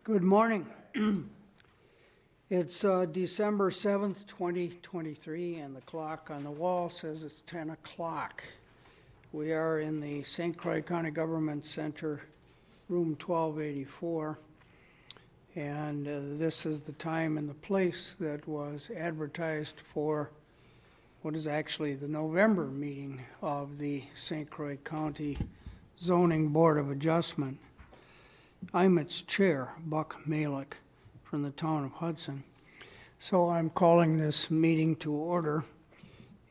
Good morning. It's December 7th, 2023, and the clock on the wall says it's 10 o'clock. We are in the St. Croix County Government Center, room 1284, and this is the time and the place that was advertised for what is actually the November meeting of the St. Croix County Zoning Board of Adjustment. I'm its chair, Buck Malick, from the town of Hudson. So I'm calling this meeting to order,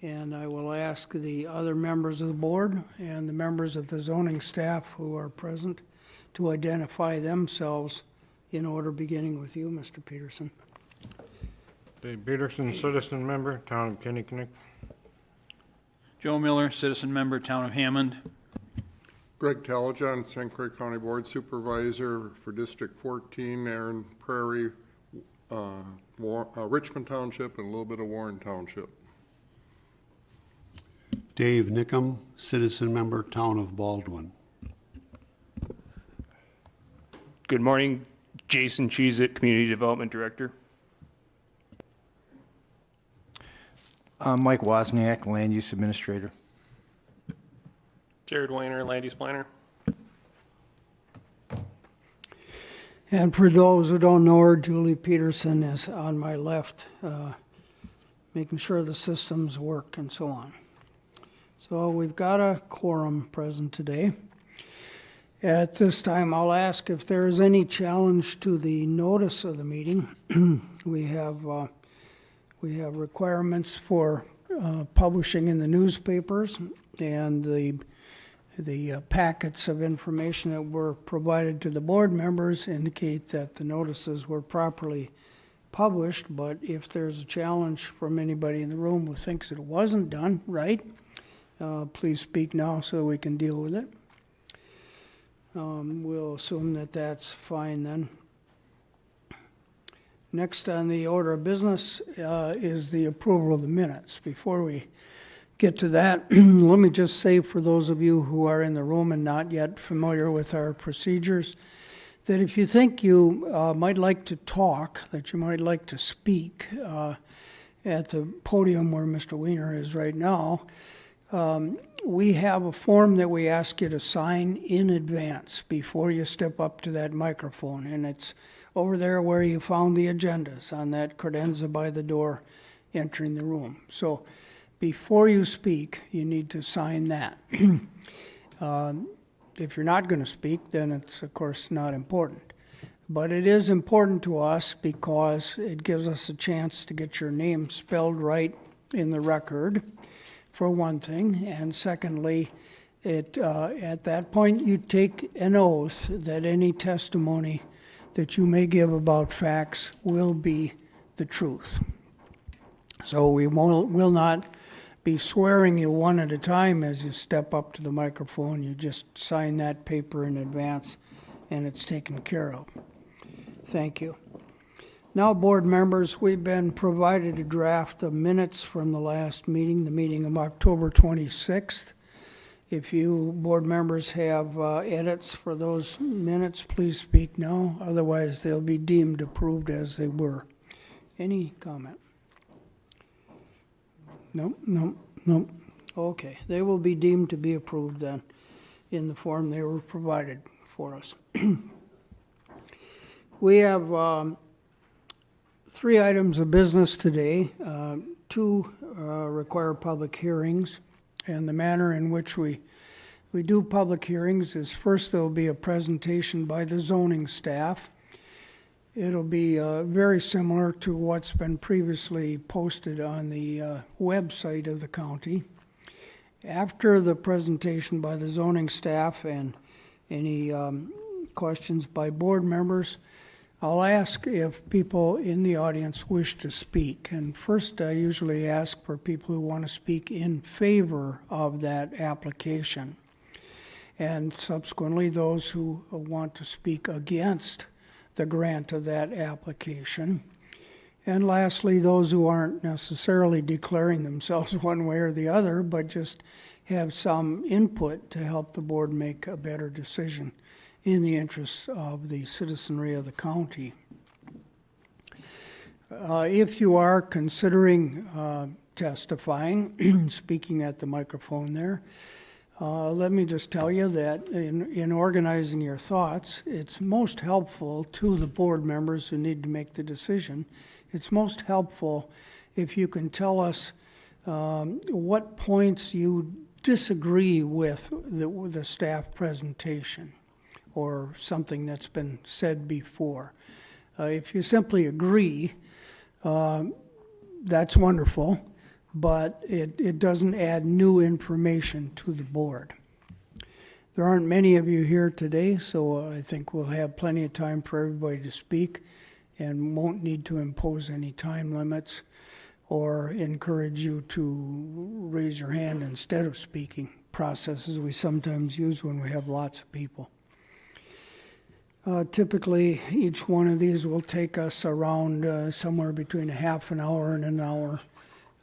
and I will ask the other members of the board and the members of the zoning staff who are present to identify themselves in order, beginning with you, Mr. Peterson. Dave Peterson, citizen member, town of Kinnickinnick. Joe Miller, citizen member, town of Hammond. Greg Talajon, St. Croix County Board Supervisor for District 14, Aaron Prairie, Richmond Township, and a little bit of Warren Township. Dave Nickum, citizen member, town of Baldwin. Good morning, Jason Cheezit, Community Development Director. Mike Wozniak, Land Use Administrator. Jared Weiner, Land Use Planner. And for those who don't know her, Julie Peterson is on my left, making sure the systems work and so on. So we've got a quorum present today. At this time, I'll ask if there is any challenge to the notice of the meeting. We have requirements for publishing in the newspapers, and the packets of information that were provided to the board members indicate that the notices were properly published, but if there's a challenge from anybody in the room who thinks it wasn't done right, please speak now so that we can deal with it. We'll assume that that's fine then. Next on the order of business is the approval of the minutes. Before we get to that, let me just say for those of you who are in the room and not yet familiar with our procedures, that if you think you might like to talk, that you might like to speak at the podium where Mr. Weiner is right now, we have a form that we ask you to sign in advance before you step up to that microphone, and it's over there where you found the agendas on that credenza by the door entering the room. So before you speak, you need to sign that. If you're not going to speak, then it's, of course, not important. But it is important to us because it gives us a chance to get your name spelled right in the record, for one thing. And secondly, at that point, you take an oath that any testimony that you may give about facts will be the truth. So we will not be swearing you one at a time as you step up to the microphone. You just sign that paper in advance and it's taken care of. Thank you. Now, board members, we've been provided a draft of minutes from the last meeting, the meeting of October 26th. If you board members have edits for those minutes, please speak now. Otherwise, they'll be deemed approved as they were. Any comment? Nope, nope, nope. Okay, they will be deemed to be approved then in the form they were provided for us. We have 3 items of business today. 2 require public hearings, and the manner in which we do public hearings is first there will be a presentation by the zoning staff. It'll be very similar to what's been previously posted on the website of the county. After the presentation by the zoning staff and any questions by board members, I'll ask if people in the audience wish to speak. And first, I usually ask for people who want to speak in favor of that application. And subsequently, those who want to speak against the grant of that application. And lastly, those who aren't necessarily declaring themselves one way or the other, but just have some input to help the board make a better decision in the interests of the citizenry of the county. If you are considering testifying, speaking at the microphone there, let me just tell you that in organizing your thoughts, it's most helpful to the board members who need to make the decision. It's most helpful if you can tell us what points you disagree with the staff presentation or something that's been said before. If you simply agree, that's wonderful, but it doesn't add new information to the board. There aren't many of you here today, so I think we'll have plenty of time for everybody to speak and won't need to impose any time limits or encourage you to raise your hand instead of speaking, processes we sometimes use when we have lots of people. Typically, each one of these will take us around somewhere between a half an hour and an hour.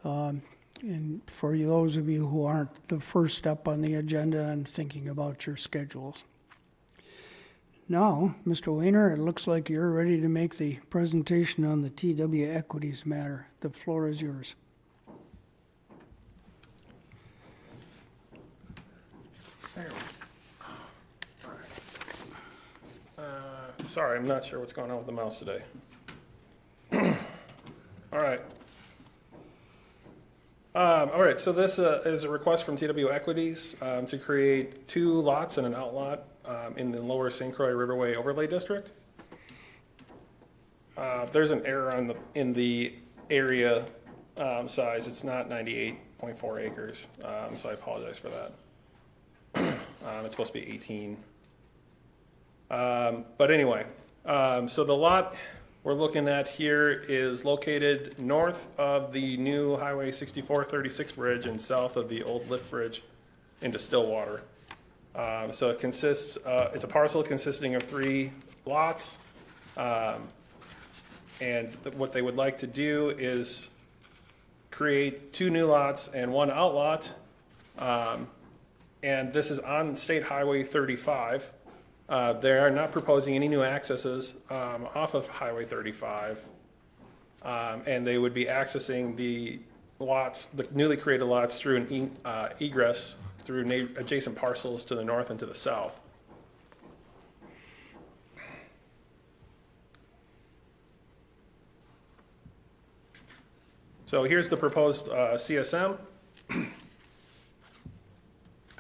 And for those of you who aren't the first up on the agenda and thinking about your schedules. Now, Mr. Weiner, it looks like you're ready to make the presentation on the TW equities matter. The floor is yours. Sorry, I'm not sure what's going on with the mouse today. All right. So this is a request from TW Equities to create 2 lots and an outlot in the lower St. Croix Riverway Overlay District. There's an error in the area size. It's not 98.4 acres, so I apologize for that. It's supposed to be 18. But anyway, so the lot we're looking at here is located north of the new Highway 6436 bridge and south of the old lift bridge into Stillwater. So it consists, it's a parcel consisting of 3 lots. And what they would like to do is create 2 new lots and 1 outlot. And this is on State Highway 35. They are not proposing any new accesses off of Highway 35. And they would be accessing the lots, the newly created lots, through an egress through adjacent parcels to the north and to the south. So here's the proposed CSM.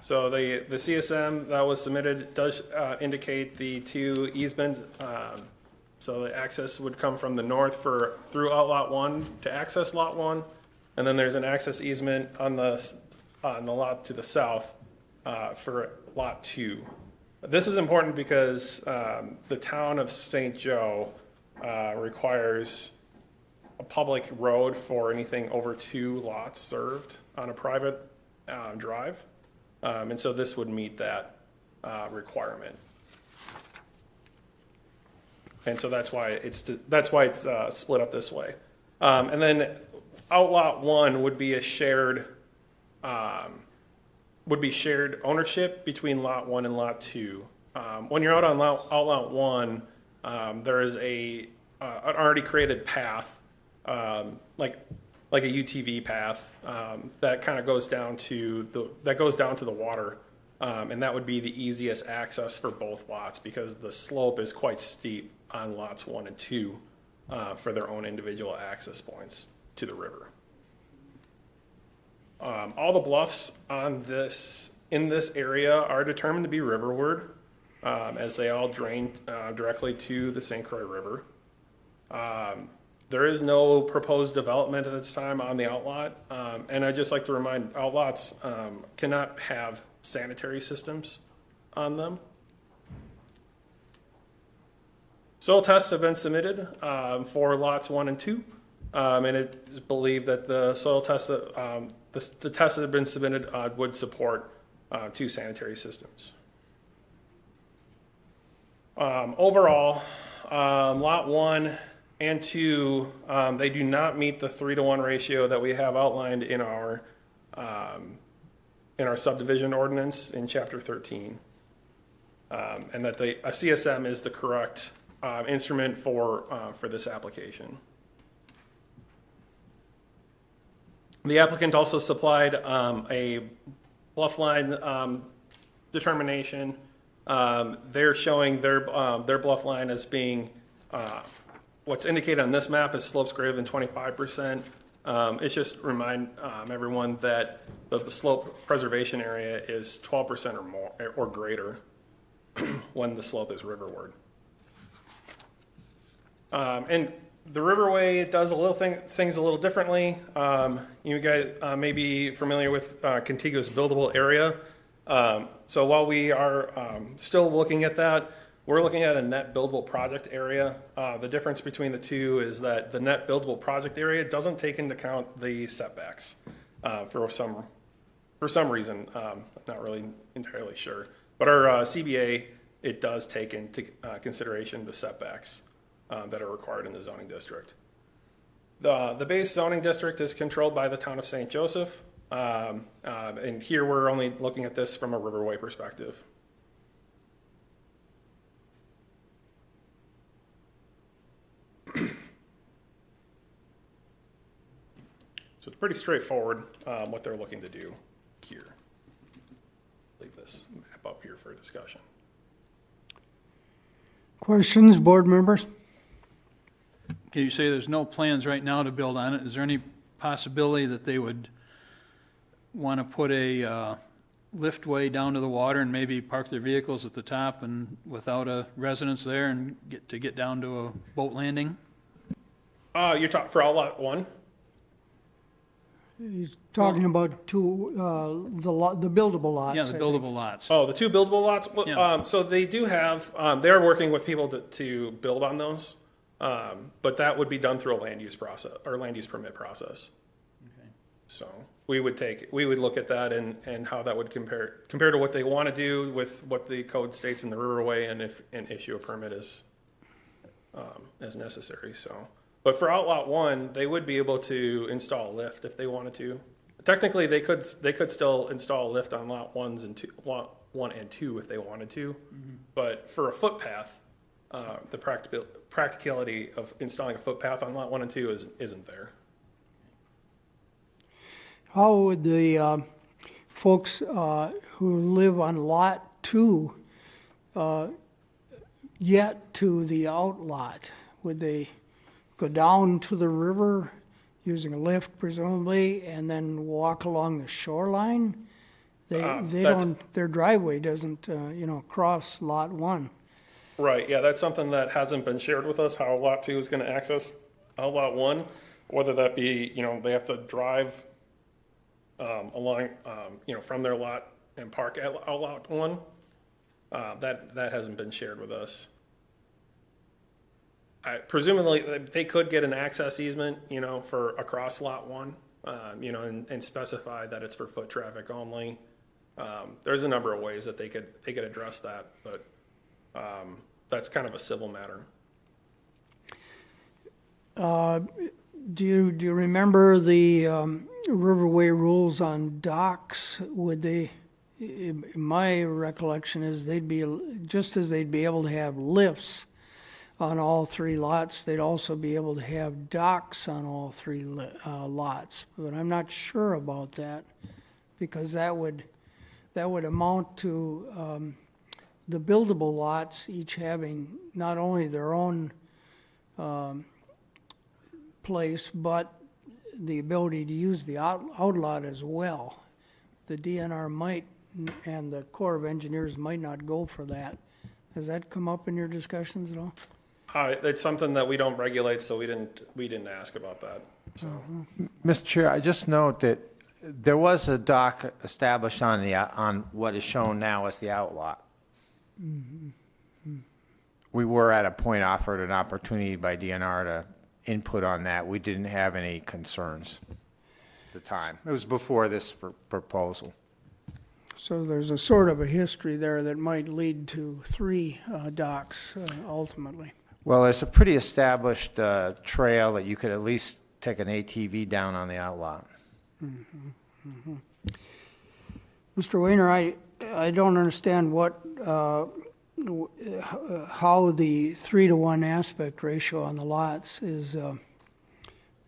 So the CSM that was submitted does indicate the 2 easements. So the access would come from the north through Outlot 1 to access Lot 1, and then there's an access easement on the lot to the south for Lot 2. This is important because the town of St. Joe requires a public road for anything over 2 lots served on a private drive. And so this would meet that requirement. And so that's why it's split up this way. And then Outlot 1 would be a shared ownership between Lot 1 and Lot 2. When you're out on Outlot 1, there is an already created path, like like a UTV path that kind of goes down to the water, and that would be the easiest access for both lots because the slope is quite steep on lots 1 and 2 for their own individual access points to the river. All the bluffs in this area are determined to be riverward, as they all drain directly to the St. Croix River. There is no proposed development at this time on the outlot, and I'd just like to remind outlots cannot have sanitary systems on them. Soil tests have been submitted for lots 1 and 2, and it is believed that the soil tests that the tests that have been submitted would support 2 sanitary systems. Overall, lot 1 and 2, they do not meet the 3-to-1 ratio that we have outlined in our subdivision ordinance in Chapter 13, and that a CSM is the correct instrument for this application. The applicant also supplied a bluff line determination. They're showing their bluff line as being what's indicated on this map is slopes greater than 25%. It's just remind everyone that the slope preservation area is 12% or more or greater when the slope is riverward. And the riverway does things a little differently. You guys may be familiar with contiguous buildable area. So while we are still looking at that, we're looking at a net buildable project area. The difference between the two is that the net buildable project area doesn't take into account the setbacks for some reason. I'm not really entirely sure. But our CBA, it does take into consideration the setbacks that are required in the zoning district. The base zoning district is controlled by the town of St. Joseph. And here we're only looking at this from a riverway perspective. So it's pretty straightforward what they're looking to do here. Leave this map up here for discussion. Questions, board members? Okay, you say there's no plans right now to build on it. Is there any possibility that they would want to put a liftway down to the water and maybe park their vehicles at the top and without a residence there and get down to a boat landing? You're talking for Outlot 1? He's talking about the buildable lots. Yeah, the I think. buildable lots. Oh, the 2 buildable lots? Well, Yeah. so they do have, they're working with people to build on those. But that would be done through a land use process or land use permit process. Okay. So we would look at that and how that would compare to what they want to do with what the code states in the riverway and issue a permit as necessary. So, but for Outlot 1, they would be able to install a lift if they wanted to. Technically, they could still install a lift on lot 1 and 2 if they wanted to. Mm-hmm. But for a footpath, the practicality of installing a footpath on lot 1 and 2 isn't there. How would the folks who live on lot 2 get to the outlot? Would they go down to the river using a lift presumably and then walk along the shoreline? They don't, their driveway doesn't cross lot 1. Right, yeah, that's something that hasn't been shared with us, how lot 2 is going to access Outlot 1, whether that be, they have to drive along, from their lot and park at Outlot 1. That hasn't been shared with us. Presumably, they could get an access easement, for across lot 1, and specify that it's for foot traffic only. There's a number of ways that they could address that, but that's kind of a civil matter. Do you remember the riverway rules on docks? Would they? My recollection is they'd be just as they'd be able to have lifts on all three lots. They'd also be able to have docks on all three lots, but I'm not sure about that, because that would amount to the buildable lots each having not only their own place, but the ability to use the outlot as well. The DNR might, and the Corps of Engineers might not go for that. Has that come up in your discussions at all? It's something that we don't regulate, so we didn't ask about that, so. Mr. Chair, I just note that there was a dock established on what is shown now as the outlot. We were at a point offered an opportunity by DNR to input on that. We didn't have any concerns at the time. It was before this proposal. So there's a sort of a history there that might lead to three docks ultimately. Well, there's a pretty established trail that you could at least take an ATV down on the outlot. Mr. Weiner, I don't understand what how the 3-to-1 aspect ratio on the lots is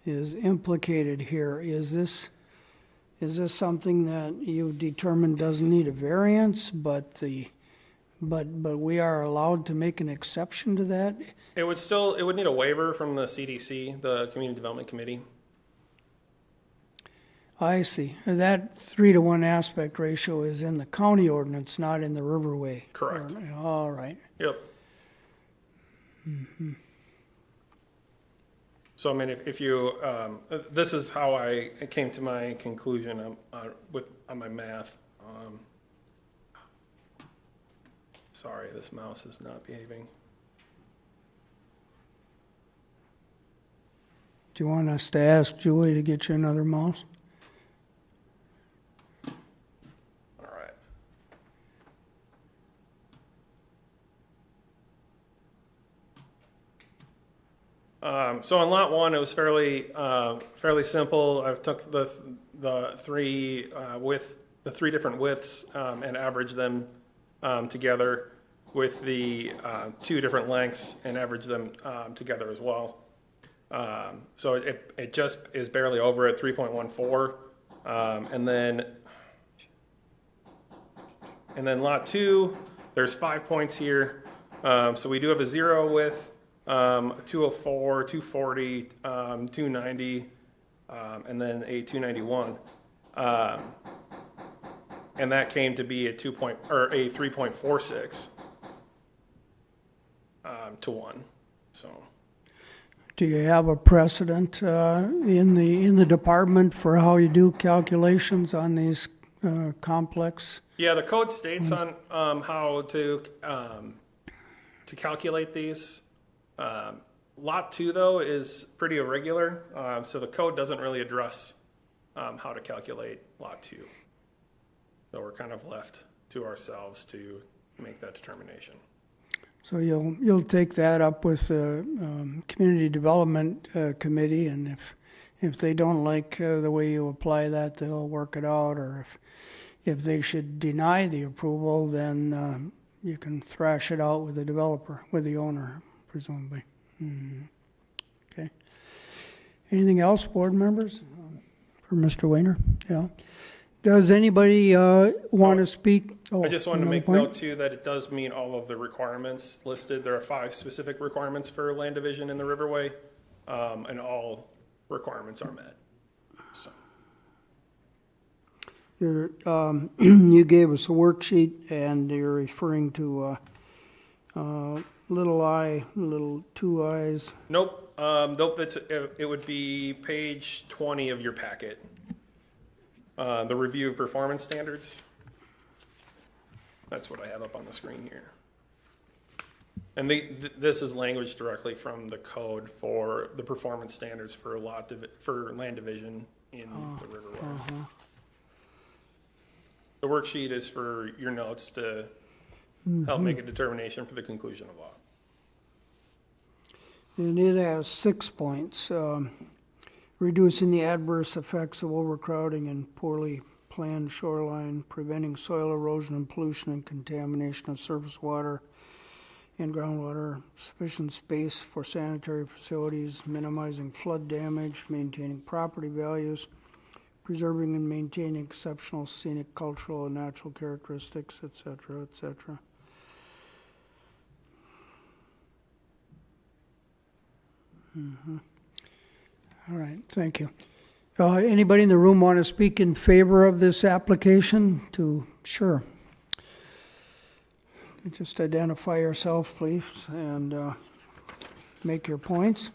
implicated here. Is this something that you determined doesn't need a variance, but we are allowed to make an exception to that? It would need a waiver from the CDC, the Community Development Committee. I see. That 3-to-1 aspect ratio is in the county ordinance, not in the Riverway. Correct. All right. Yep. So, I mean, if you, this is how I came to my conclusion on my math. Sorry, this mouse is not behaving. Do you want us to ask Julie to get you another mouse? All right. So on lot one, it was fairly simple. I took the three different widths and averaged them together with the two different lengths and averaged them together as well. So it just is barely over at 3.14, and then lot two, there's 5 points here. So we do have a 0 with 204, 240, 290, and then a 291. And that came to be a 3.46 to 1. So. Do you have a precedent in the department for how you do calculations on these complex? Yeah, the code states on how to calculate these. Lot 2, though, is pretty irregular, so the code doesn't really address how to calculate Lot 2. So we're kind of left to ourselves to make that determination. So you'll take that up with the Community Development Committee, and if they don't like the way you apply that, they'll work it out, or if they should deny the approval, then you can thrash it out with the developer, with the owner, presumably. Okay. Anything else, board members, for Mr. Weiner? Yeah. Does anybody want to speak? I just wanted to make note, too, that it does meet all of the requirements listed. There are 5 specific requirements for land division in the Riverway, and all requirements are met. So. You gave us a worksheet, and you're referring to little I, little 2 I's. Nope. Nope. It would be page 20 of your packet. The review of performance standards. That's what I have up on the screen here. And this is language directly from the code for the performance standards for land division in the Riverway. The worksheet is for your notes to help make a determination for the conclusion of law. And it has 6 points. Reducing the adverse effects of overcrowding and poorly planned shoreline, preventing soil erosion and pollution and contamination of surface water, and groundwater, sufficient space for sanitary facilities, minimizing flood damage, maintaining property values, preserving and maintaining exceptional scenic, cultural, and natural characteristics, et cetera, et cetera. All right, thank you. Anybody in the room want to speak in favor of this application? Sure. Just identify yourself, please, and make your points.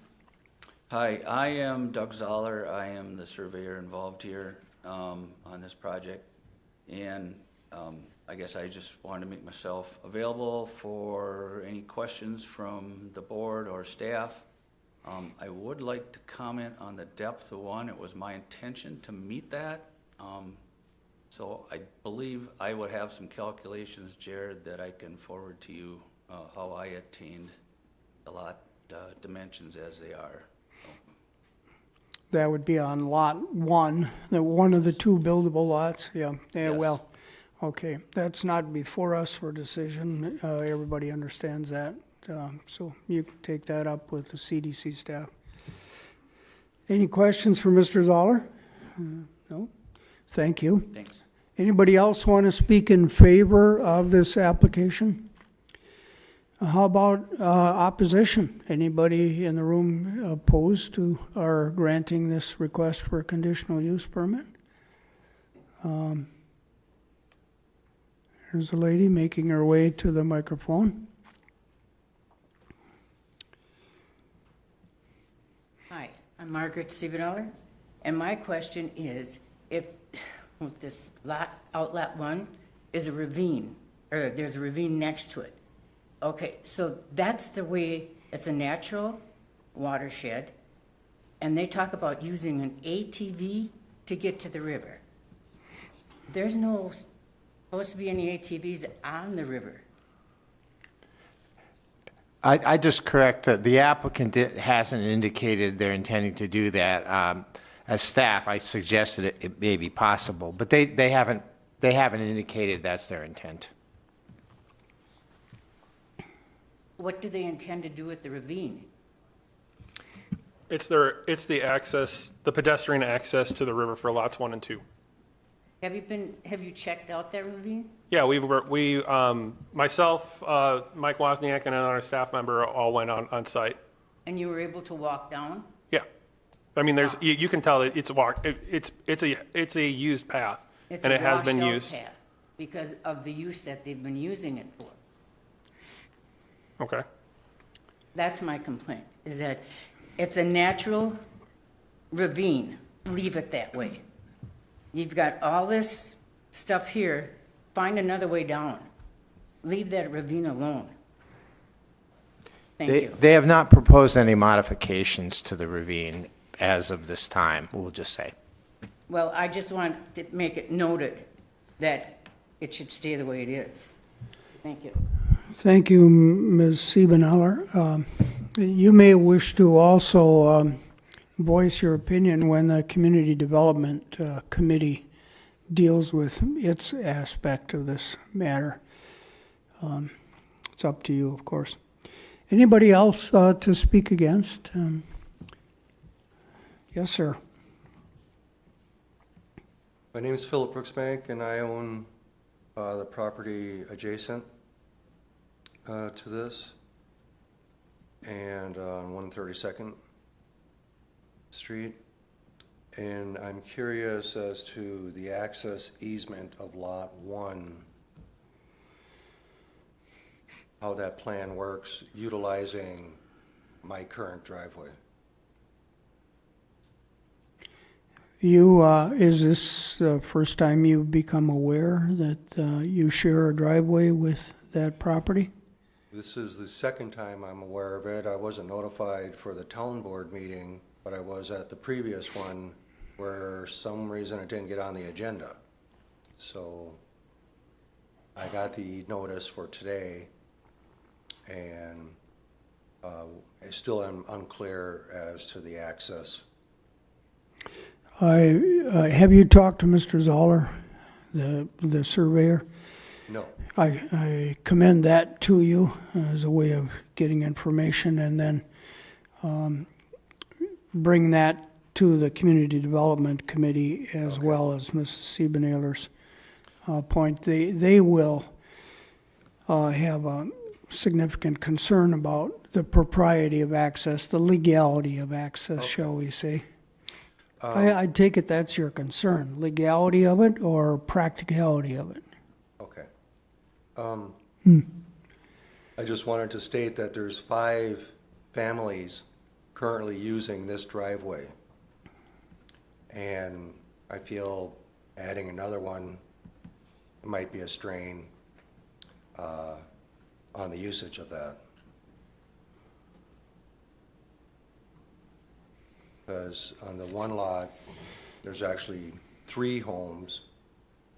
Hi, I am Doug Zoller. I am the surveyor involved here on this project. And I guess I just wanted to make myself available for any questions from the board or staff. I would like to comment on the depth of one. It was my intention to meet that. So I believe I would have some calculations, Jared, that I can forward to you how I attained the lot dimensions as they are. That would be on lot one, one of the two buildable lots, yeah. Yeah, Yes. well, okay, that's not before us for decision. Everybody understands that. So you can take that up with the CDC staff. Any questions for Mr. Zoller? No? Thank you. Thanks. Anybody else want to speak in favor of this application? How about opposition? Anybody in the room opposed to our granting this request for a conditional use permit? Here's a lady making her way to the microphone. Hi, I'm Margaret Siebenoller, and my question is, if with this outlet one is a ravine, or there's a ravine next to it. Okay, so that's the way, it's a natural watershed, and they talk about using an ATV to get to the river. There's no supposed to be any ATVs on the river. I just correct that the applicant hasn't indicated they're intending to do that. As staff, I suggested it may be possible, but they haven't indicated that's their intent. What do they intend to do with the ravine? It's the access, the pedestrian access to the river for lots 1 and 2. Have you checked out that ravine? Yeah, myself, Mike Wozniak, and another staff member all went on site. And you were able to walk down? Yeah, I mean, you can tell that it's a used path, It's and a it has been washed-out used. path because of the use that they've been using it for. Okay. That's my complaint, is that it's a natural ravine. Leave it that way. You've got all this stuff here. Find another way down. Leave that ravine alone. Thank you. They have not proposed any modifications to the ravine as of this time, we'll just say. Well, I just want to make it noted that it should stay the way it is. Thank you. Thank you, Ms. Siebenoller. You may wish to also voice your opinion when the Community Development Committee deals with its aspect of this matter. It's up to you, of course. Anybody else to speak against? Yes, sir. My name is Philip Brooksbank, and I own the property adjacent to this, and on 132nd Street. And I'm curious as to the access easement of Lot 1, how that plan works utilizing my current driveway. Is this the first time you've become aware that you share a driveway with that property? This is the second time I'm aware of it. I wasn't notified for the town board meeting, but I was at the previous one where some reason it didn't get on the agenda. So I got the notice for today, and I still am unclear as to the access. Have you talked to Mr. Zoller, the surveyor? No. I commend that to you as a way of getting information, and then bring that to the Community Development Committee as well as Mrs. Siebenahler's point. They will have a significant concern about the propriety of access, the legality of access, shall we say. I take it that's your concern, legality of it or practicality of it? Okay. I just wanted to state that there's 5 families currently using this driveway. And I feel adding another one might be a strain on the usage of that. Because on the one lot, there's actually 3 homes.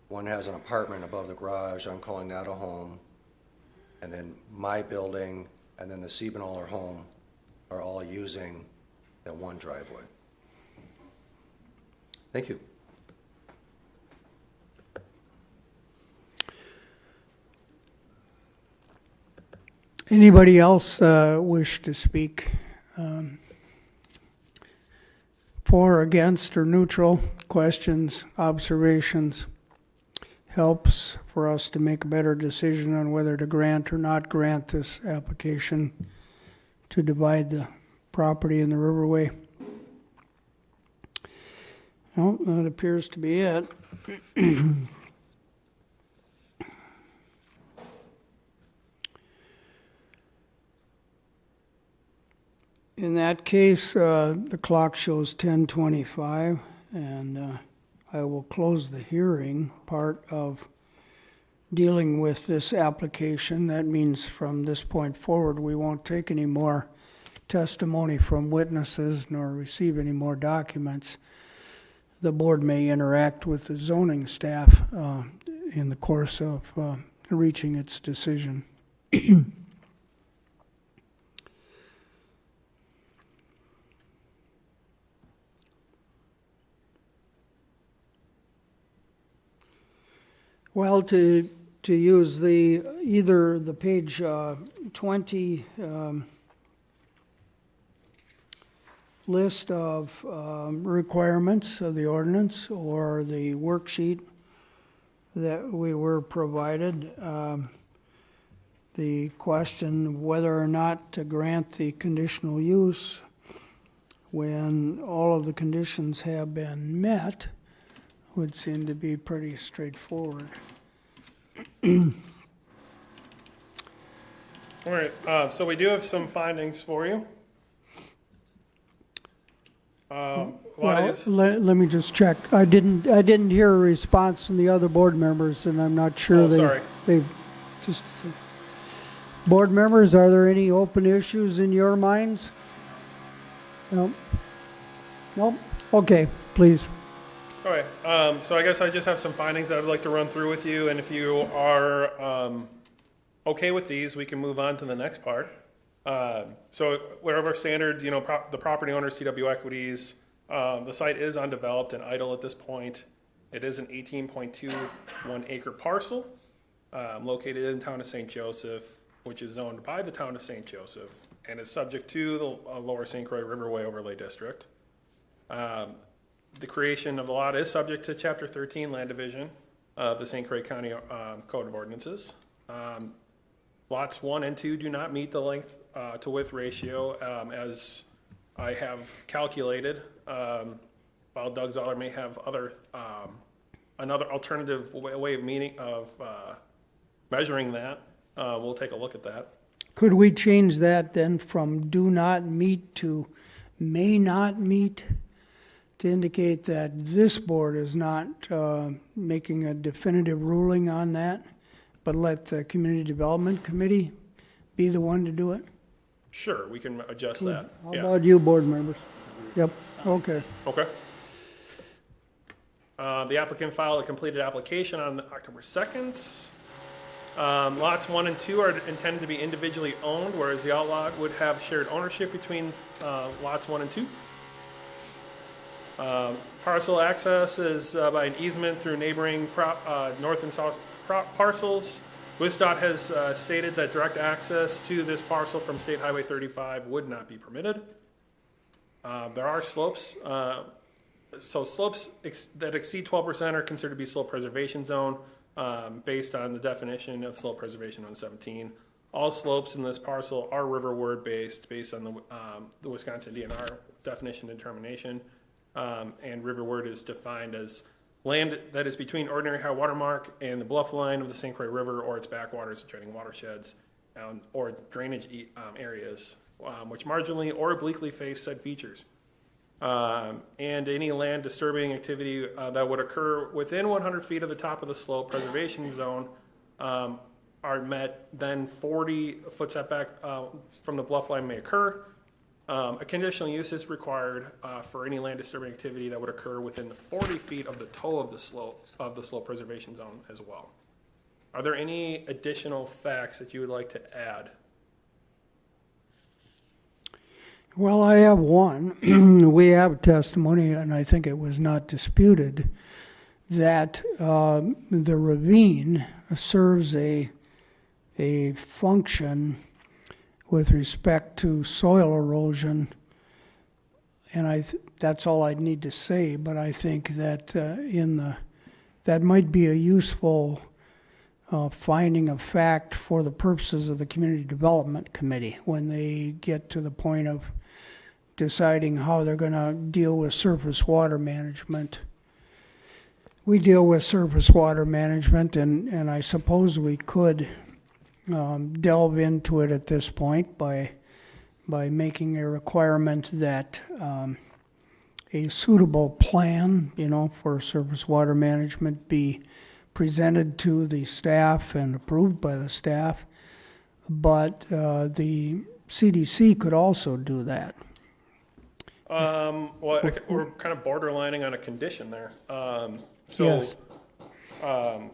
One has an apartment above the garage, I'm calling that a home. And then my building and then the Siebenahler home are all using that one driveway. Thank you. Anybody else wish to speak? For, against, or neutral? Questions, observations? Helps for us to make a better decision on whether to grant or not grant this application to divide the property in the Riverway. Well, that appears to be it. In that case, the clock shows 10:25, and I will close the hearing part of dealing with this application. That means from this point forward, we won't take any more testimony from witnesses nor receive any more documents. The board may interact with the zoning staff in the course of reaching its decision. Well, to use either the page 20 list of requirements of the ordinance or the worksheet that we were provided, the question whether or not to grant the conditional use when all of the conditions have been met would seem to be pretty straightforward. All right, so we do have some findings for you. Well, let me just check. I didn't hear a response from the other board members, and I'm not sure they've just. Board members, are there any open issues in your minds? No. Nope. Okay, please. All right, so I guess I just have some findings that I'd like to run through with you, and if you are okay with these, we can move on to the next part. So whatever standards, the property owner's TW equities, the site is undeveloped and idle at this point. It is an 18.21 acre parcel located in the town of St. Joseph, which is zoned by the town of St. Joseph, and is subject to the Lower St. Croix Riverway Overlay District. The creation of the lot is subject to Chapter 13 Land Division of the St. Croix County Code of Ordinances. Lots 1 and 2 do not meet the length to width ratio as I have calculated. While Doug Zoller may have another alternative way of measuring that, we'll take a look at that. Could we change that then from do not meet to may not meet, to indicate that this board is not making a definitive ruling on that, but let the Community Development Committee be the one to do it? Sure, we can adjust that. How about you, board members? Yep, okay. Okay. The applicant filed a completed application on October 2nd. Lots 1 and 2 are intended to be individually owned, whereas the outlot would have shared ownership between lots 1 and 2. Parcel access is by an easement through neighboring north and south parcels. WSDOT has stated that direct access to this parcel from State Highway 35 would not be permitted. There are slopes. So slopes that exceed 12% are considered to be slope preservation zone based on the definition of slope preservation on 17. All slopes in this parcel are riverward based on the Wisconsin DNR definition and determination. And riverward is defined as land that is between ordinary high water mark and the bluff line of the St. Croix River or its backwaters, draining watersheds, or drainage areas, which marginally or obliquely face said features. And any land disturbing activity that would occur within 100 feet of the top of the slope preservation zone are met, then 40-foot setback from the bluff line may occur. A conditional use is required for any land disturbing activity that would occur within the 40 feet of the toe of the slope preservation zone as well. Are there any additional facts that you would like to add? Well, I have one. We have testimony, and I think it was not disputed, that the ravine serves a function with respect to soil erosion, and that's all I'd need to say. But I think that that might be a useful finding of fact for the purposes of the Community Development Committee when they get to the point of deciding how they're going to deal with surface water management. We deal with surface water management, and I suppose we could delve into it at this point by making a requirement that a suitable plan, for surface water management be presented to the staff and approved by the staff. But the CDC could also do that. Well, we're kind of borderlining on a condition there. Yes. I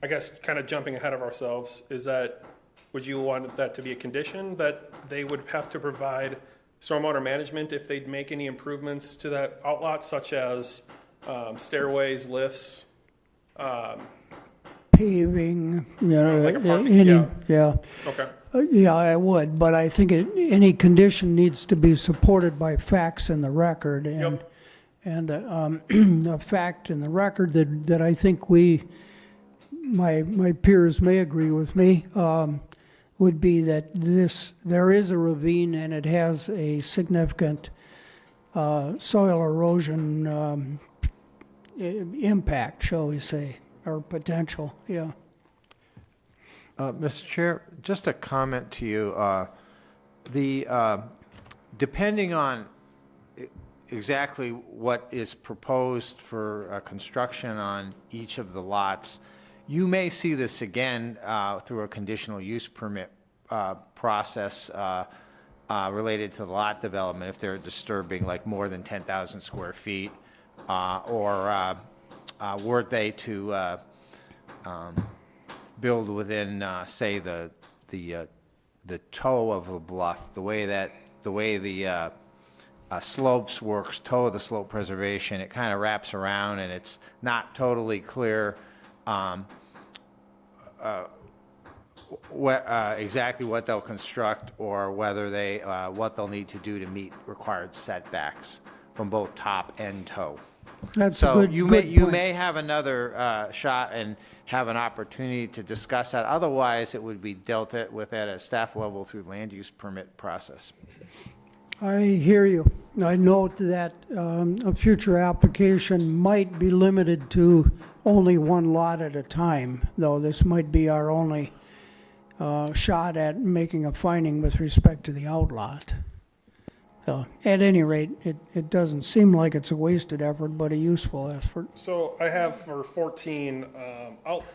guess kind of jumping ahead of ourselves, would you want that to be a condition that they would have to provide stormwater management if they'd make any improvements to that outlot, such as stairways, lifts? Paving, like a parking, yeah. Okay. Yeah, I would, but I think any condition needs to be supported by facts in the record, and Yep. and a fact in the record that I think my peers may agree with me would be that there is a ravine and it has a significant soil erosion impact, shall we say, or potential. Yeah. Mr. Chair, just a comment to you. Depending on exactly what is proposed for construction on each of the lots, you may see this again through a conditional use permit process related to the lot development if they're disturbing like more than 10,000 square feet, or were they to build within, say, the toe of the bluff, the way the slopes works, toe of the slope preservation, it kind of wraps around and it's not totally clear exactly what they'll construct or whether what they'll need to do to meet required setbacks from both top and toe. That's So a good you point. may have another shot and have an opportunity to discuss that. Otherwise, it would be dealt with at a staff level through land use permit process. I hear you. I note that a future application might be limited to only one lot at a time, though this might be our only shot at making a finding with respect to the outlot. So, at any rate, it doesn't seem like it's a wasted effort, but a useful effort. So I have for 14,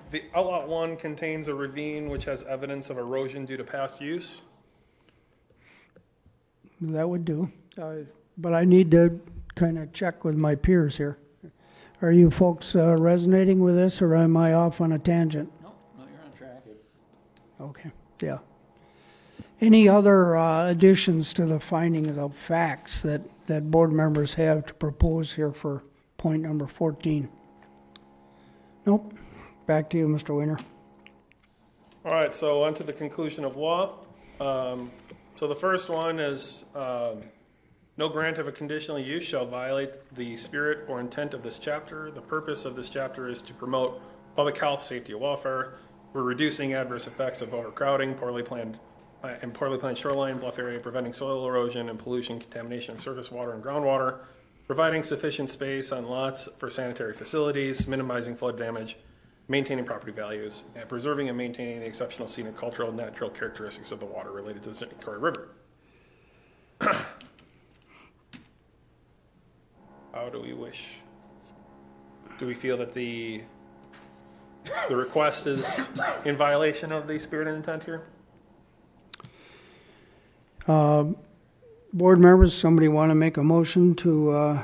the outlot 1 contains a ravine which has evidence of erosion due to past use. That would do. But I need to kind of check with my peers here. Are you folks resonating with this, or am I off on a tangent? No, you're on track. Okay, yeah. Any other additions to the findings of facts that board members have to propose here for point number 14? Nope. Back to you, Mr. Weiner. All right, so on to the conclusion of law. So the first one is, no grant of a conditional use shall violate the spirit or intent of this chapter. The purpose of this chapter is to promote public health, safety, and welfare. We're reducing adverse effects of overcrowding, poorly planned shoreline, bluff area, preventing soil erosion and pollution, contamination of surface water and groundwater, providing sufficient space on lots for sanitary facilities, minimizing flood damage, maintaining property values, and preserving and maintaining the exceptional scenic, cultural, and natural characteristics of the water related to the St. Croix River. How do we wish? Do we feel that the request is in violation of the spirit and intent here? Board members, somebody want to make a motion to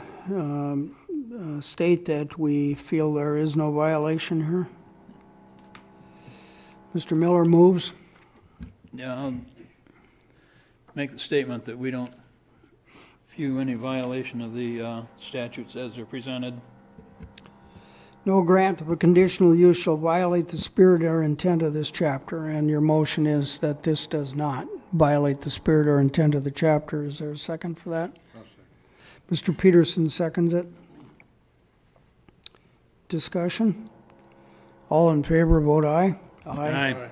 state that we feel there is no violation here? Mr. Miller moves. Yeah, I'll make the statement that we don't view any violation of the statutes as they're presented. No grant of a conditional use shall violate the spirit or intent of this chapter, and your motion is that this does not violate the spirit or intent of the chapter. Is there a second for that? Mr. Peterson seconds it. Discussion? All in favor, vote aye. Aye.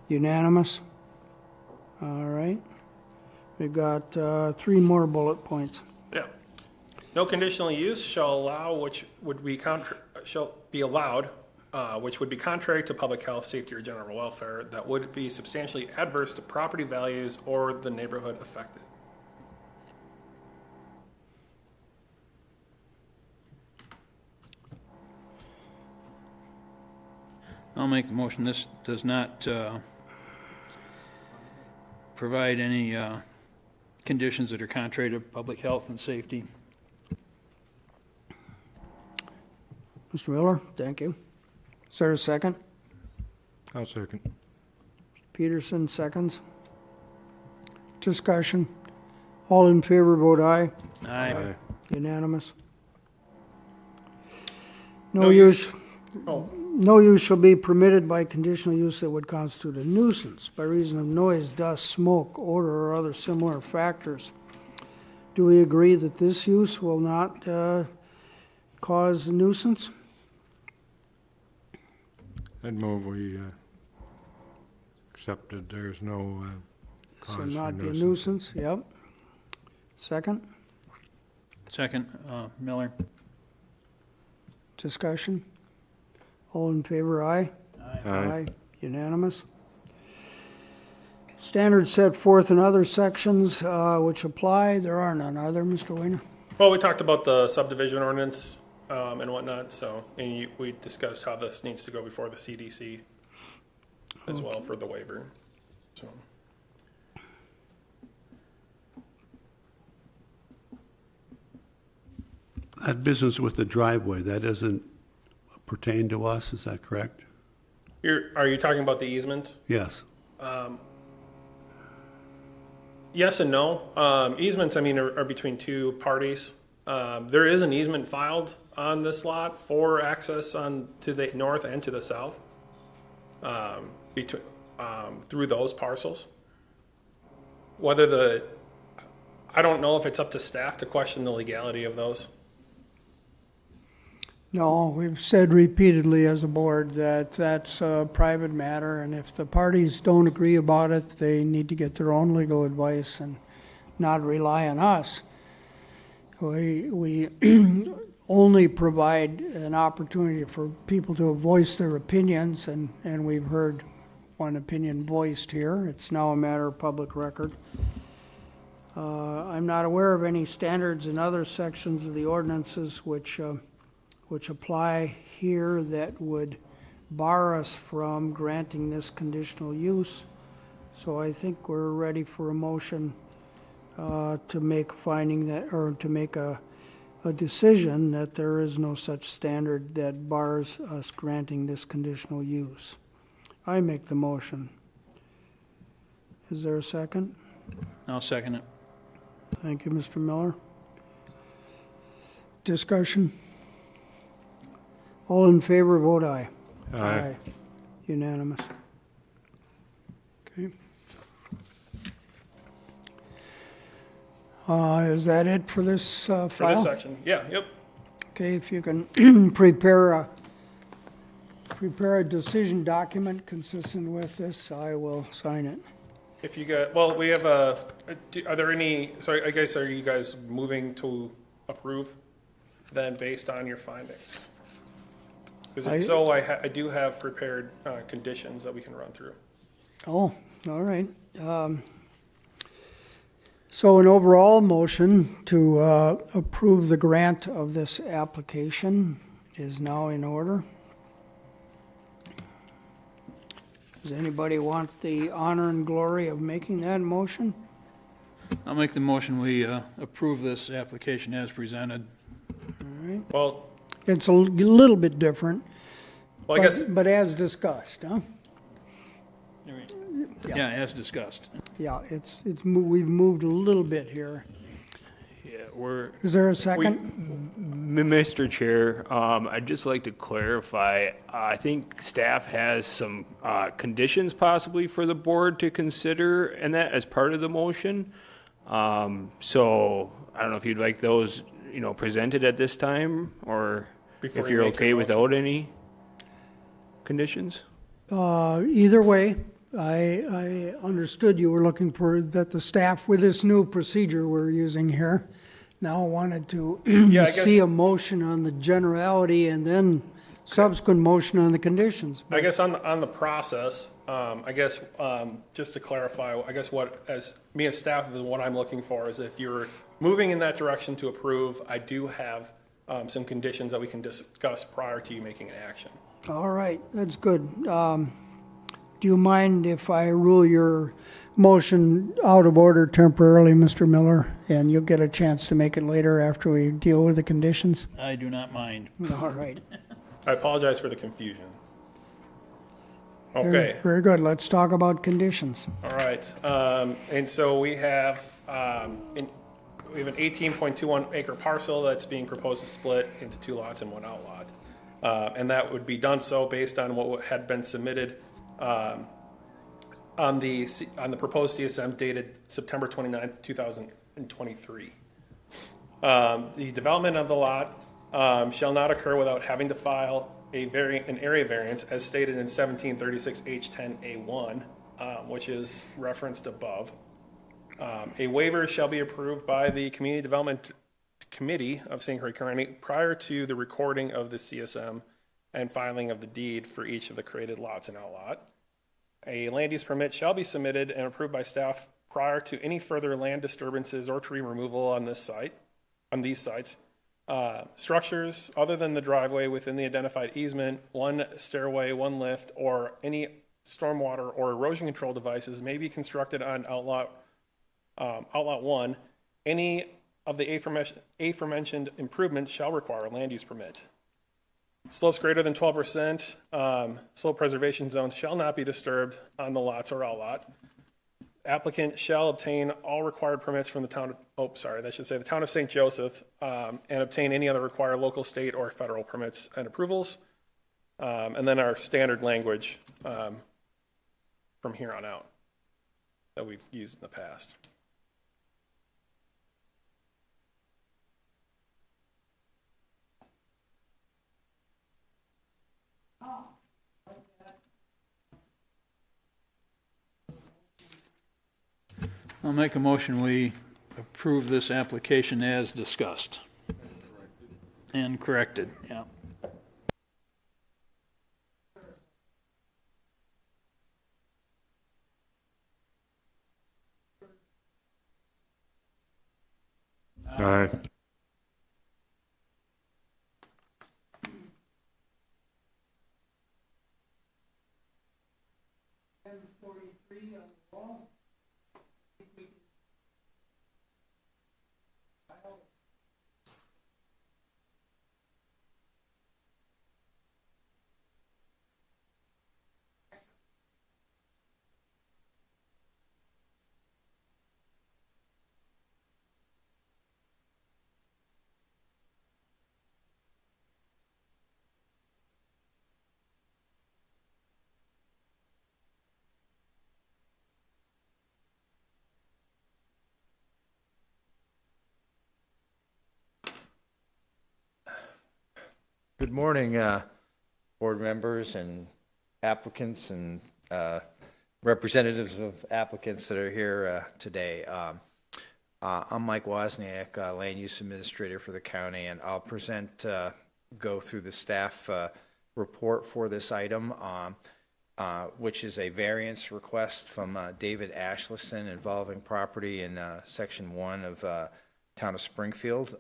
Unanimous? All right. We've got 3 more bullet points. Yeah. No conditional use shall allow which would be allowed, which would be contrary to public health, safety, or general welfare, that would be substantially adverse to property values or the neighborhood affected. I'll make the motion. This does not provide any conditions that are contrary to public health and safety. Mr. Miller, thank you. Is there a second? I'll second. Peterson seconds. Discussion. All in favor, vote aye. Aye. Unanimous. No use shall be permitted by conditional use that would constitute a nuisance by reason of noise, dust, smoke, odor, or other similar factors. Do we agree that this use will not cause a nuisance? I'd move we accept that there's no cause So for not be a nuisance. nuisance, yep. Second, Second, Miller. discussion. All in favor, aye. Aye. Unanimous. Standards set forth in other sections which apply. There are none, are there, Mr. Weiner? Well, we talked about the subdivision ordinance and whatnot, so, and we discussed how this needs to go before the CDC as well for the waiver, so. That business with the driveway, that doesn't pertain to us, is that correct? Are you talking about the easement? Yes. Yes and no. Easements, I mean, are between two parties. There is an easement filed on this lot for access on to the north and to the south, through those parcels. I don't know if it's up to staff to question the legality of those. No, we've said repeatedly as a board that that's a private matter, and if the parties don't agree about it, they need to get their own legal advice and not rely on us. We only provide an opportunity for people to voice their opinions, and we've heard one opinion voiced here. It's now a matter of public record. I'm not aware of any standards in other sections of the ordinances which apply here that would bar us from granting this conditional use. So I think we're ready for a motion to make a finding that, or to make a decision that there is no such standard that bars us granting this conditional use. I make the motion. Is there a second? I'll second it. Thank you, Mr. Miller. Discussion? All in favor, vote aye. Aye. Unanimous. Okay. Is that it for this file? For this section, yeah, yep. Okay, if you can prepare a decision document consistent with this, I will sign it. If you got, well, we have are there any, sorry, I guess, are you guys moving to approve then based on your findings? Because if so, I do have prepared conditions that we can run through. Oh, all right. So an overall motion to approve the grant of this application is now in order. Does anybody want the honor and glory of making that motion? I'll make the motion, we approve this application as presented. All right. Well, It's a little bit different, well, I guess, but as discussed, huh? Yeah, as discussed. Yeah, we've moved a little bit here. Yeah, Is there a second? Mr. Chair, I'd just like to clarify, I think staff has some conditions possibly for the board to consider, and that as part of the motion. So I don't know if you'd like those, presented at this time, or Before if you you're make your okay motion. without any conditions? Either way, I understood you were looking for that the staff with this new procedure we're using here now wanted to Yeah, I guess- see a motion on the generality and then subsequent motion on the conditions. I guess on the process, just to clarify, I guess as staff, what I'm looking for is if you're moving in that direction to approve, I do have some conditions that we can discuss prior to you making an action. All right, that's good. Do you mind if I rule your motion out of order temporarily, Mr. Miller? And you'll get a chance to make it later after we deal with the conditions? I do not mind. All right. I apologize for the confusion. Okay. Very good. Let's talk about conditions. All right, and so we have an 18.21 acre parcel that's being proposed to split into 2 lots and 1 outlot. And that would be done so based on what had been submitted on the proposed CSM dated September 29th, 2023. The development of the lot shall not occur without having to file an area variance as stated in 1736 H10A1, which is referenced above. A waiver shall be approved by the Community Development Committee of St. Croix County prior to the recording of the CSM and filing of the deed for each of the created lots and outlot. A land use permit shall be submitted and approved by staff prior to any further land disturbances or tree removal on these sites. Structures other than the driveway within the identified easement, 1 stairway, 1 lift, or any stormwater or erosion control devices may be constructed on outlot 1. Any of the aforementioned improvements shall require a land use permit. Slopes greater than 12%, slope preservation zones shall not be disturbed on the lots or outlot. Applicant shall obtain all required permits from the town of St. Joseph, and obtain any other required local, state, or federal permits and approvals. And then our standard language from here on out that we've used in the past. I'll make a motion, we approve this application as discussed. And corrected, yeah. Aye. Good morning, board members and applicants and representatives of applicants that are here today. I'm Mike Wozniak, Land Use Administrator for the county, and I'll go through the staff report for this item, which is a variance request from David Ashlison involving property in Section 1 of Town of Springfield.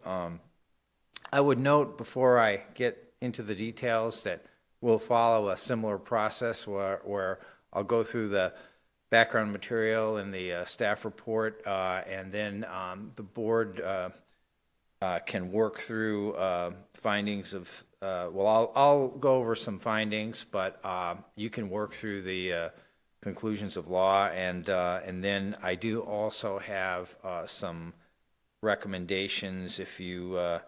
I would note before I get into the details that we'll follow a similar process where I'll go through the background material and the staff report, and then the board can work through findings of, I'll go over some findings, but you can work through the conclusions of law, and then I do also have some recommendations if you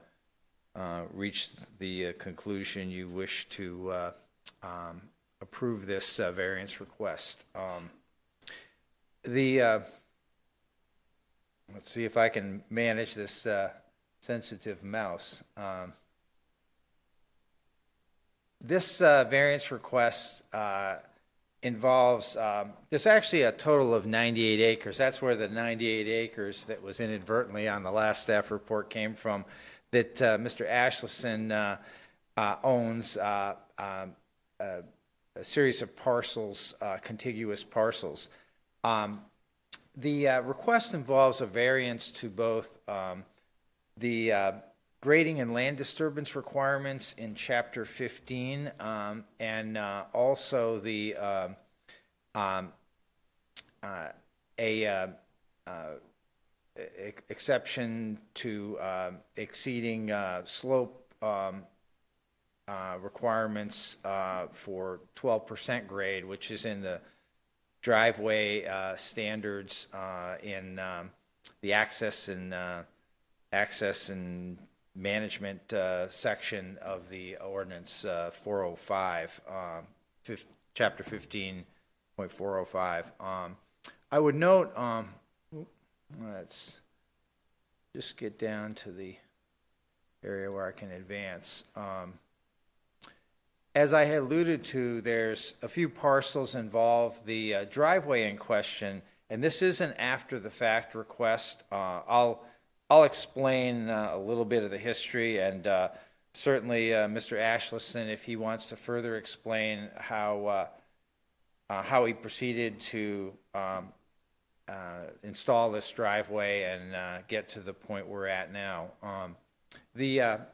reach the conclusion you wish to approve this variance request. Let's see if I can manage this sensitive mouse. This variance request involves, there's actually a total of 98 acres. That's where the 98 acres that was inadvertently on the last staff report came from, that Mr. Ashlison owns a series of parcels, contiguous parcels. The request involves a variance to both the grading and land disturbance requirements in Chapter 15 and also the exception to exceeding slope requirements for 12% grade, which is in the driveway standards in the access and management section of the ordinance 405, Chapter 15.405. I would note, let's just get down to the area where I can advance. As I had alluded to, there's a few parcels involved. The driveway in question, and this is an after-the-fact request. I'll explain a little bit of the history, and certainly Mr. Ashlison, if he wants to further explain how he proceeded to install this driveway and get to the point we're at now. There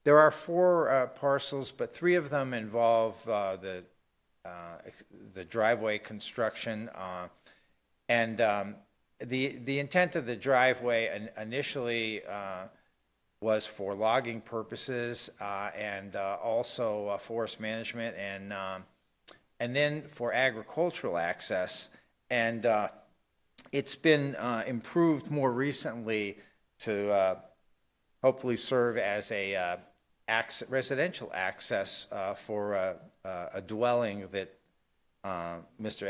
are 4 parcels, but 3 of them involve the driveway construction, and the intent of the driveway initially was for logging purposes and also forest management, and then for agricultural access. And it's been improved more recently to hopefully serve as a residential access for a dwelling that Mr.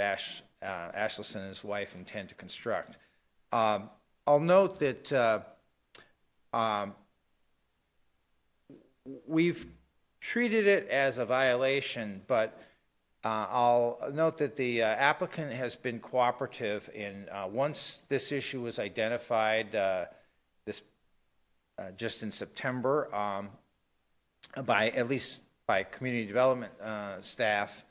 Ashlison and his wife intend to construct. I'll note that we've treated it as a violation, but I'll note that the applicant has been cooperative in, once this issue was identified just in September, by community development staff,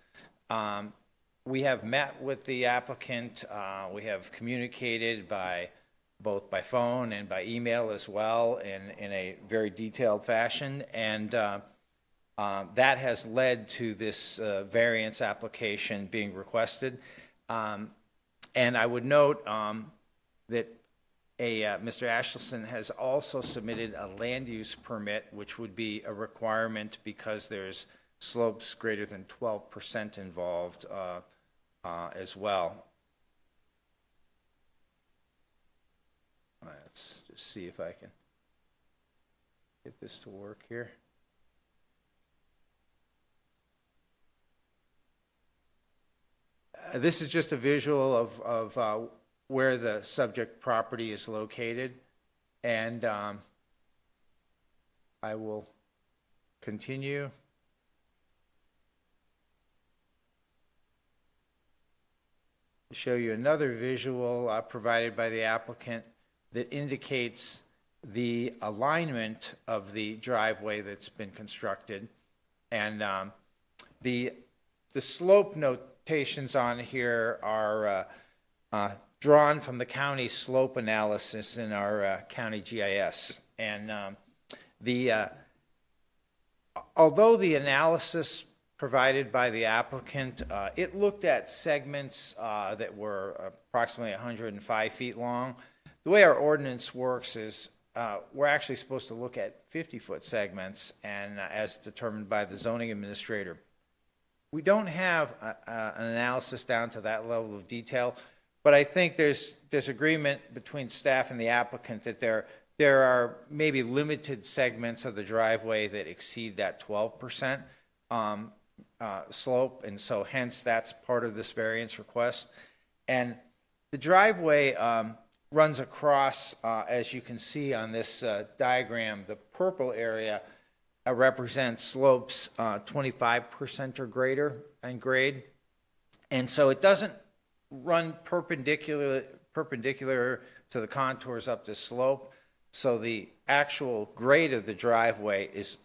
we have met with the applicant. We have communicated both by phone and by email as well in a very detailed fashion, and that has led to this variance application being requested. And I would note that Mr. Ashlison has also submitted a land use permit, which would be a requirement because there's slopes greater than 12% involved as well. Let's just see if I can get this to work here. This is just a visual of where the subject property is located, and I will continue. Show you another visual provided by the applicant that indicates the alignment of the driveway that's been constructed. And the slope notations on here are drawn from the county slope analysis in our county GIS. And although the analysis provided by the applicant, it looked at segments that were approximately 105 feet long. The way our ordinance works is we're actually supposed to look at 50-foot segments, and as determined by the zoning administrator. We don't have an analysis down to that level of detail, but I think there's agreement between staff and the applicant that there are maybe limited segments of the driveway that exceed that 12% slope, and so hence that's part of this variance request. And the driveway runs across, as you can see on this diagram, the purple area represents slopes 25% or greater in grade. And so it doesn't run perpendicular to the contours up the slope. So the actual grade of the driveway is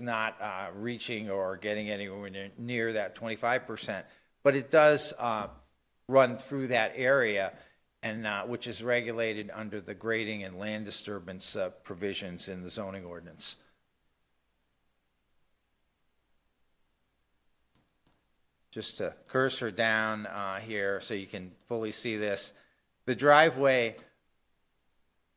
not reaching or getting anywhere near that 25%, but it does run through that area, and which is regulated under the grading and land disturbance provisions in the zoning ordinance. Just to cursor down here so you can fully see this. The driveway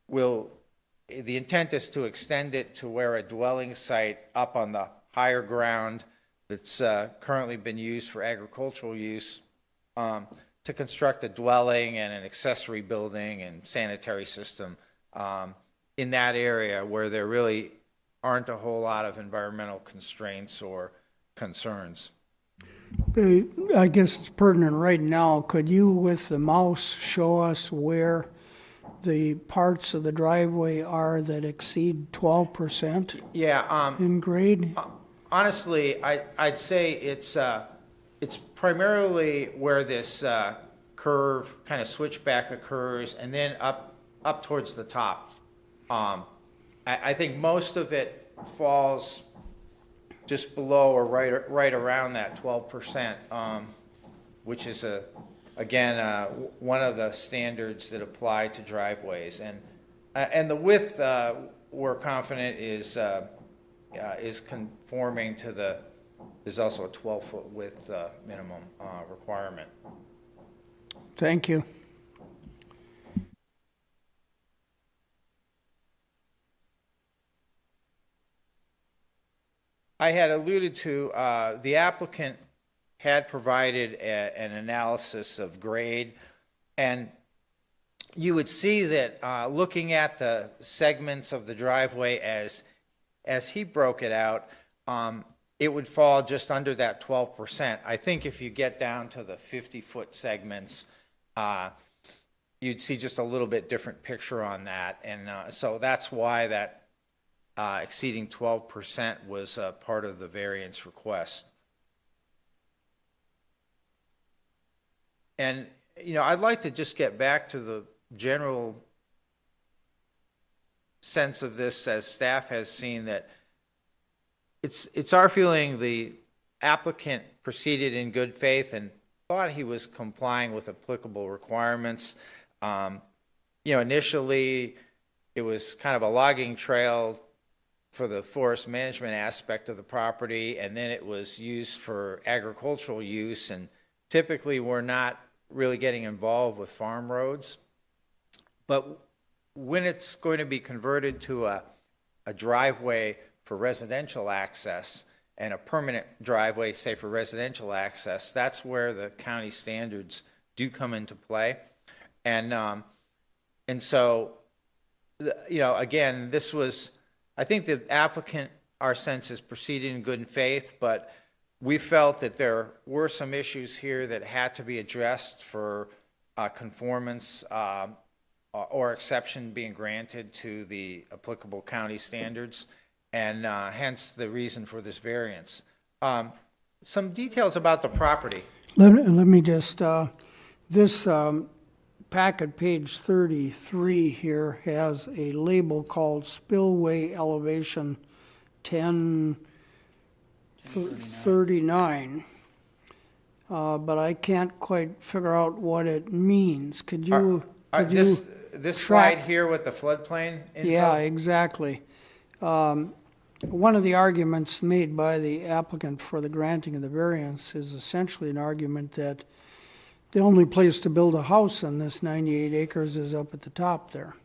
the intent is to extend it to where a dwelling site up on the higher ground that's currently been used for agricultural use, to construct a dwelling and an accessory building and sanitary system in that area where there really aren't a whole lot of environmental constraints or concerns. I guess it's pertinent right now. Could you, with the mouse, show us where the parts of the driveway are that exceed 12% Yeah. in grade? Honestly, I'd say it's primarily where this curve kind of switchback occurs, and then up towards the top. I think most of it falls just below or right around that 12%, which is again one of the standards that apply to driveways. And the width we're confident is conforming to there's also a 12-foot width minimum requirement. Thank you. I had alluded to the applicant had provided an analysis of grade, and you would see that looking at the segments of the driveway as he broke it out, it would fall just under that 12%. I think if you get down to the 50-foot segments, you'd see just a little bit different picture on that, and so that's why that exceeding 12% was part of the variance request. And, I'd like to just get back to the general sense of this, as staff has seen, that it's our feeling the applicant proceeded in good faith and thought he was complying with applicable requirements. Initially it was kind of a logging trail for the forest management aspect of the property, and then it was used for agricultural use, and typically we're not really getting involved with farm roads. But when it's going to be converted to a driveway for residential access and a permanent driveway, say for residential access, that's where the county standards do come into play. And so, again, this was, I think the applicant, our sense, is proceeding in good faith, but we felt that there were some issues here that had to be addressed for conformance or exception being granted to the applicable county standards. and hence the reason for this variance. Some details about the property. Let me just, this packet, page 33 here, has a label called spillway elevation 1039. But I can't quite figure out what it means. Could you, This slide here with the floodplain info? Yeah, exactly. One of the arguments made by the applicant for the granting of the variance is essentially an argument that the only place to build a house on this 98 acres is up at the top there,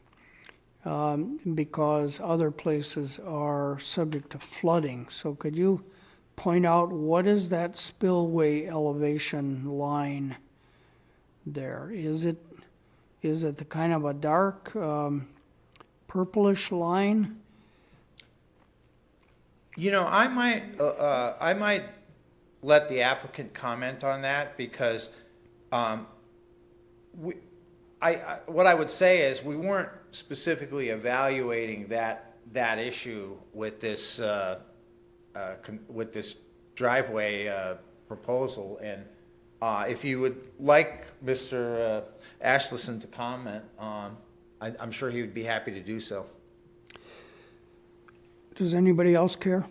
because other places are subject to flooding. So could you point out what is that spillway elevation line there? Is it the kind of a dark purplish line? You know, I might let the applicant comment on that, because what I would say is we weren't specifically evaluating that issue with this driveway proposal. And if you would like Mr. Ashleson to comment, I'm sure he would be happy to do so. Does anybody else care?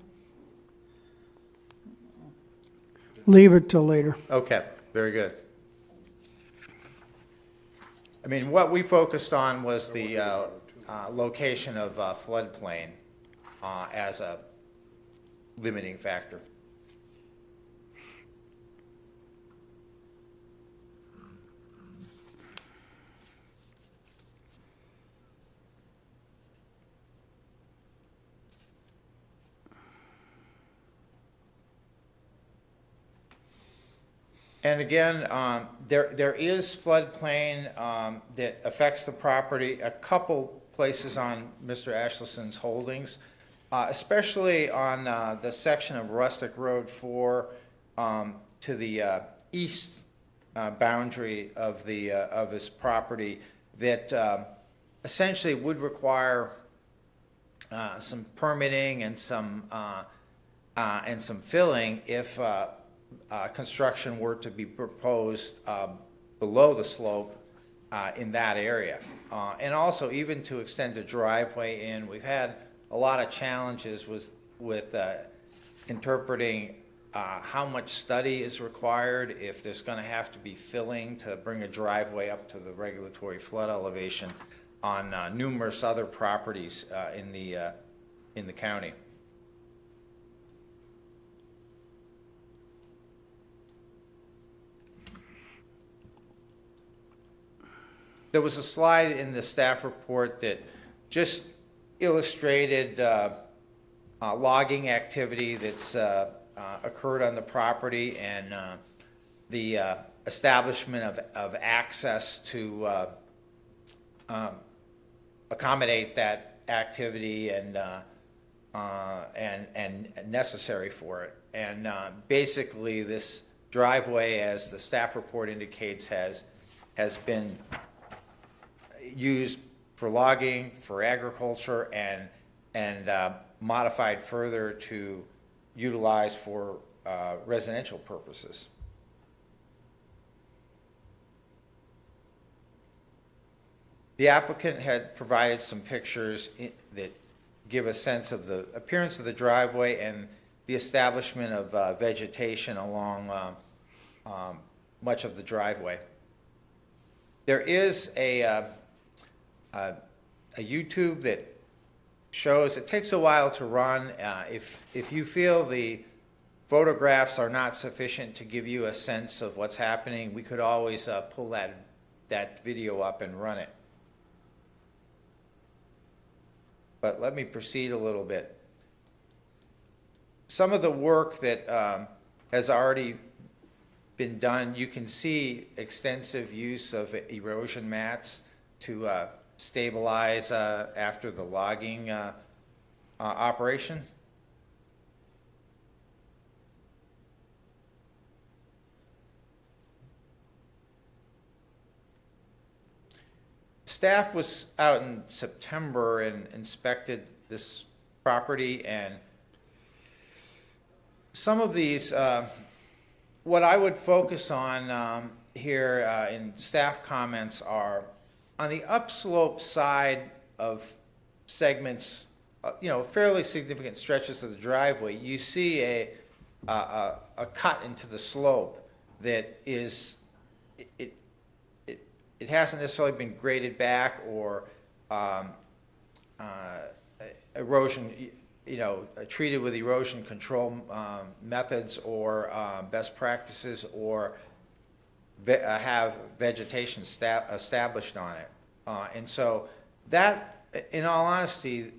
Leave it till later. Okay, very good. I mean, what we focused on was the location of floodplain as a limiting factor. And again, there is floodplain that affects the property a couple places on Mr. Ashleson's holdings, especially on the section of Rustic Road 4 to the east boundary of his property that essentially would require some permitting and some filling if construction were to be proposed below the slope in that area. And also even to extend the driveway in. We've had a lot of challenges with interpreting how much study is required, if there's going to have to be filling to bring a driveway up to the regulatory flood elevation on numerous other properties in the county. There was a slide in the staff report that just illustrated logging activity that's occurred on the property, and the establishment of access to accommodate that activity and necessary for it. And basically, this driveway, as the staff report indicates, has been used for logging, for agriculture, and modified further to utilize for residential purposes. The applicant had provided some pictures that give a sense of the appearance of the driveway and the establishment of vegetation along much of the driveway. There is a YouTube that shows, it takes a while to run. If you feel the photographs are not sufficient to give you a sense of what's happening, we could always pull that video up and run it. But let me proceed a little bit. Some of the work that has already been done, you can see extensive use of erosion mats to stabilize after the logging operation. Staff was out in September and inspected this property, and some of these, what I would focus on here in staff comments are on the upslope side of segments, fairly significant stretches of the driveway. You see a cut into the slope that is, it hasn't necessarily been graded back or erosion, treated with erosion control methods or best practices, or have vegetation established on it. And so that, in all honesty,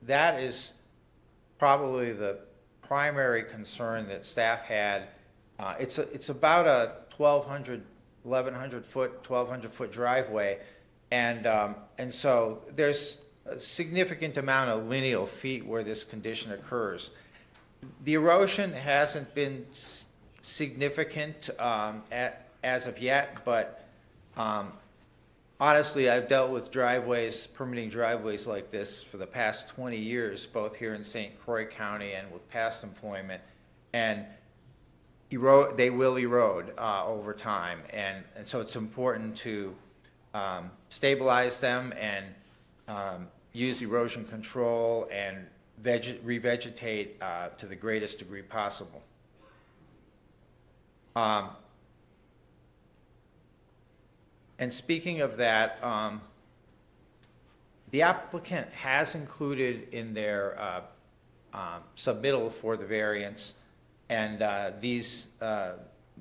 that is probably the primary concern that staff had. It's about a 1,100 foot driveway, and so there's a significant amount of lineal feet where this condition occurs. The erosion hasn't been significant as of yet, but honestly, I've dealt with permitting driveways like this for the past 20 years, both here in St. Croix County and with past employment, and they will erode over time, and so it's important to stabilize them and use erosion control and revegetate to the greatest degree possible. And speaking of that, the applicant has included in their submittal for the variance, and these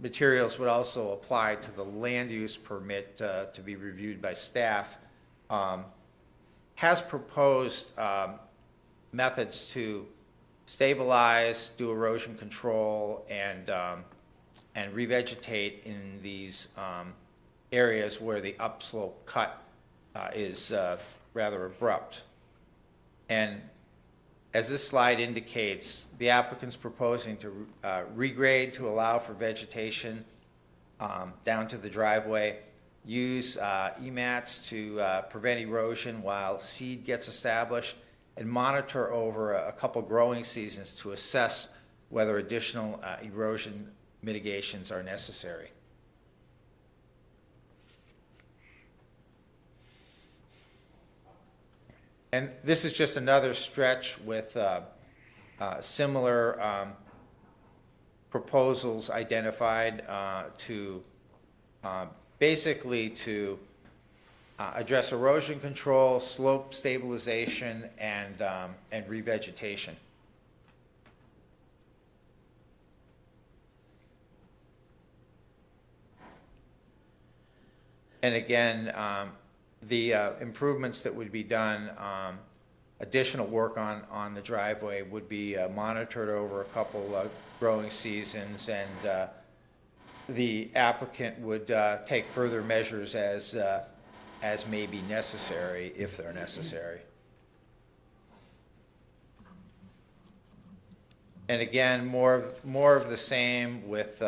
materials would also apply to the land use permit to be reviewed by staff, has proposed methods to stabilize, do erosion control, and revegetate in these areas where the upslope cut is rather abrupt. And as this slide indicates, the applicant's proposing to regrade to allow for vegetation down to the driveway, use EMATs to prevent erosion while seed gets established, and monitor over a couple growing seasons to assess whether additional erosion mitigations are necessary. And this is just another stretch with similar proposals identified to basically to address erosion control, slope stabilization, and revegetation. And again, the improvements that would be done, additional work on the driveway would be monitored over a couple growing seasons, and the applicant would take further measures as may be necessary, if they're necessary. And again, more of the same with,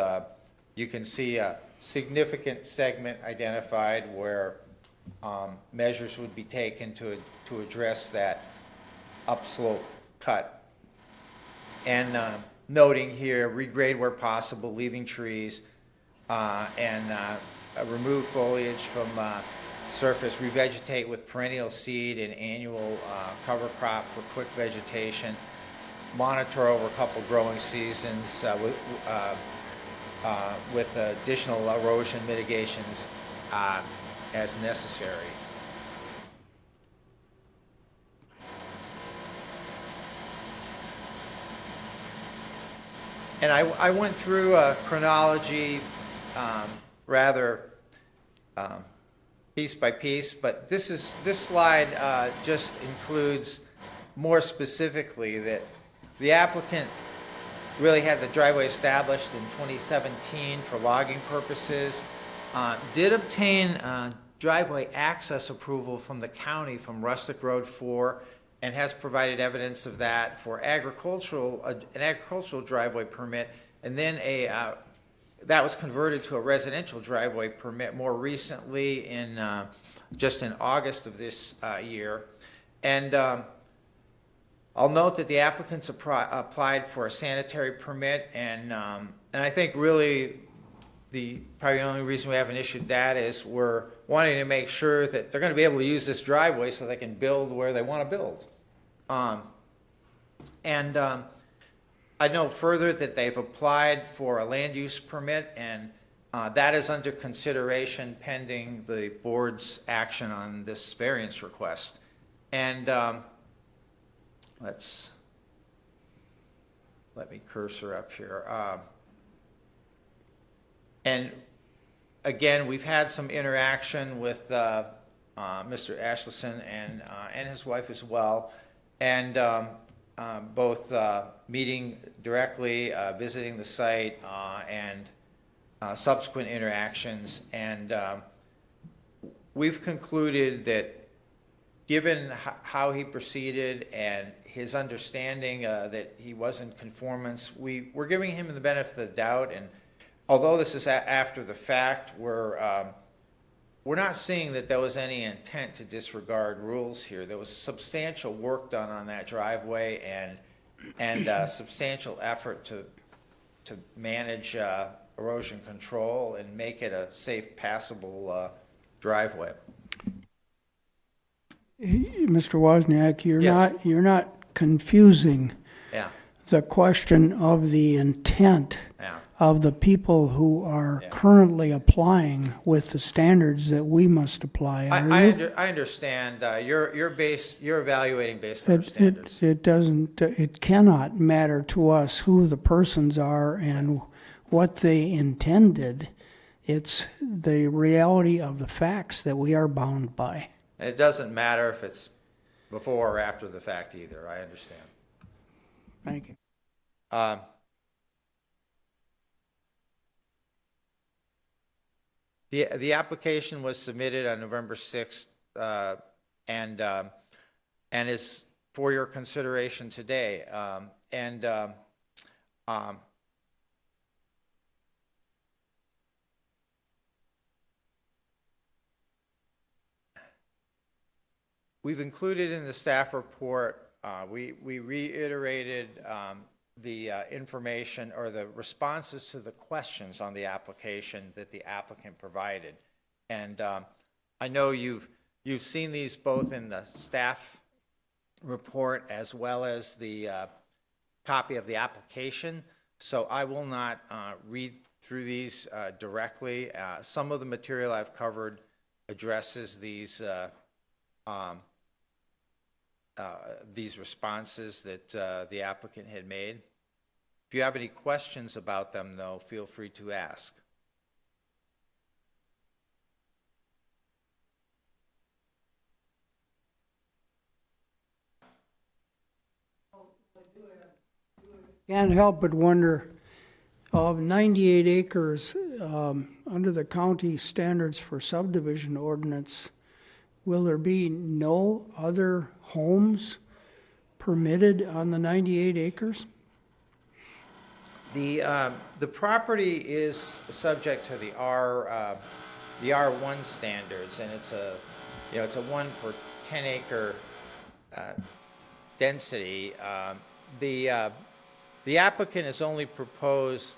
you can see a significant segment identified where measures would be taken to address that upslope cut. And noting here, regrade where possible, leaving trees, and remove foliage from surface, revegetate with perennial seed and annual cover crop for quick vegetation, monitor over a couple growing seasons with additional erosion mitigations as necessary. And I went through a chronology rather piece by piece, but this slide just includes more specifically that the applicant really had the driveway established in 2017 for logging purposes, did obtain driveway access approval from the county from Rustic Road 4, and has provided evidence of that for an agricultural driveway permit, and then that was converted to a residential driveway permit more recently just in August of this year. And I'll note that the applicants applied for a sanitary permit, and I think really probably the only reason we haven't issued that is we're wanting to make sure that they're going to be able to use this driveway so they can build where they want to build. I know further that they've applied for a land use permit, and that is under consideration pending the board's action on this variance request. And let me cursor up here. And again, we've had some interaction with Mr. Ashleson and his wife as well, and both meeting directly, visiting the site, and subsequent interactions. And we've concluded that given how he proceeded and his understanding that he was in conformance, we're giving him the benefit of the doubt. And although this is after the fact, we're not seeing that there was any intent to disregard rules here. There was substantial work done on that driveway and substantial effort to manage erosion control and make it a safe, passable driveway. Mr. Wozniak, Yes. you're not confusing Yeah, the question of the intent yeah. of the people who are Yeah. currently applying with the standards that we must apply. I understand. You're evaluating based on our standards. It cannot matter to us who the persons are and what they intended. It's the reality of the facts that we are bound by. And it doesn't matter if it's before or after the fact either. I understand. Thank you. The application was submitted on November 6th and is for your consideration today. We've included in the staff report, we reiterated the information or the responses to the questions on the application that the applicant provided. And I know you've seen these both in the staff report as well as the copy of the application. So I will not read through these directly. Some of the material I've covered addresses these responses that the applicant had made. If you have any questions about them, though, feel free to ask. Can't help but wonder, of 98 acres, under the county standards for subdivision ordinance, will there be no other homes permitted on the 98 acres? The property is subject to the R1 standards, and it's a 1 per 10 acre density. The applicant has only proposed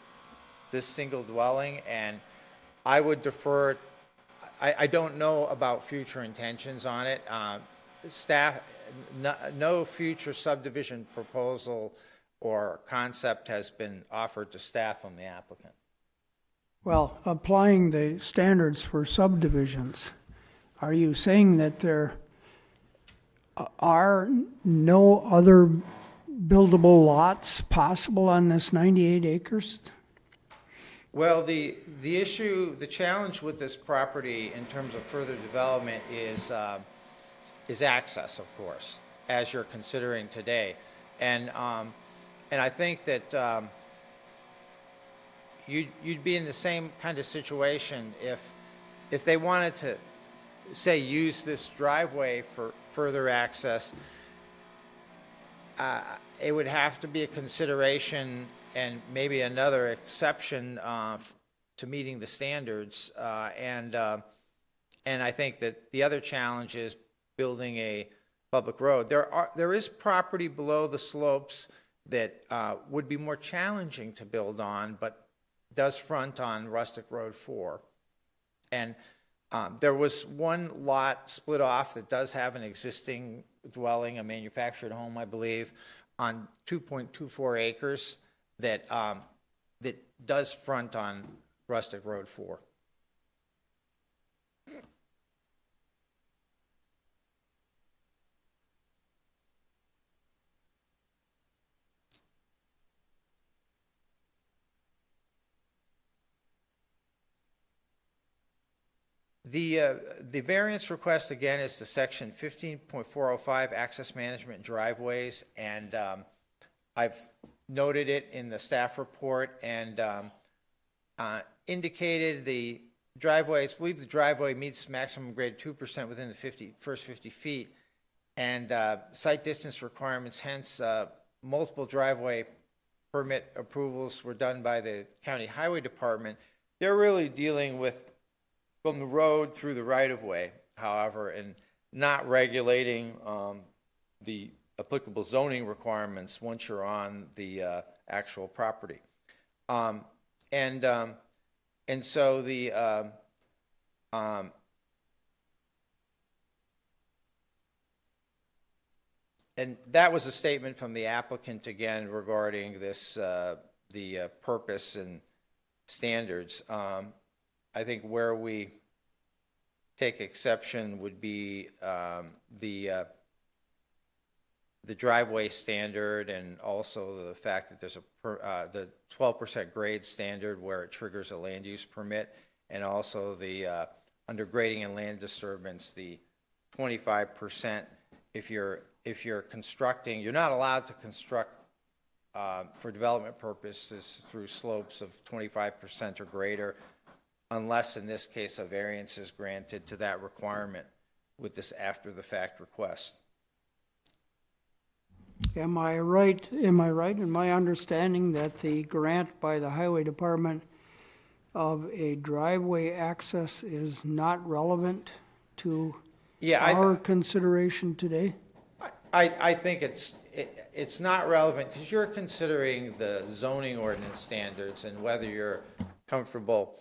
this single dwelling, and I would defer. I don't know about future intentions on it. Staff, no future subdivision proposal or concept has been offered to staff from the applicant. Well, applying the standards for subdivisions, are you saying that there are no other buildable lots possible on this 98 acres? Well, the challenge with this property in terms of further development is access, of course, as you're considering today. And I think that you'd be in the same kind of situation if they wanted to, say, use this driveway for further access. It would have to be a consideration and maybe another exception to meeting the standards. And I think that the other challenge is building a public road. There is property below the slopes that would be more challenging to build on, but does front on Rustic Road 4. And there was one lot split off that does have an existing dwelling, a manufactured home, I believe, on 2.24 acres that does front on Rustic Road 4. The variance request, again, is to section 15.405, access management driveways, and I've noted it in the staff report and indicated the driveway, I believe the driveway meets maximum grade 2% within the first 50 feet, and site distance requirements, hence multiple driveway permit approvals were done by the county highway department. They're really dealing with from the road through the right-of-way, however, and not regulating the applicable zoning requirements once you're on the actual property. And so the and that was a statement from the applicant again regarding this the purpose and standards. I think where we take exception would be the driveway standard, and also the fact that there's the 12% grade standard where it triggers a land use permit, and also the under grading and land disturbance, the 25%. If you're constructing, you're not allowed to construct for development purposes through slopes of 25% or greater, unless in this case a variance is granted to that requirement with this after the fact request. Am I right in my understanding that the grant by the highway department of a driveway access is not relevant to our consideration today? I think it's not relevant because you're considering the zoning ordinance standards and whether you're comfortable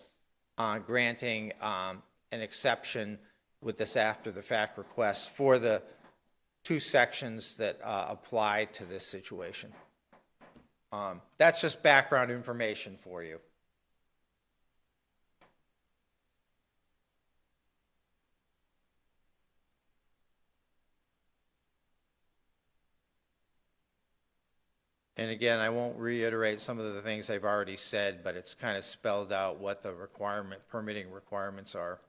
granting an exception with this after the fact request for the two sections that apply to this situation. That's just background information for you. And again, I won't reiterate some of the things I've already said, but it's kind of spelled out what the permitting requirements are.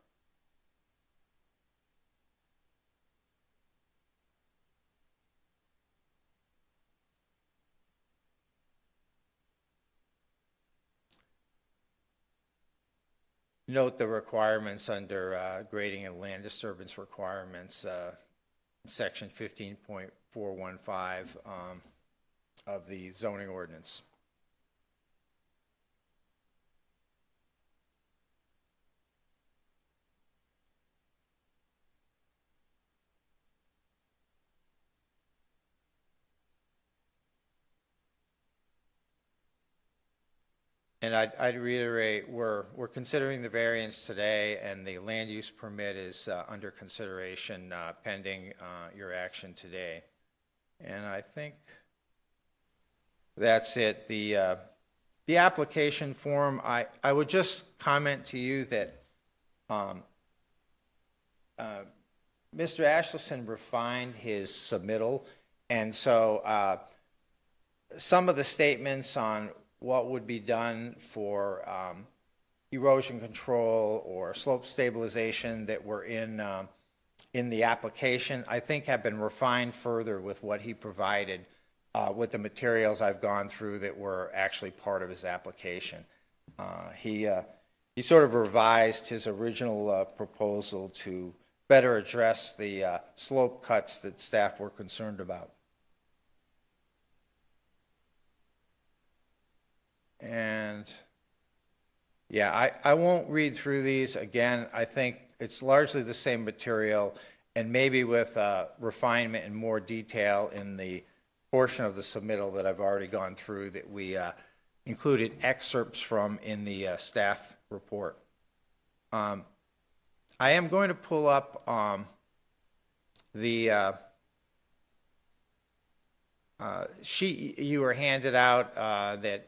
Note the requirements under grading and land disturbance requirements, section 15.415 of the zoning ordinance. And I'd reiterate, we're considering the variance today, and the land use permit is under consideration pending your action today. And I think that's it. The application form, I would just comment to you that Mr. Ashleson refined his submittal, and so some of the statements on what would be done for erosion control or slope stabilization that were in the application, I think have been refined further with what he provided with the materials I've gone through that were actually part of his application. He sort of revised his original proposal to better address the slope cuts that staff were concerned about. And yeah, I won't read through these again. I think it's largely the same material, and maybe with refinement and more detail in the portion of the submittal that I've already gone through that we included excerpts from in the staff report. I am going to pull up the sheet you were handed out that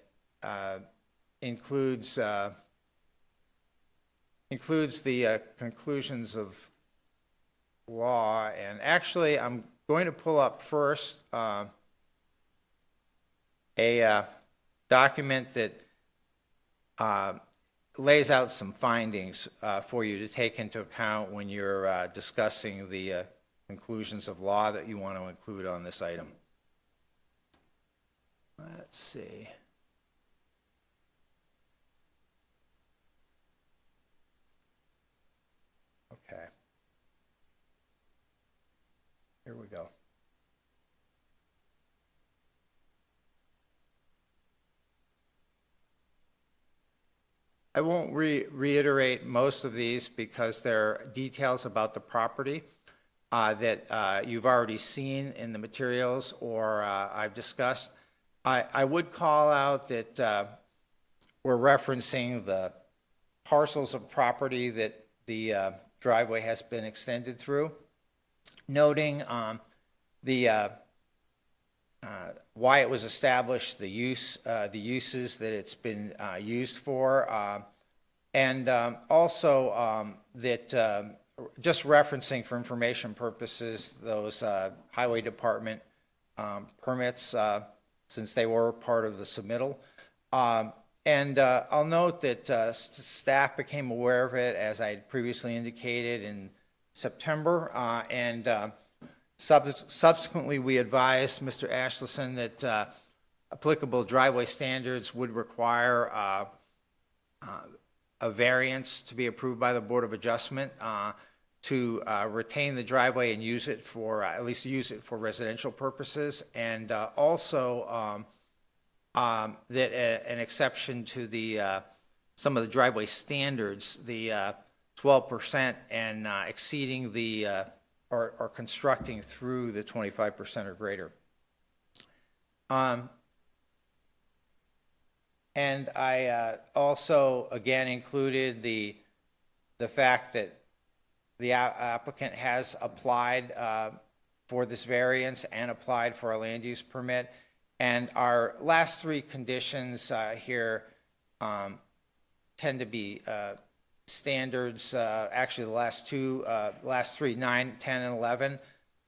includes the conclusions of law. And actually, I'm going to pull up first a document that lays out some findings for you to take into account when you're discussing the conclusions of law that you want to include on this item. Let's see. Okay. Here we go. I won't reiterate most of these because they're details about the property that you've already seen in the materials or I've discussed. I would call out that we're referencing the parcels of property that the driveway has been extended through, noting the why it was established, the uses that it's been used for, and also that just referencing for information purposes those highway department permits since they were part of the submittal. And I'll note that staff became aware of it, as I had previously indicated, in September, and subsequently we advised Mr. Ashleson that applicable driveway standards would require a variance to be approved by the Board of Adjustment to retain the driveway and use it for, at least use it for residential purposes, and also that an exception to the some of the driveway standards, the 12% and exceeding the or constructing through the 25% or greater. And I also again included the fact that the applicant has applied for this variance and applied for a land use permit. And our last three conditions here tend to be standards, actually the last three, 9, 10, and 11.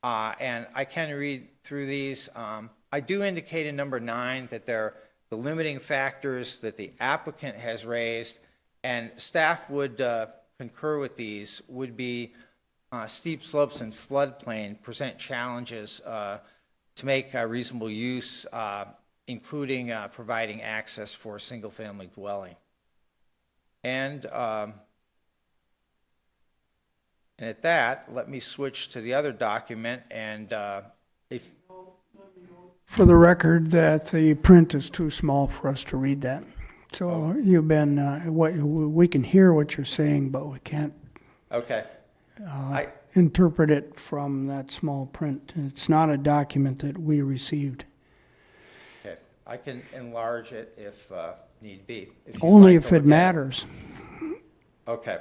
And I can read through these. I do indicate in number 9 that they're the limiting factors that the applicant has raised, and staff would concur with these, would be steep slopes and floodplain present challenges to make reasonable use, including providing access for a single-family dwelling. And at that, let me switch to the other document. And if For the record, that the print is too small for us to read that. So you've been, we can hear what you're saying, but we can't okay, interpret it from that small print. It's not a document that we received. okay, I can enlarge it if need be. If you'd Only like to if it look at matters. Okay.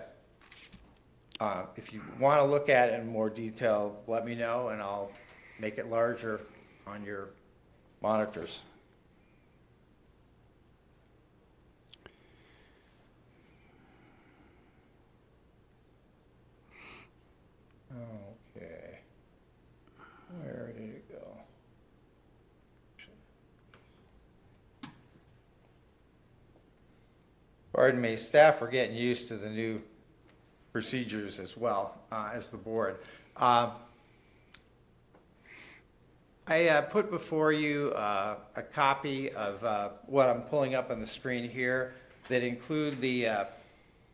If you want to look at it in more detail, let me know, and I'll make it larger on your monitors. Okay. Where did it go? Pardon me, staff are getting used to the new procedures as well as the board. I put before you a copy of what I'm pulling up on the screen here that include the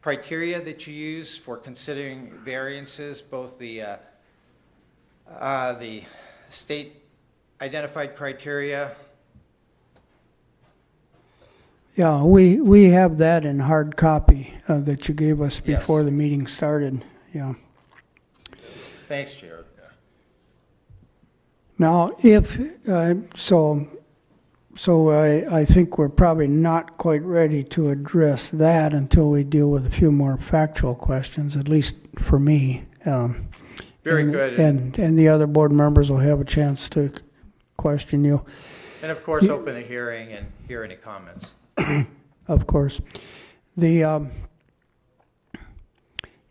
criteria that you use for considering variances, both the state identified criteria. Yeah, we have that in hard copy that you gave us before Yes. the meeting started. Yeah. Thanks, Jared. Now, if, so I think we're probably not quite ready to address that until we deal with a few more factual questions, at least for me. Very and- good. And the other board members will have a chance to question you, And of course, open the hearing and hear any comments. of course. The,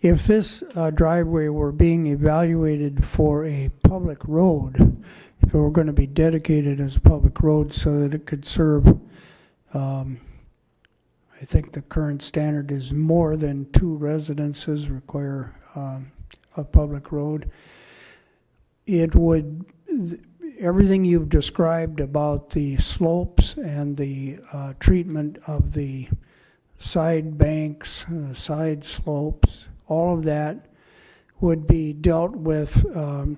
if this driveway were being evaluated for a public road, if it were going to be dedicated as a public road so that it could serve, I think the current standard is more than 2 residences require a public road. It would, everything you've described about the slopes and the treatment of the side banks, side slopes, all of that would be dealt with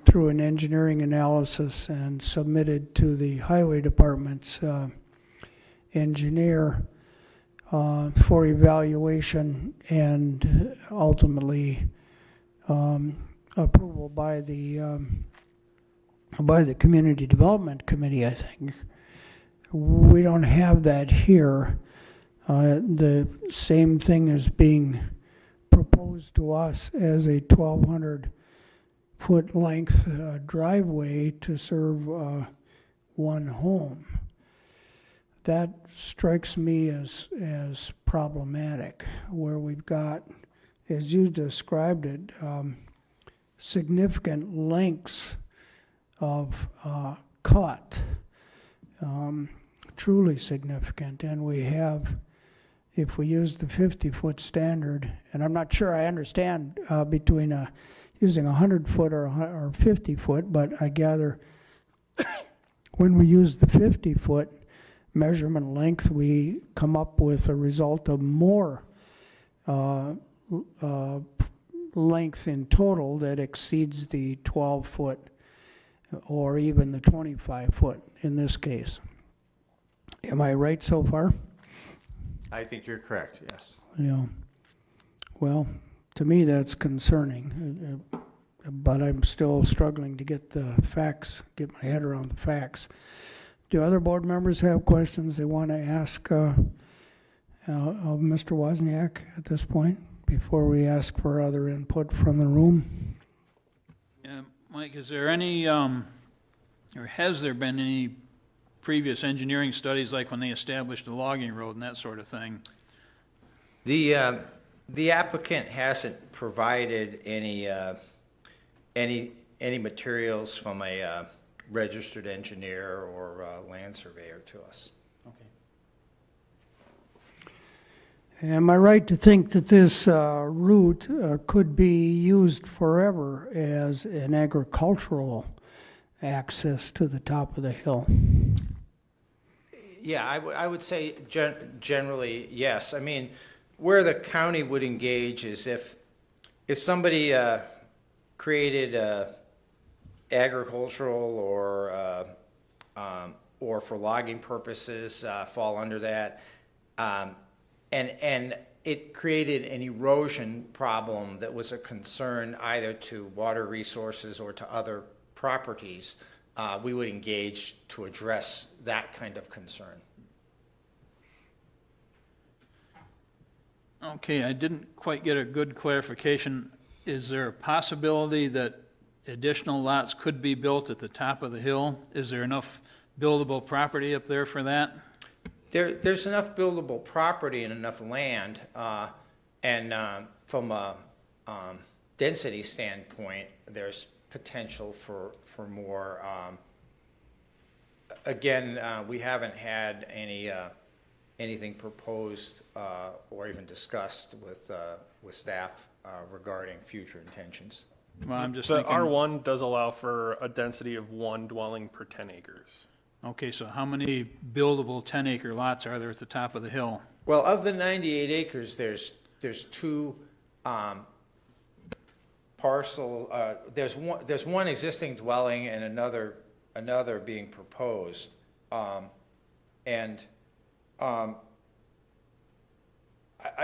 through an engineering analysis and submitted to the highway department's engineer for evaluation and ultimately approval by the Community Development Committee, I think. We don't have that here. The same thing is being proposed to us as a 1,200-foot length driveway to serve one home. That strikes me as problematic, where we've got, as you described it, significant lengths of cut, truly significant, and we have, if we use the 50-foot standard, and I'm not sure I understand between using 100-foot or 50-foot, but I gather when we use the 50-foot measurement length, we come up with a result of more length in total that exceeds the 12-foot or even the 25-foot in this case. Am I right so far? I think you're correct, yes. Yeah. Well, to me, that's concerning, but I'm still struggling to get the facts, get my head around the facts. Do other board members have questions they want to ask of Mr. Wozniak at this point before we ask for other input from the room? Yeah, Mike, is there any, or has there been any previous engineering studies, like when they established the logging road and that sort of thing? The applicant hasn't provided any materials from a registered engineer or land surveyor to us. Okay. Am I right to think that this route could be used forever as an agricultural access to the top of the hill? Yeah, I would say generally, yes. I mean, where the county would engage is if somebody created agricultural or for logging purposes fall under that, and it created an erosion problem that was a concern either to water resources or to other properties, we would engage to address that kind of concern. Okay, I didn't quite get a good clarification. Is there a possibility that additional lots could be built at the top of the hill? Is there enough buildable property up there for that? There's enough buildable property and enough land, and from a density standpoint, there's potential for more. Again, we haven't had anything proposed or even discussed with staff regarding future intentions. Well, I'm just The thinking. R1 does allow for a density of 1 dwelling per 10 acres. Okay, so how many buildable 10-acre lots are there at the top of the hill? Well, of the 98 acres, there's 2 parcel. There's one existing dwelling and another being proposed,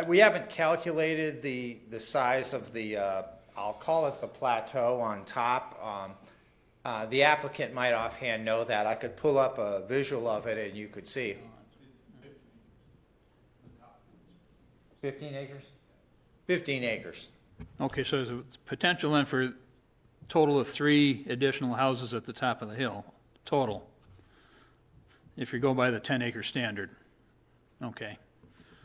we haven't calculated the size of the I'll call it the plateau on top. The applicant might offhand know that. I could pull up a visual of it and you could see. 15 acres? 15 acres. Okay, so there's a potential then for a total of 3 additional houses at the top of the hill, total, if you go by the 10-acre standard. Okay.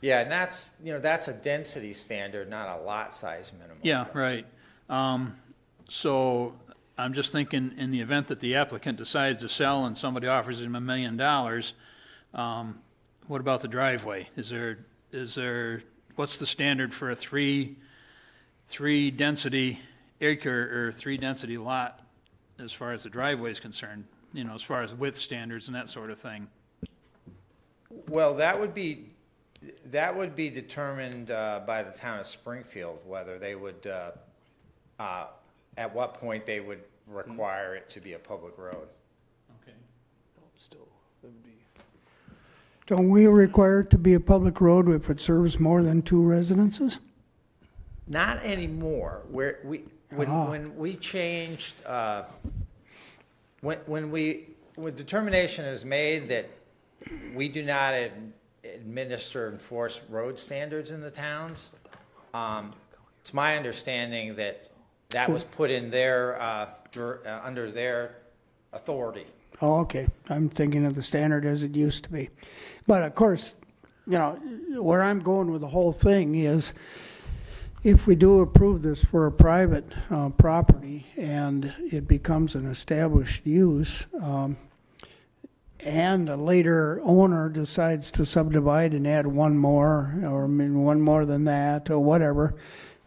Yeah, and that's, that's a density standard, not a lot size minimum. Yeah, right. So I'm just thinking, in the event that the applicant decides to sell and somebody offers him $1 million, what about the driveway? Is there, what's the standard for a three density acre or 3 density lot as far as the driveway is concerned? As far as width standards and that sort of thing. Well, that would be determined by the town of Springfield, whether they would, at what point they would require it to be a public road. Okay. Don't we require it to be a public road if it serves more than 2 residences? Not anymore. When we changed, when determination is made that we do not administer, enforce road standards in the towns, it's my understanding that was put in their, under their authority. Oh, okay. I'm thinking of the standard as it used to be. But of course, where I'm going with the whole thing is, if we do approve this for a private property and it becomes an established use, and a later owner decides to subdivide and add one more, or one more than that, or whatever,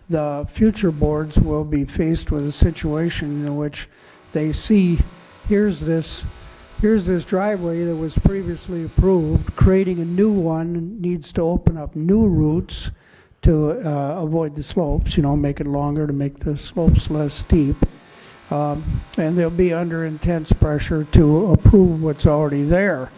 the future boards will be faced with a situation in which they see, here's this driveway that was previously approved, creating a new one needs to open up new routes to avoid the slopes, make it longer to make the slopes less steep. And they'll be under intense pressure to approve what's already there.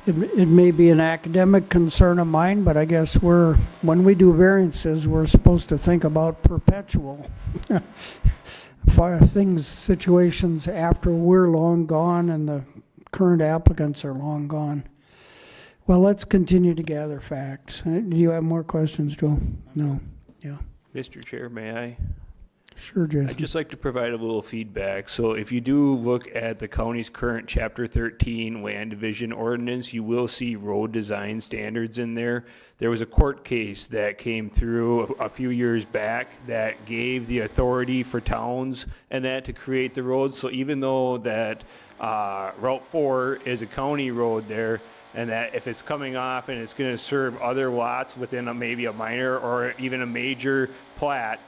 It may be an academic concern of mine, but I guess when we do variances, we're supposed to think about perpetual situations after we're long gone and the current applicants are long gone. Well, let's continue to gather facts. Do you have more questions, Joe? No. Yeah. Mr. Chair, may I? Sure, Jason. I'd just like to provide a little feedback. So if you do look at the county's current Chapter 13 land division ordinance, you will see road design standards in there. There was a court case that came through a few years back that gave the authority for towns and that to create the roads. So even though that Route 4 is a county road there, and that if it's coming off and it's going to serve other lots within maybe a minor or even a major plat,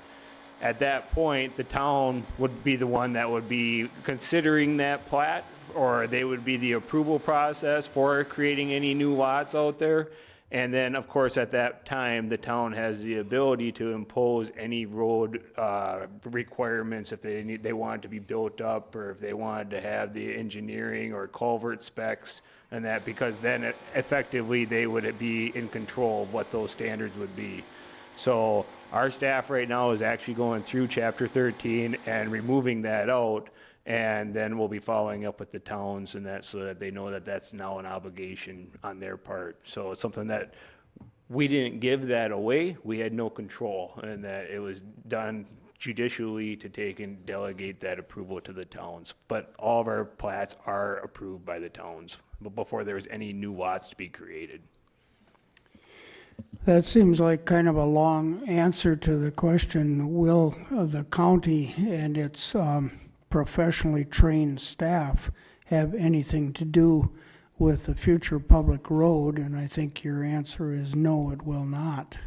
at that point, the town would be the one that would be considering that plat, or they would be the approval process for creating any new lots out there. And then, of course, at that time, the town has the ability to impose any road requirements if they want it to be built up, or if they wanted to have the engineering or culvert specs and that, because then effectively they would be in control of what those standards would be. So our staff right now is actually going through Chapter 13 and removing that out, and then we'll be following up with the towns and that, so that they know that that's now an obligation on their part. So it's something that we didn't give that away. We had no control, and that it was done judicially to take and delegate that approval to the towns. But all of our plats are approved by the towns before there was any new lots to be created. That seems like kind of a long answer to the question, will the county and its professionally trained staff have anything to do with the future public road? And I think your answer is no, it will not,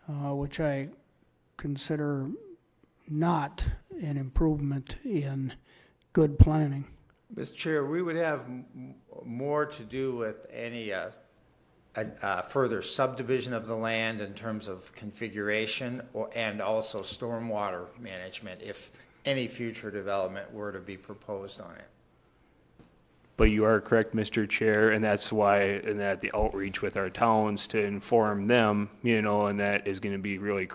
which I consider not an improvement in good planning. Mr. Chair, we would have more to do with any further subdivision of the land in terms of configuration and also stormwater management if any future development were to be proposed on it. But you are correct, Mr. Chair, and that's why, and that the outreach with our towns to inform them, and that is going to be really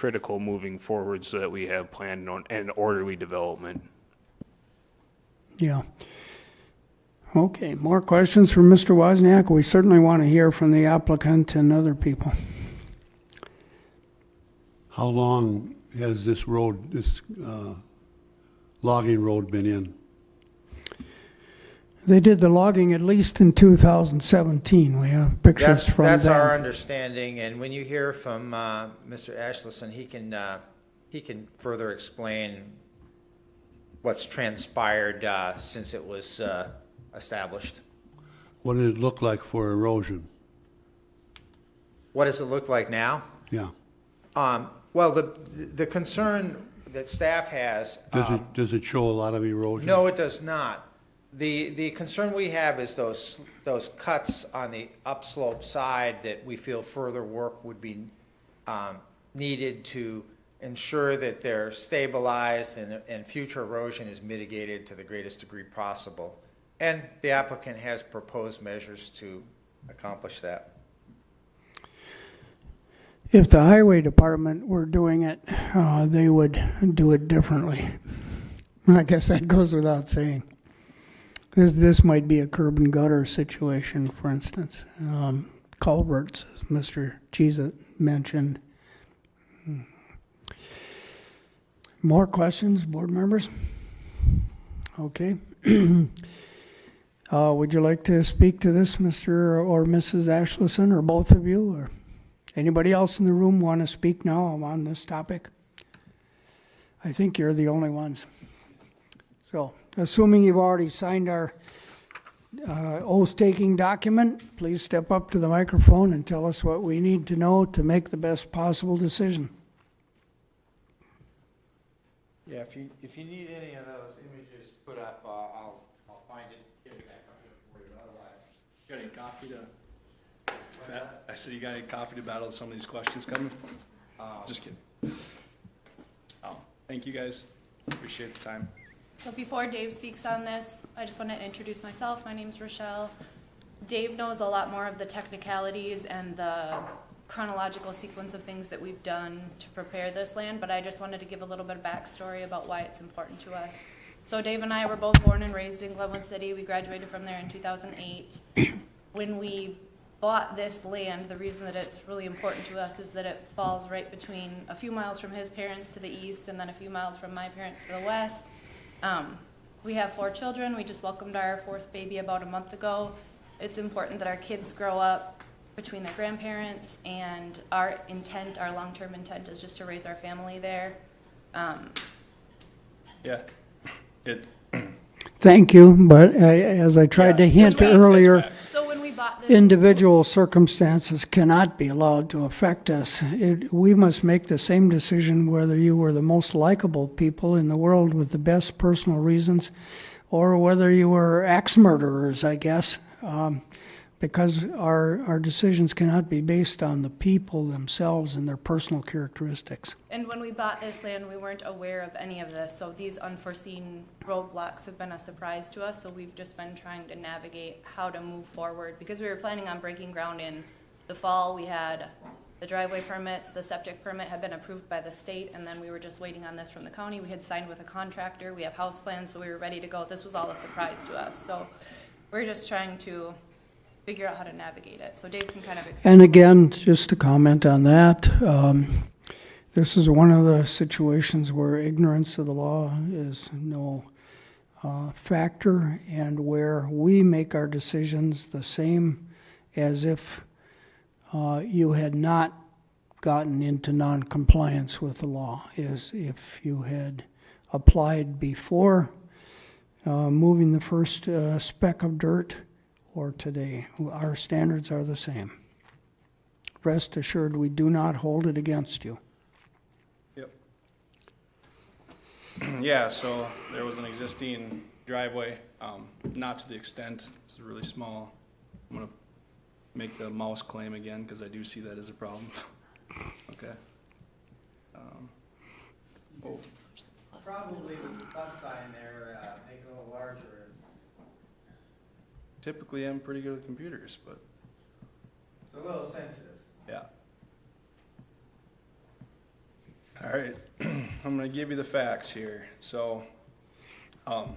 critical moving forward so that we have planned on an orderly development. Yeah. Okay, more questions from Mr. Wozniak? We certainly want to hear from the applicant and other people. How long has this road, this logging road been in? They did the logging at least in 2017. We have pictures from That's our that. understanding, and when you hear from Mr. Ashleson, he can further explain what's transpired since it was established. What did it look like for erosion? What does it look like now? Yeah. Well, the concern that staff has. Does it show a lot of erosion? No, it does not. The concern we have is those cuts on the upslope side that we feel further work would be needed to ensure that they're stabilized and future erosion is mitigated to the greatest degree possible. And the applicant has proposed measures to accomplish that. If the highway department were doing it, they would do it differently. I guess that goes without saying. This might be a curb and gutter situation, for instance. Culverts, as Mr. Cheesa mentioned. More questions, board members? Okay. Would you like to speak to this, Mr. or Mrs. Ashleson, or both of you, or anybody else in the room want to speak now on this topic? I think you're the only ones. So, assuming you've already signed our oath-taking document, please step up to the microphone and tell us what we need to know to make the best possible decision. Yeah, if you need any of those images put up, I'll find it, get it back up here for you. Otherwise, You got any coffee to? I said, you got any coffee to battle some of these questions coming? Just kidding. Thank you guys. Appreciate the time. So before Dave speaks on this, I just want to introduce myself. My name's Rochelle. Dave knows a lot more of the technicalities and the chronological sequence of things that we've done to prepare this land, but I just wanted to give a little bit of backstory about why it's important to us. So Dave and I were both born and raised in Glenwood City. We graduated from there in 2008. When we bought this land, the reason that it's really important to us is that it falls right between a few miles from his parents to the east and then a few miles from my parents to the west. We have 4 children. We just welcomed our 4th baby about a month ago. It's important that our kids grow up between their grandparents, and our long-term intent is just to raise our family there. Yeah. Thank you, but as I tried to hint earlier, So when we bought this, individual circumstances cannot be allowed to affect us. We must make the same decision whether you were the most likable people in the world with the best personal reasons or whether you were axe murderers, I guess, because our decisions cannot be based on the people themselves and their personal characteristics. and when we bought this land, we weren't aware of any of this, so these unforeseen roadblocks have been a surprise to us, so we've just been trying to navigate how to move forward, because we were planning on breaking ground in the fall. We had the driveway permits, the septic permit had been approved by the state, and then we were just waiting on this from the county. We had signed with a contractor, we have house plans, so we were ready to go. This was all a surprise to us, so we're just trying to figure out how to navigate it. So Dave can kind of explain. And again, just to comment on that, this is one of the situations where ignorance of the law is no factor, and where we make our decisions the same as if you had not gotten into non-compliance with the law, as if you had applied before moving the first speck of dirt or today. Our standards are the same. Rest assured, we do not hold it against you. Yep. Yeah, so there was an existing driveway, not to the extent, it's really small. I'm gonna make the mouse claim again, because I do see that as a problem. Okay. Probably the bus sign there, make it a little larger. Typically, I'm pretty good with computers, but It's a little sensitive. yeah. All right, I'm gonna give you the facts here. So, bought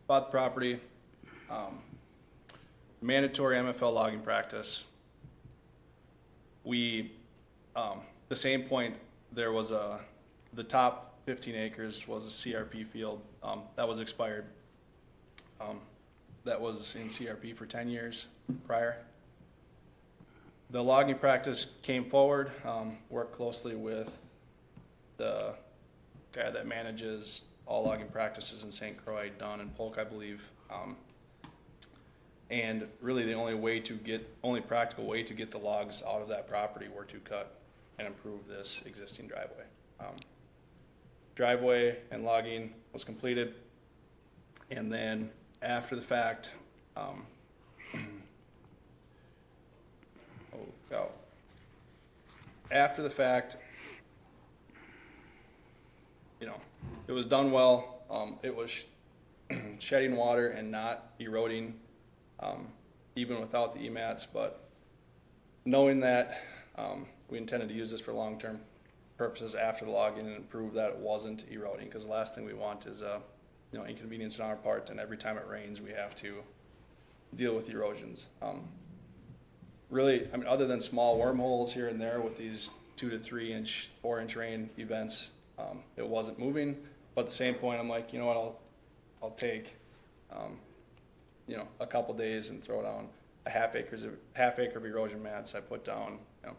the property, mandatory MFL logging practice. The same point, there was the top 15 acres was a CRP field, that was expired. That was in CRP for 10 years prior. The logging practice came forward, worked closely with the guy that manages all logging practices in St. Croix, Dunn and Polk, I believe. And really the only practical way to get the logs out of that property were to cut and improve this existing driveway. Driveway and logging was completed, and then after the fact, after the fact, you know, it was done well. It was shedding water and not eroding, even without the EMATs, but knowing that we intended to use this for long-term purposes after the logging and prove that it wasn't eroding, because the last thing we want is you know, inconvenience on our part, and every time it rains we have to deal with erosions. Really, I mean, other than small wormholes here and there with these 2 to 3 inch, 4 inch rain events, it wasn't moving. But at the same point, I'm like, you know what, I'll take, you know, a couple days and throw down a half acre of erosion mats. I put down, you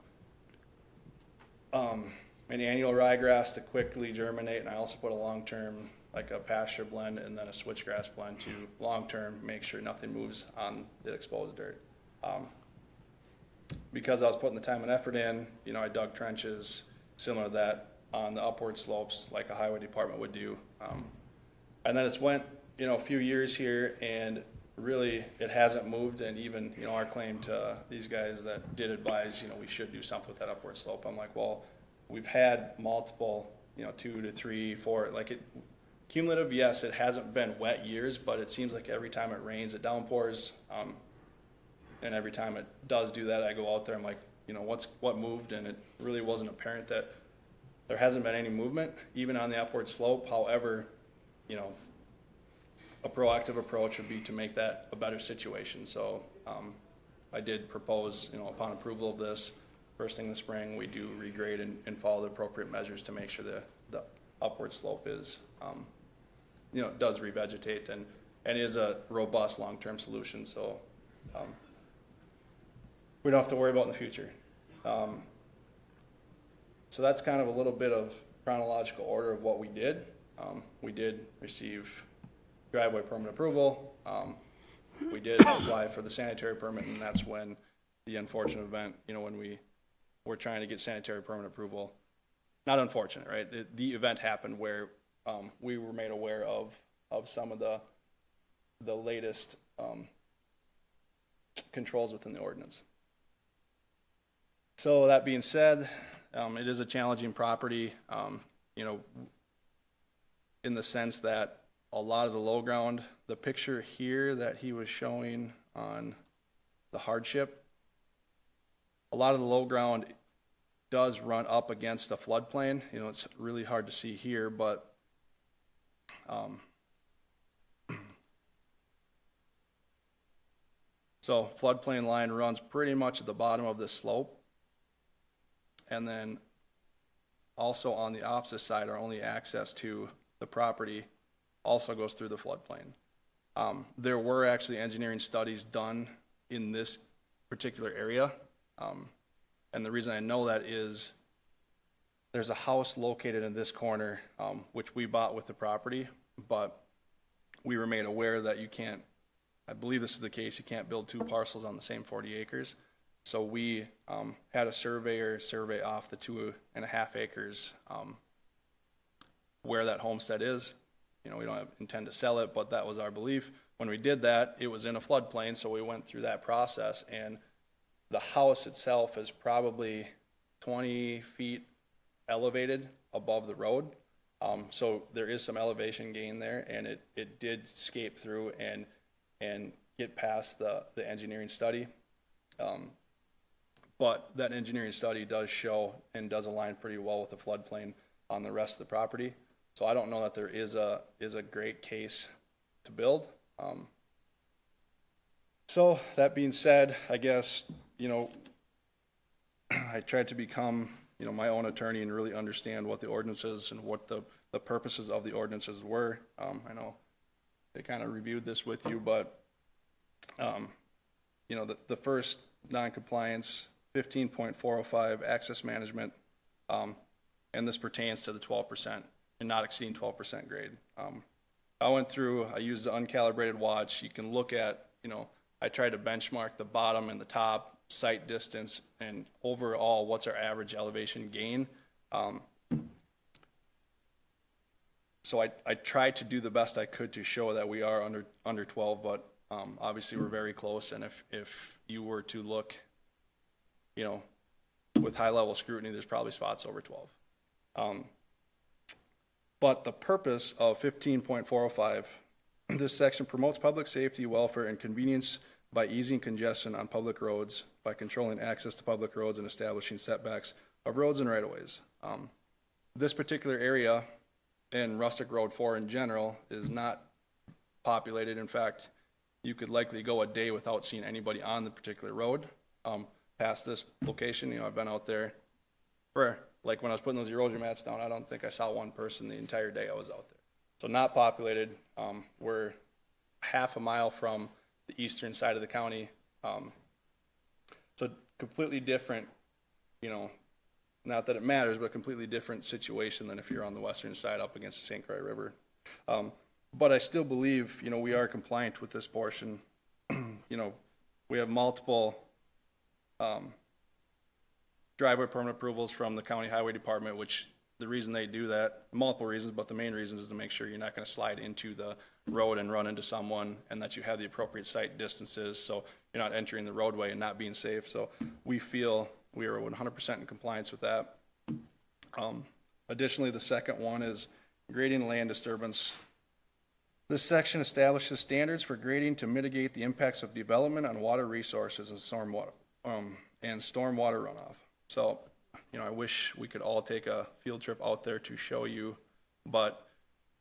know, an annual ryegrass to quickly germinate, and I also put a long-term, like a pasture blend and then a switchgrass blend to long-term make sure nothing moves on the exposed dirt. Because I was putting the time and effort in, you know, I dug trenches similar to that on the upward slopes like a highway department would do. And then it's went, you know, a few years here, and really it hasn't moved. And even, you know, our claim to these guys that did advise, you know, we should do something with that upward slope. I'm like, well, we've had multiple, you know, 2 to 3, 4, like it, cumulative, yes, it hasn't been wet years, but it seems like every time it rains, it downpours. And every time it does do that, I go out there, I'm like, you know, what moved? And it really wasn't apparent that there hasn't been any movement, even on the upward slope. However, you know, a proactive approach would be to make that a better situation. So I did propose, you know, upon approval of this, first thing in the spring, we do regrade and follow the appropriate measures to make sure the upward slope is, you know, does revegetate and is a robust long-term solution. So we don't have to worry about in the future. So that's kind of a little bit of chronological order of what we did. We did receive driveway permit approval. We did apply for the sanitary permit, and that's when the unfortunate event, you know, when we were trying to get sanitary permit approval, not unfortunate, right? The event happened where we were made aware of some of the latest controls within the ordinance. So that being said, it is a challenging property, you know, in the sense that a lot of the low ground, the picture here that he was showing on the hardship, a lot of the low ground does run up against the floodplain. You know, it's really hard to see here, but so floodplain line runs pretty much at the bottom of this slope. And then also on the opposite side, our only access to the property also goes through the floodplain. There were actually engineering studies done in this particular area. And the reason I know that is there's a house located in this corner, which we bought with the property, but we were made aware that you can't, I believe this is the case, you can't build 2 parcels on the same 40 acres. So we had a surveyor survey off the 2.5 acres where that homestead is. You know, we don't intend to sell it, but that was our belief. When we did that, it was in a floodplain, so we went through that process, and the house itself is probably 20 feet elevated above the road. So there is some elevation gain there, and it did escape through and get past the engineering study. But that engineering study does show and does align pretty well with the floodplain. on the rest of the property. So I don't know that there is a great case to build. So that being said, I guess, you know, I tried to become, you know, my own attorney and really understand what the ordinances and what the purposes of the ordinances were. I know they kind of reviewed this with you, but, you know, the first non-compliance, 15.405, access management, and this pertains to the 12% and not exceeding 12% grade. I went through, I used the uncalibrated watch. You can look at, you know, I tried to benchmark the bottom and the top, sight distance, and overall, what's our average elevation gain. So I tried to do the best I could to show that we are under 12, but obviously we're very close, and if you were to look, you know, with high-level scrutiny, there's probably spots over 12. But the purpose of 15.405, this section promotes public safety, welfare, and convenience by easing congestion on public roads, by controlling access to public roads and establishing setbacks of roads and right-of-ways. This particular area, and Rustic Road 4 in general, is not populated. In fact, you could likely go a day without seeing anybody on the particular road. Past this location, you know, I've been out there for, like when I was putting those erosion mats down, I don't think I saw one person the entire day I was out there. So not populated. We're half a mile from the eastern side of the county. So completely different, you know, not that it matters, but completely different situation than if you're on the western side up against the St. Croix River. But I still believe, you know, we are compliant with this portion. You know, we have multiple driveway permit approvals from the county highway department, which the reason they do that, multiple reasons, but the main reason is to make sure you're not going to slide into the road and run into someone, and that you have the appropriate sight distances, so you're not entering the roadway and not being safe. So we feel we are 100% in compliance with that. Additionally, the second one is grading and land disturbance. This section establishes standards for grading to mitigate the impacts of development on water resources and stormwater runoff. So, you know, I wish we could all take a field trip out there to show you, but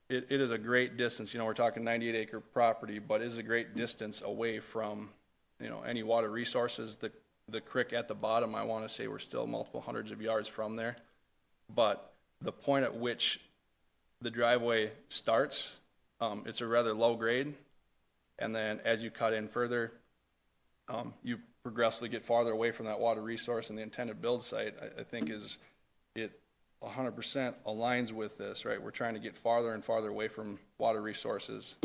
it is a great distance. You know, we're talking 98-acre property, but it is a great distance away from, you know, any water resources. The creek at the bottom, I want to say we're still multiple hundreds of yards from there, but the point at which the driveway starts, it's a rather low grade, and then as you cut in further, you progressively get farther away from that water resource, and the intended build site, I think, is it 100% aligns with this, right? We're trying to get farther and farther away from water resources.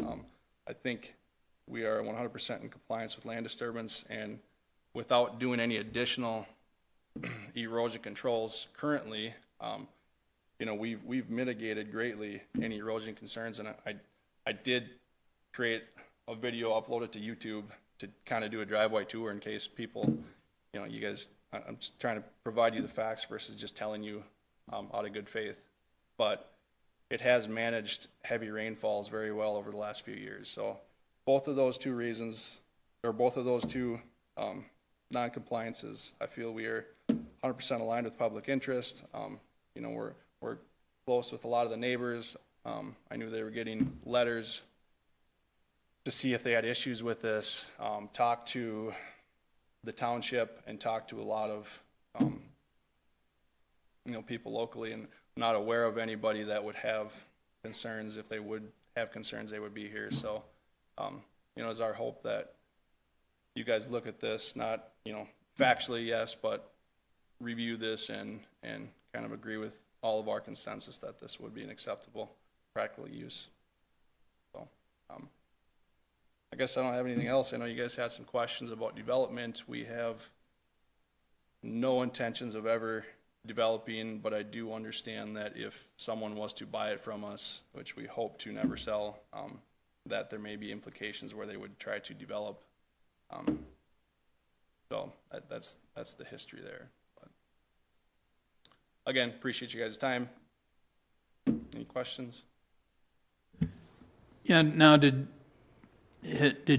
I think we are 100% in compliance with land disturbance, and without doing any additional erosion controls currently, you know, we've mitigated greatly any erosion concerns, and I did create a video, upload it to YouTube to kind of do a driveway tour in case people, you know, you guys, I'm just trying to provide you the facts versus just telling you out of good faith. But it has managed heavy rainfalls very well over the last few years. So both of those two reasons, or both of those two non-compliances, I feel we are 100% aligned with public interest. You know, we're close with a lot of the neighbors. I knew they were getting letters to see if they had issues with this, talked to the township and talked to a lot of, you know, people locally, and I'm not aware of anybody that would have concerns. If they would have concerns, they would be here. So, you know, it's our hope that you guys look at this, not, you know, factually, yes, but review this and kind of agree with all of our consensus that this would be an acceptable practical use. So, I guess I don't have anything else. I know you guys had some questions about development. We have no intentions of ever developing, but I do understand that if someone was to buy it from us, which we hope to never sell, that there may be implications where they would try to develop. So that's the history there. But again, appreciate you guys' time. Any questions? Yeah, now did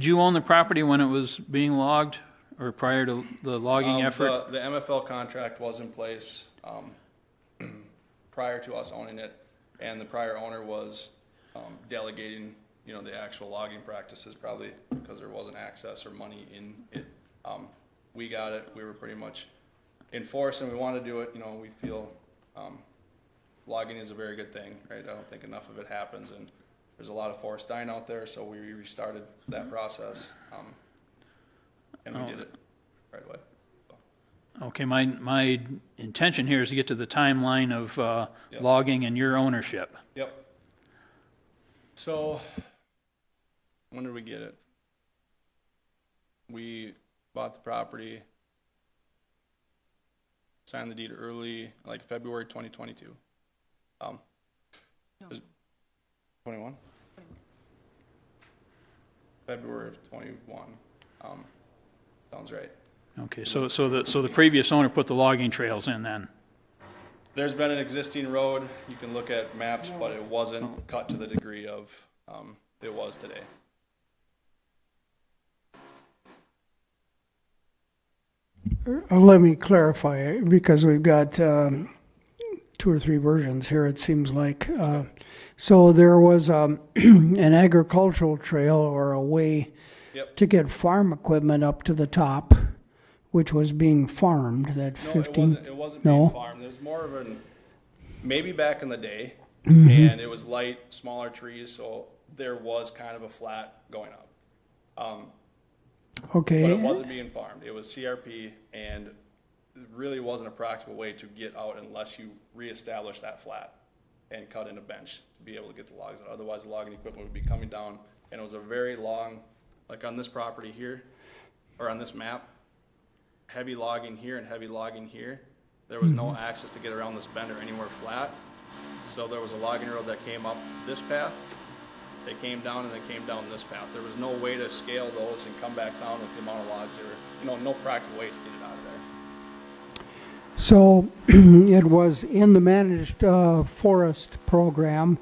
you own the property when it was being logged, or prior to the logging effort? The MFL contract was in place prior to us owning it, and the prior owner was delegating, you know, the actual logging practices, probably because there wasn't access or money in it. We got it, we were pretty much enforced, and we want to do it. You know, we feel logging is a very good thing, right? I don't think enough of it happens, and there's a lot of forest dying out there, so we restarted that process, and we did it right away. Okay, my intention here is to get to the timeline of Yep. logging and your ownership. Yep. So, when did we get it? We bought the property, signed the deed early, like February 2022. 21? February of 21. Sounds right. Okay, so the previous owner put the logging trails in then? There's been an existing road, you can look at maps, but it wasn't cut to the degree of it was today. Let me clarify, because we've got 2 or 3 versions here, it seems like. So there was an agricultural trail or a way Yep. to get farm equipment up to the top, which was being farmed, that No, 15... it wasn't No? being farmed. There's more of an, maybe back in the day, Mm-hmm. and it was light, smaller trees, so there was kind of a flat going up. Okay. But it wasn't being farmed. It was CRP, and it really wasn't a practical way to get out unless you reestablish that flat and cut in a bench to be able to get the logs out. Otherwise, the logging equipment would be coming down, and it was a very long, like on this property here, or on this map, heavy logging here and heavy logging here. There was no access to get around this bend or anywhere flat. So there was a logging road that came up this path. They came down and they came down this path. There was no way to scale those and come back down with the amount of logs there. You know, no practical way to get it out of there. So it was in the managed forest program,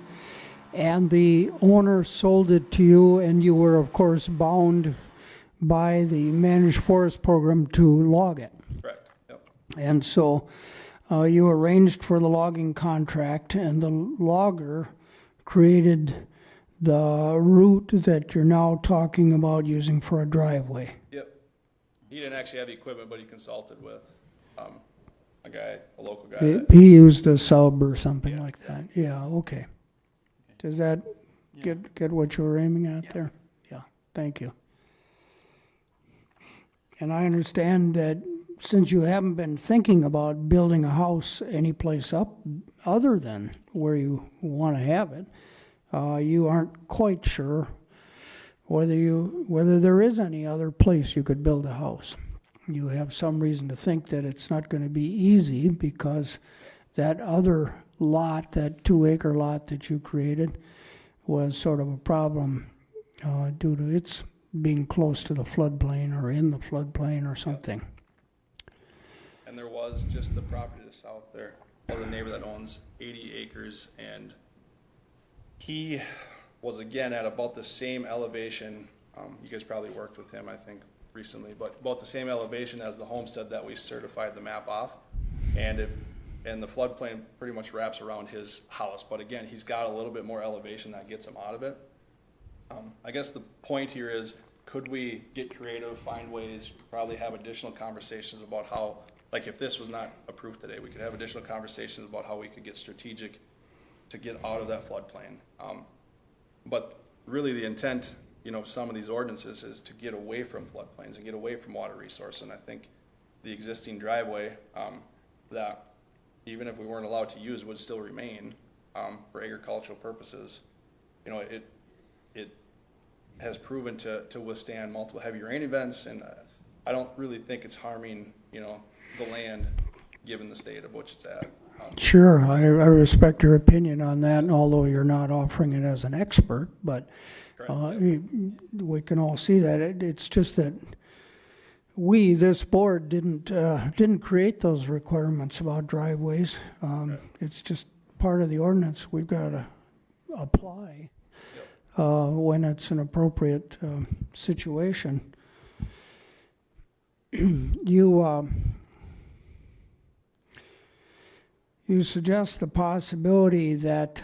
and the owner sold it to you, and you were, of course, bound by the managed forest program to log it. Correct, yep. And so you arranged for the logging contract, and the logger created the route that you're now talking about using for a driveway. Yep. He didn't actually have the equipment, but he consulted with a guy, a local guy. that- He used a sub or something like that. Yeah, okay. Does that get what you were aiming at there? Yeah, thank you. And I understand that since you haven't been thinking about building a house anyplace up other than where you want to have it, you aren't quite sure whether there is any other place you could build a house. You have some reason to think that it's not going to be easy because that other lot, that 2-acre lot that you created, was sort of a problem due to its being close to the floodplain or in the floodplain or something. And there was just the property to the south there, or the neighbor that owns 80 acres, and he was again at about the same elevation. You guys probably worked with him, I think, recently, but about the same elevation as the homestead that we certified the map off, and the floodplain pretty much wraps around his house. But again, he's got a little bit more elevation that gets him out of it. I guess the point here is, could we get creative, find ways, probably have additional conversations about how, like if this was not approved today, we could have additional conversations about how we could get strategic to get out of that floodplain. But really the intent, you know, some of these ordinances is to get away from floodplains and get away from water resource. And I think the existing driveway that even if we weren't allowed to use would still remain for agricultural purposes. You know, it has proven to withstand multiple heavy rain events, and I don't really think it's harming, you know, the land given the state of which it's at. Sure, I respect your opinion on that, and although you're not offering it as an expert, but we can all see that. It's just that this board, didn't create those requirements about driveways. It's just part of the ordinance we've got to apply when it's an appropriate situation. You suggest the possibility that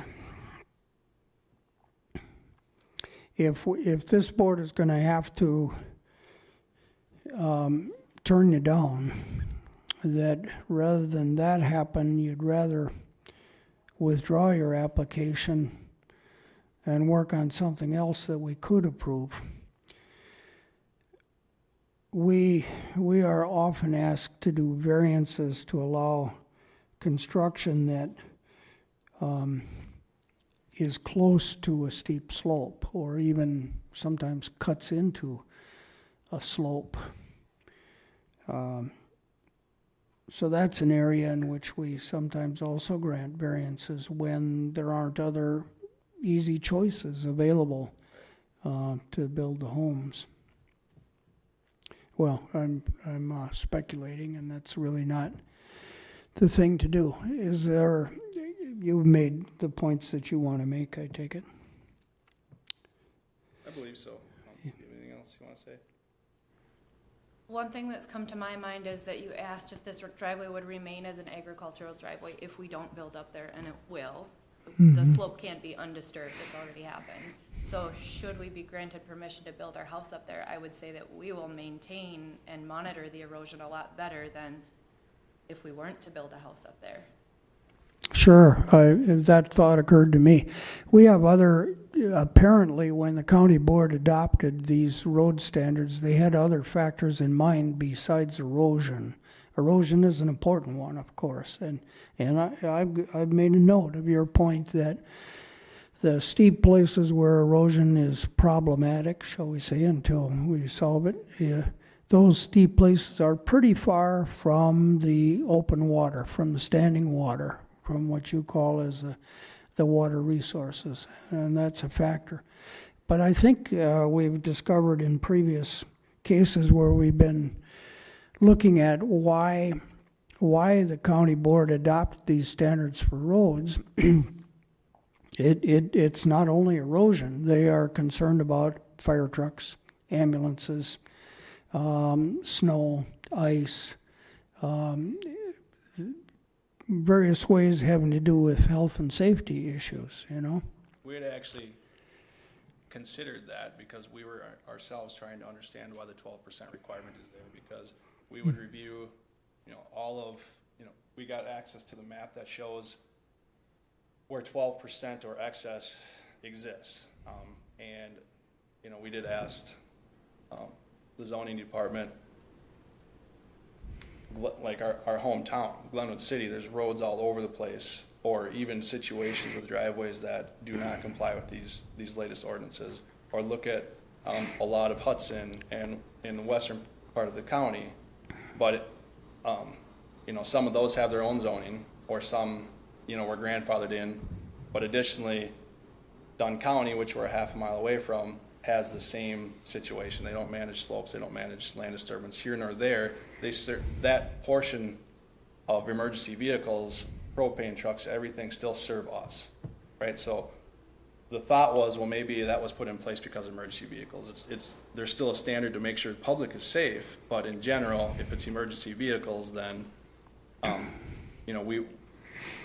if this board is going to have to turn you down, that rather than that happen, you'd rather withdraw your application and work on something else that we could approve. We are often asked to do variances to allow construction that is close to a steep slope, or even sometimes cuts into a slope. So that's an area in which we sometimes also grant variances when there aren't other easy choices available to build the homes. Well, I'm speculating, and that's really not the thing to do. Is there? You've made the points that you want to make, I take it. I believe so. Do you have anything else you want to say? One thing that's come to my mind is that you asked if this driveway would remain as an agricultural driveway if we don't build up there, and it will. The slope can't be undisturbed, it's already happened. So should we be granted permission to build our house up there, I would say that we will maintain and monitor the erosion a lot better than if we weren't to build a house up there. Sure, that thought occurred to me. We have apparently when the county board adopted these road standards, they had other factors in mind besides erosion. Erosion is an important one, of course, and I've made a note of your point that the steep places where erosion is problematic, shall we say, until we solve it, those steep places are pretty far from the open water, from the standing water, from what you call as the water resources, and that's a factor. But I think we've discovered in previous cases where we've been looking at why the county board adopted these standards for roads, it's not only erosion. They are concerned about fire trucks, ambulances, snow, ice, various ways having to do with health and safety issues, you know? We had actually considered that because we were ourselves trying to understand why the 12% requirement is there, because we would review, all of, we got access to the map that shows where 12% or excess exists. And, we did ask the zoning department, like our hometown, Glenwood City, there's roads all over the place, or even situations with driveways that do not comply with these latest ordinances. Or look at a lot of Hudson and in the western part of the county, but some of those have their own zoning, or some were grandfathered in. But additionally, Dunn County, which we're a half a mile away from, has the same situation. They don't manage slopes, they don't manage land disturbance here nor there. That portion of emergency vehicles, propane trucks, everything still serve us, right? So the thought was, well, maybe that was put in place because of emergency vehicles. There's still a standard to make sure the public is safe, but in general, if it's emergency vehicles, then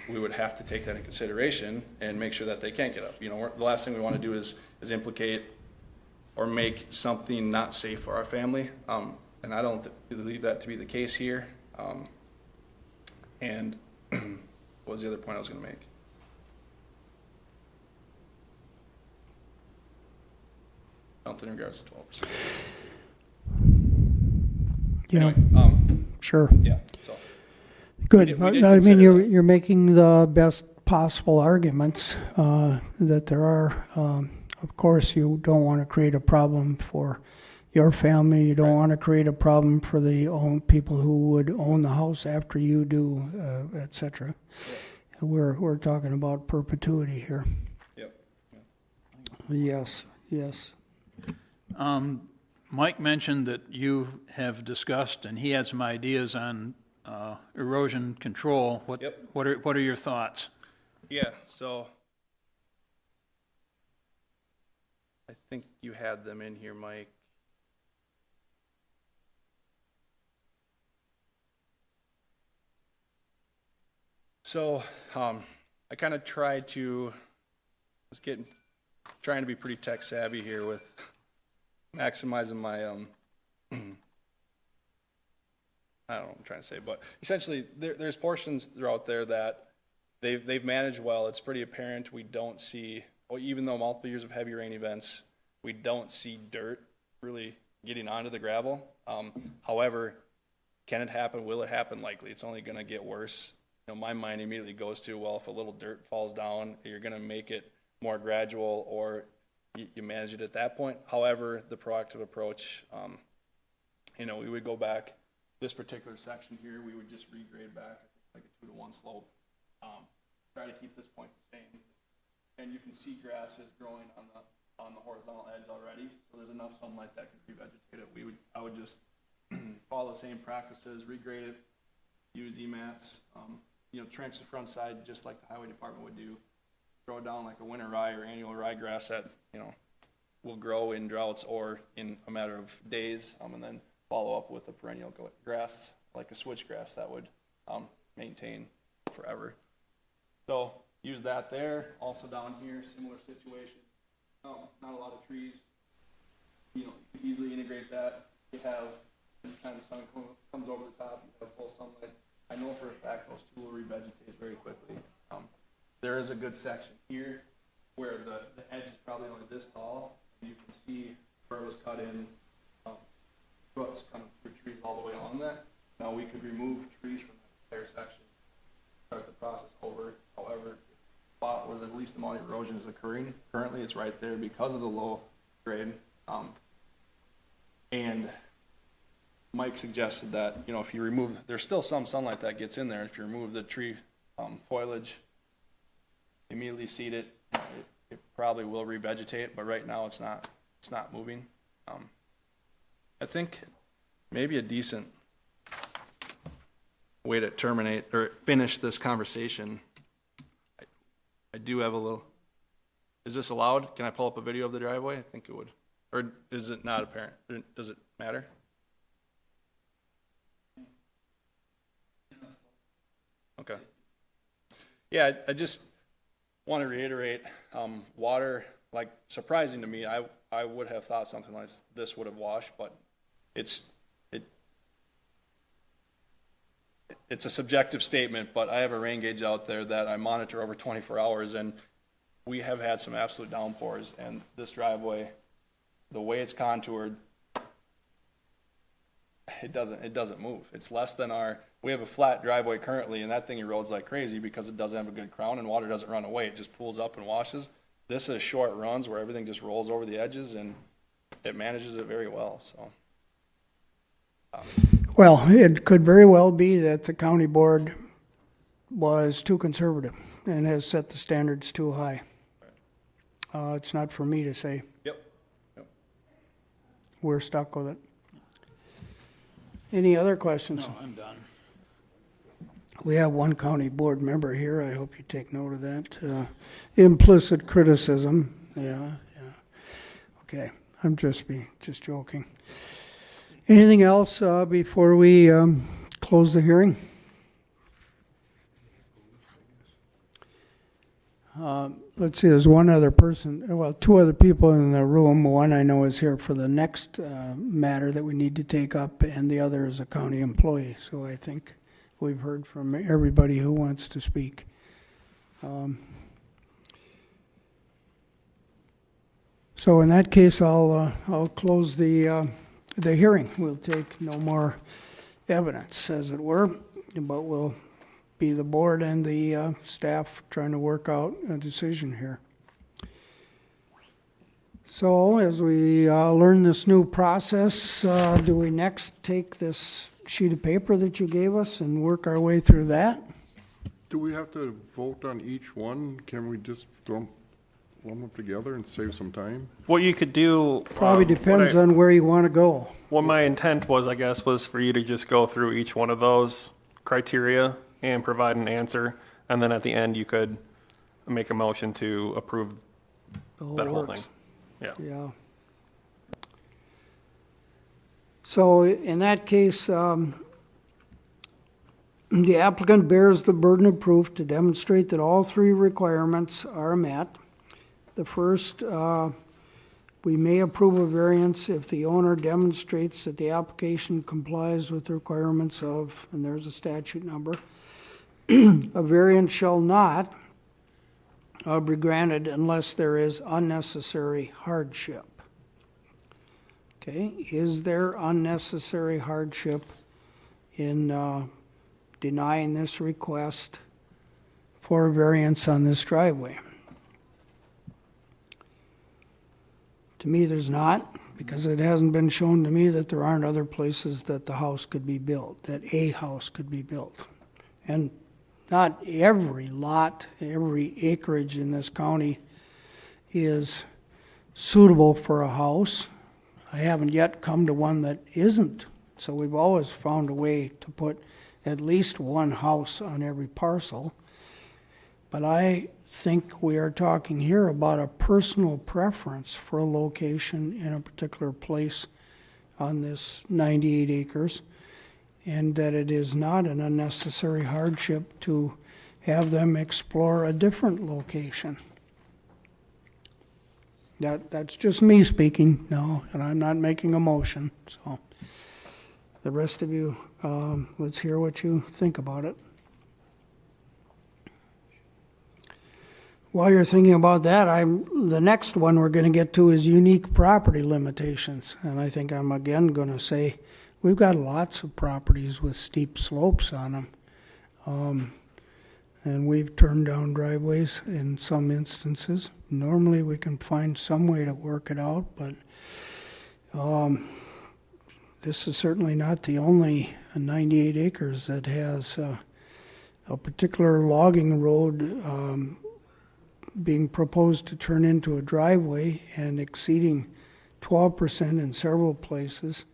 we would have to take that in consideration and make sure that they can't get up. The last thing we want to do is implicate or make something not safe for our family. And I don't believe that to be the case here. And what was the other point I was going to make? Something in regards to 12%. Yeah, anyway, sure. Yeah, so. Good. We did I mean, consider you're making the best possible arguments that there are. Of course, you don't want to create a problem for your family. You don't want to create a problem for the people who would own the house after you do, etc. Yeah. We're talking about perpetuity here. Yep. Yes. Mike mentioned that you have discussed, and he had some ideas on erosion control. What are your thoughts? Yeah, so I think you had them in here, Mike. So, I kind of trying to be pretty tech savvy here with maximizing my, I don't know what I'm trying to say, but essentially there's portions throughout there that they've managed well. It's pretty apparent we don't see, well, even though multiple years of heavy rain events, we don't see dirt really getting onto the gravel. However, can it happen? Will it happen? Likely. It's only going to get worse. You know, my mind immediately goes to, well, if a little dirt falls down, you're going to make it more gradual, or you manage it at that point. However, the proactive approach, you know, we would go back this particular section here, we would just regrade back like a 2-to-1 slope. Try to keep this point the same. And you can see grasses growing on the horizontal edge already, so there's enough sunlight that could revegetate it. I would just follow the same practices, regrade it, use E-mats, you know, trench the front side just like the highway department would do. Throw down like a winter rye or annual ryegrass that, you know, will grow in droughts or in a matter of days, and then follow up with a perennial grass like a switchgrass that would maintain forever. So use that there. Also down here, similar situation. Not a lot of trees. You know, you can easily integrate that. You have, anytime the sun comes over the top, you have full sunlight. I know for a fact those two will revegetate very quickly. There is a good section here where the edge is probably only this tall, and you can see where it was cut in, roots coming through trees all the way along that. Now we could remove trees from that entire section, start the process over. However, the spot where the least amount of erosion is occurring, currently it's right there because of the low grade. And Mike suggested that, you know, if you remove, there's still some sunlight that gets in there. If you remove the tree foliage, immediately seed it, it probably will revegetate, but right now it's not moving. I think maybe a decent way to terminate or finish this conversation, I do have a little, is this allowed? Can I pull up a video of the driveway? I think it would. Or is it not apparent? Does it matter? Okay. Yeah, I just want to reiterate, water, like, surprising to me, I would have thought something like this would have washed, but it's a subjective statement, but I have a rain gauge out there that I monitor over 24 hours, and we have had some absolute downpours, and this driveway, the way it's contoured, it doesn't move. It's less than we have a flat driveway currently, and that thing erodes like crazy because it doesn't have a good crown and water doesn't run away. It just pools up and washes. This is short runs where everything just rolls over the edges, and it manages it very well. So, Well, it could very well be that the county board was too conservative and has set the standards too high. It's not for me to say. Yep. We're stuck with it. Any other questions? No, I'm done. We have one county board member here. I hope you take note of that. Implicit criticism. Yeah. Okay, I'm just joking. Anything else before we close the hearing? Let's see, there's one other person, well, two other people in the room. One I know is here for the next matter that we need to take up, and the other is a county employee. So I think we've heard from everybody who wants to speak. So in that case, I'll close the hearing. We'll take no more evidence, as it were, but we'll be the board and the staff trying to work out a decision here. So as we learn this new process, do we next take this sheet of paper that you gave us and work our way through that? Do we have to vote on each one? Can we just lump them together and save some time? What you could do... Probably depends on where you want to go. What my intent was, I guess, was for you to just go through each one of those criteria and provide an answer, and then at the end you could make a motion to approve that whole thing. Yeah. So in that case, The applicant bears the burden of proof to demonstrate that all three requirements are met. The first, we may approve a variance if the owner demonstrates that the application complies with the requirements of, and there's a statute number, a variance shall not be granted unless there is unnecessary hardship. Okay, is there unnecessary hardship in denying this request for a variance on this driveway? To me, there's not, because it hasn't been shown to me that there aren't other places that the house could be built, that a house could be built. And not every lot, every acreage in this county is suitable for a house. I haven't yet come to one that isn't. So we've always found a way to put at least one house on every parcel. But I think we are talking here about a personal preference for a location in a particular place on this 98 acres, and that it is not an unnecessary hardship to have them explore a different location. That's just me speaking now, and I'm not making a motion. So the rest of you, let's hear what you think about it. While you're thinking about that, the next one we're going to get to is unique property limitations. And I think I'm again going to say we've got lots of properties with steep slopes on them. And we've turned down driveways in some instances. Normally we can find some way to work it out, but this is certainly not the only 98 acres that has a particular logging road being proposed to turn into a driveway and exceeding 12% in several places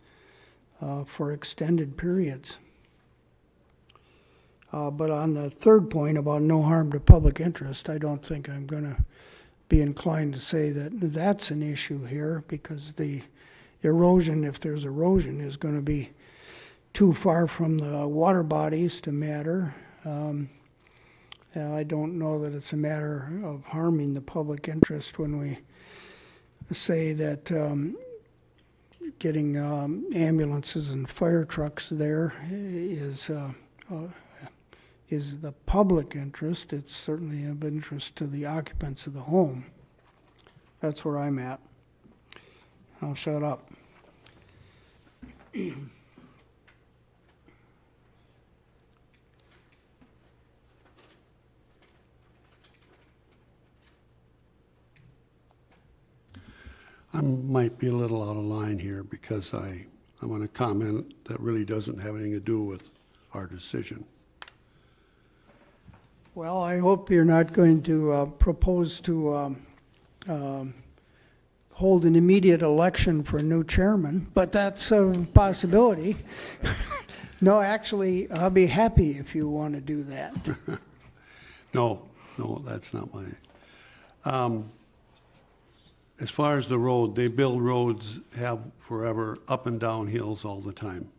for extended periods. But on the third point about no harm to public interest, I don't think I'm going to be inclined to say that that's an issue here, because the erosion, if there's erosion, is going to be too far from the water bodies to matter. I don't know that it's a matter of harming the public interest when we say that getting ambulances and fire trucks there is the public interest. It's certainly of interest to the occupants of the home. That's where I'm at. I'll shut up. I might be a little out of line here because I want to comment that really doesn't have anything to do with our decision. Well, I hope you're not going to propose to hold an immediate election for a new chairman, but that's a possibility. No, actually, I'll be happy if you want to do that. No, that's not my... as far as the road, they build roads, have forever up and down hills all the time.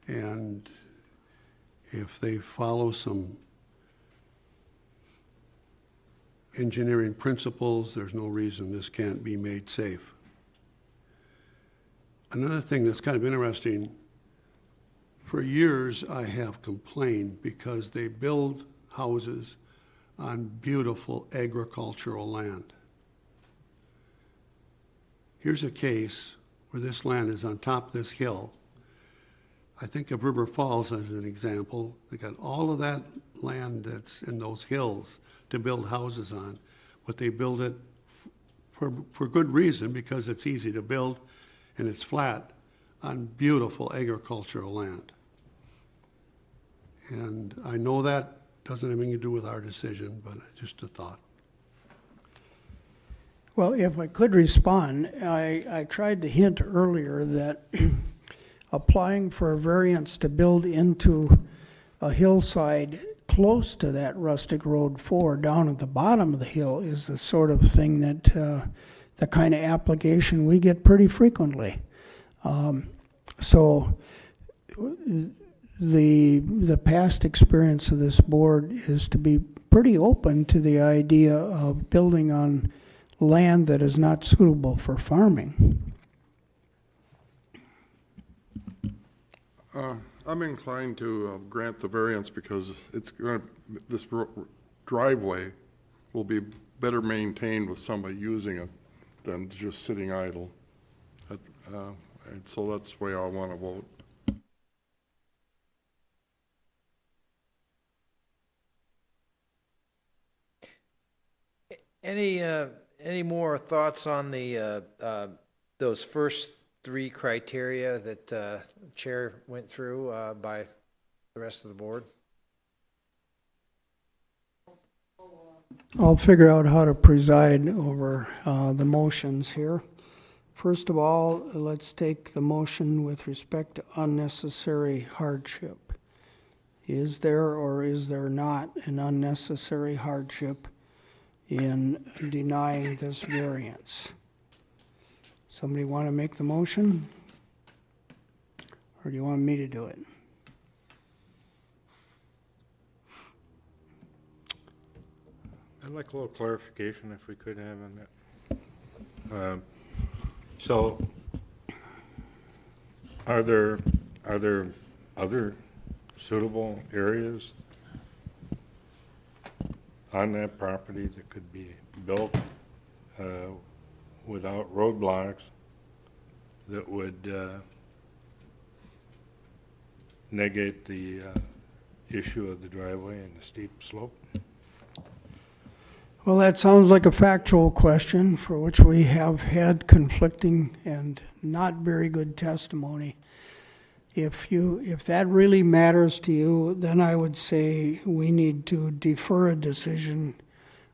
And if they follow some engineering principles, there's no reason this can't be made safe. Another thing that's kind of interesting, for years I have complained because they build houses on beautiful agricultural land. Here's a case where this land is on top of this hill. I think of River Falls as an example. They got all of that land that's in those hills to build houses on, but they build it for good reason, because it's easy to build and it's flat on beautiful agricultural land. And I know that doesn't have anything to do with our decision, but just a thought. Well, if I could respond, I tried to hint earlier that applying for a variance to build into a hillside close to that rustic road 4 down at the bottom of the hill is the sort of thing that the kind of application we get pretty frequently. So the past experience of this board is to be pretty open to the idea of building on land that is not suitable for farming. I'm inclined to grant the variance because this driveway will be better maintained with somebody using it than just sitting idle. And so that's the way I want to vote. Any more thoughts on the those first three criteria that Chair went through by the rest of the board? I'll figure out how to preside over the motions here. First of all, let's take the motion with respect to unnecessary hardship. Is there or is there not an unnecessary hardship in denying this variance? Somebody want to make the motion? Or do you want me to do it? I'd like a little clarification if we could have on that. So, are there other suitable areas on that property that could be built without roadblocks that would negate the issue of the driveway and the steep slope? Well, that sounds like a factual question for which we have had conflicting and not very good testimony. If that really matters to you, then I would say we need to defer a decision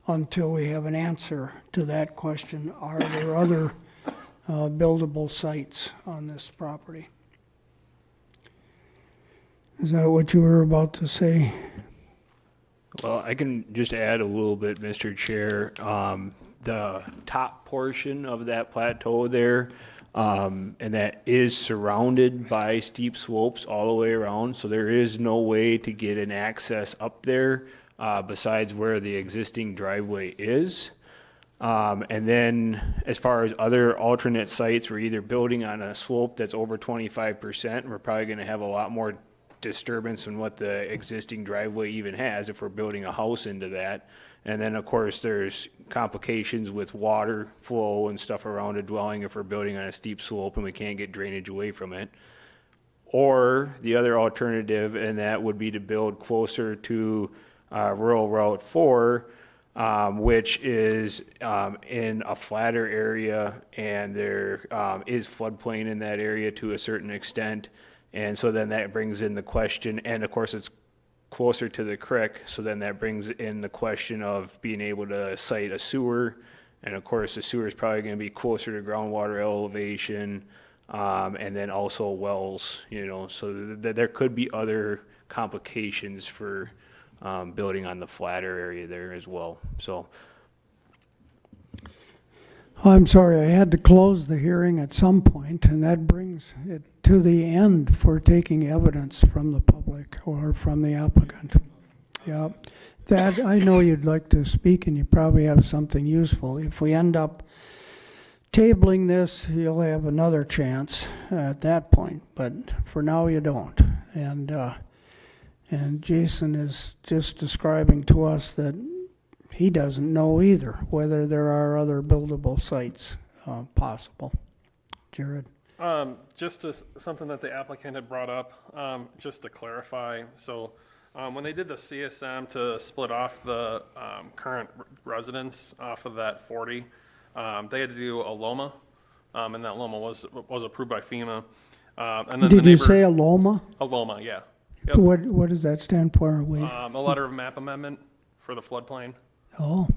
until we have an answer to that question. Are there other buildable sites on this property? Is that what you were about to say? Well, I can just add a little bit, Mr. Chair. The top portion of that plateau there, and that is surrounded by steep slopes all the way around, so there is no way to get an access up there besides where the existing driveway is. And then as far as other alternate sites, we're either building on a slope that's over 25%, we're probably going to have a lot more disturbance than what the existing driveway even has if we're building a house into that. And then of course there's complications with water flow and stuff around a dwelling if we're building on a steep slope and we can't get drainage away from it. Or the other alternative, and that would be to build closer to rural Route 4, which is in a flatter area, and there is floodplain in that area to a certain extent. And so then that brings in the question, and of course it's closer to the creek, so then that brings in the question of being able to site a sewer. And of course the sewer is probably going to be closer to groundwater elevation, and then also wells, so there could be other complications for building on the flatter area there as well. So I'm sorry, I had to close the hearing at some point, and that brings it to the end for taking evidence from the public or from the applicant. Yeah, that I know you'd like to speak, and you probably have something useful. If we end up tabling this, you'll have another chance at that point, but for now you don't. And Jason is just describing to us that he doesn't know either whether there are other buildable sites possible. Jared? Just something that the applicant had brought up, just to clarify. So when they did the CSM to split off the current residents off of that 40, they had to do a LOMA, and that LOMA was approved by FEMA. And then Did you say a LOMA? A LOMA, yeah. Yep. What does that stand for? A letter of map amendment for the floodplain. Oh.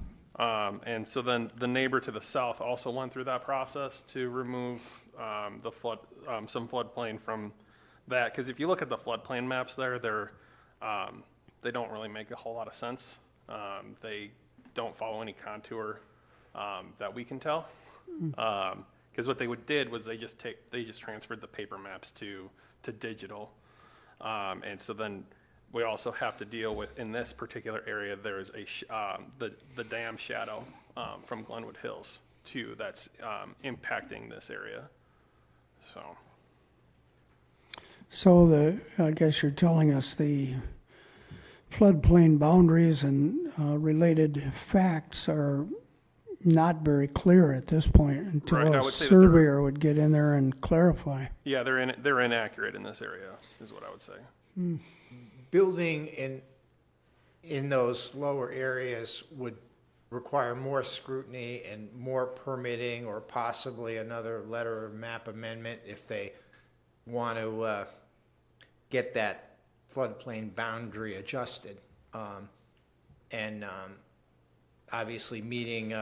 And so then the neighbor to the south also went through that process to remove some floodplain from that. Because if you look at the floodplain maps there, they don't really make a whole lot of sense. They don't follow any contour that we can tell. Because what they did was they just transferred the paper maps to digital. And so then we also have to deal with, in this particular area, there's the dam shadow from Glenwood Hills too that's impacting this area. So I guess you're telling us the floodplain boundaries and related facts are not very clear at this point until Right, I a would say that they're- surveyor would get in there and clarify. Yeah, they're inaccurate in this area, is what I would say. Building in those lower areas would require more scrutiny and more permitting, or possibly another letter of map amendment if they want to get that floodplain boundary adjusted. Obviously meeting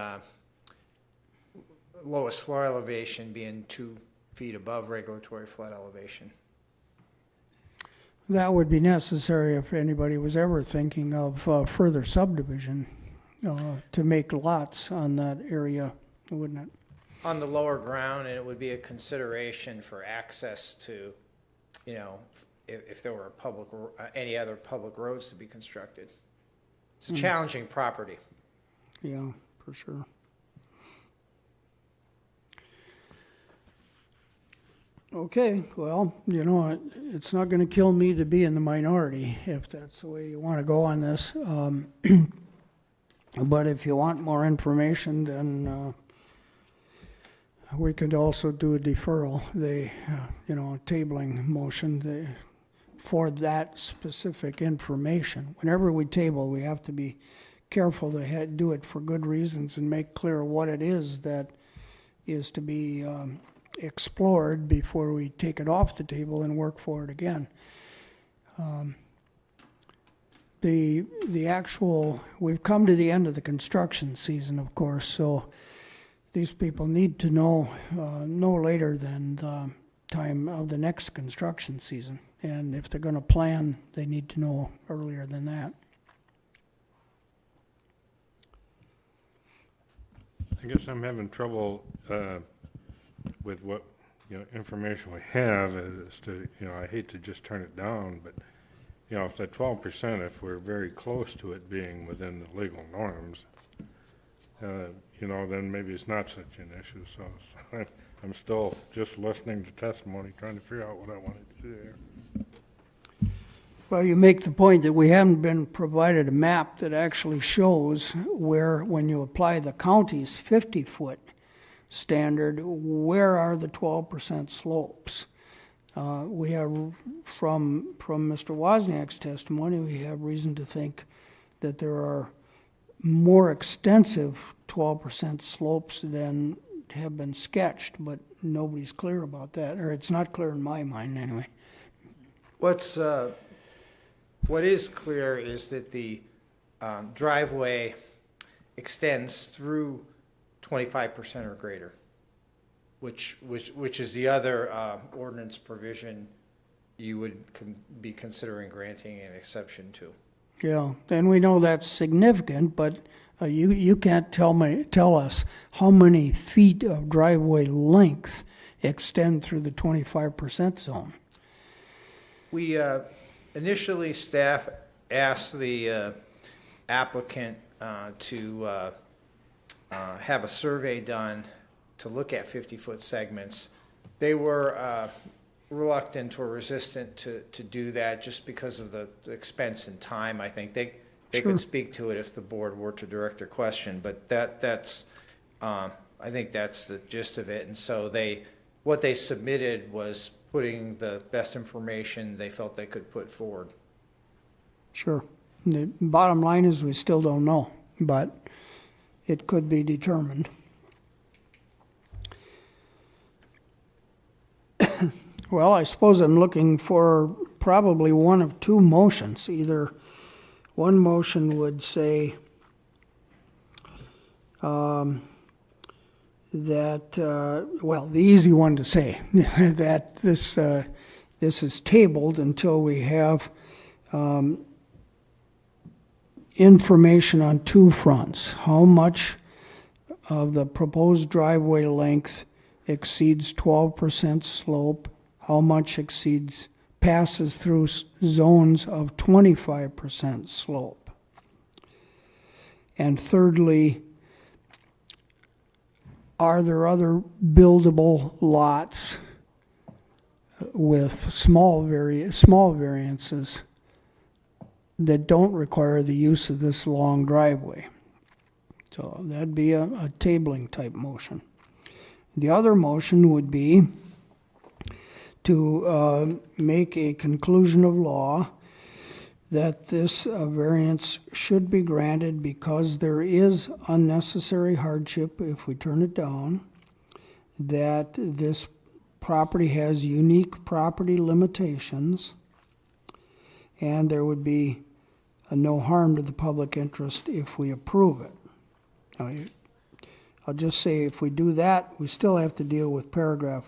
lowest floor elevation being 2 feet above regulatory flood elevation. That would be necessary if anybody was ever thinking of further subdivision to make lots on that area, wouldn't it? On the lower ground, and it would be a consideration for access to, if there were any other public roads to be constructed. It's a challenging property. Yeah, for sure. Okay, well, it's not going to kill me to be in the minority if that's the way you want to go on this. But if you want more information, then we could also do a deferral, tabling motion for that specific information. Whenever we table, we have to be careful to do it for good reasons and make clear what it is that is to be explored before we take it off the table and work for it again. We've come to the end of the construction season, of course, so these people need to know no later than the time of the next construction season. And if they're going to plan, they need to know earlier than that. I guess I'm having trouble with what information we have as to, I hate to just turn it down, but if that 12%, if we're very close to it being within the legal norms, then maybe it's not such an issue. So I'm still just listening to testimony, trying to figure out what I wanted to do there. Well, you make the point that we haven't been provided a map that actually shows where, when you apply the county's 50-foot standard, where are the 12% slopes? We have, from Mr. Wozniak's testimony, we have reason to think that there are more extensive 12% slopes than have been sketched, but nobody's clear about that, or it's not clear in my mind anyway. What is clear is that the driveway extends through 25% or greater, which is the other ordinance provision you would be considering granting an exception to. Yeah, and we know that's significant, but you can't tell us how many feet of driveway length extend through the 25% zone. We initially, staff asked the applicant to have a survey done to look at 50-foot segments. They were reluctant or resistant to do that just because of the expense and time. I think they Sure. could speak to it if the board were to direct a question, but that's I think that's the gist of it. And so what they submitted was putting the best information they felt they could put forward. Sure. The bottom line is we still don't know, but it could be determined. Well, I suppose I'm looking for probably one of two motions. Either one motion would say that, well, the easy one to say, that this is tabled until we have information on two fronts. How much of the proposed driveway length exceeds 12% slope? How much exceeds passes through zones of 25% slope. And thirdly, are there other buildable lots with small variances that don't require the use of this long driveway? So that'd be a tabling type motion. The other motion would be to make a conclusion of law that this variance should be granted because there is unnecessary hardship if we turn it down, that this property has unique property limitations, and there would be no harm to the public interest if we approve it. Now, I'll just say if we do that, we still have to deal with paragraph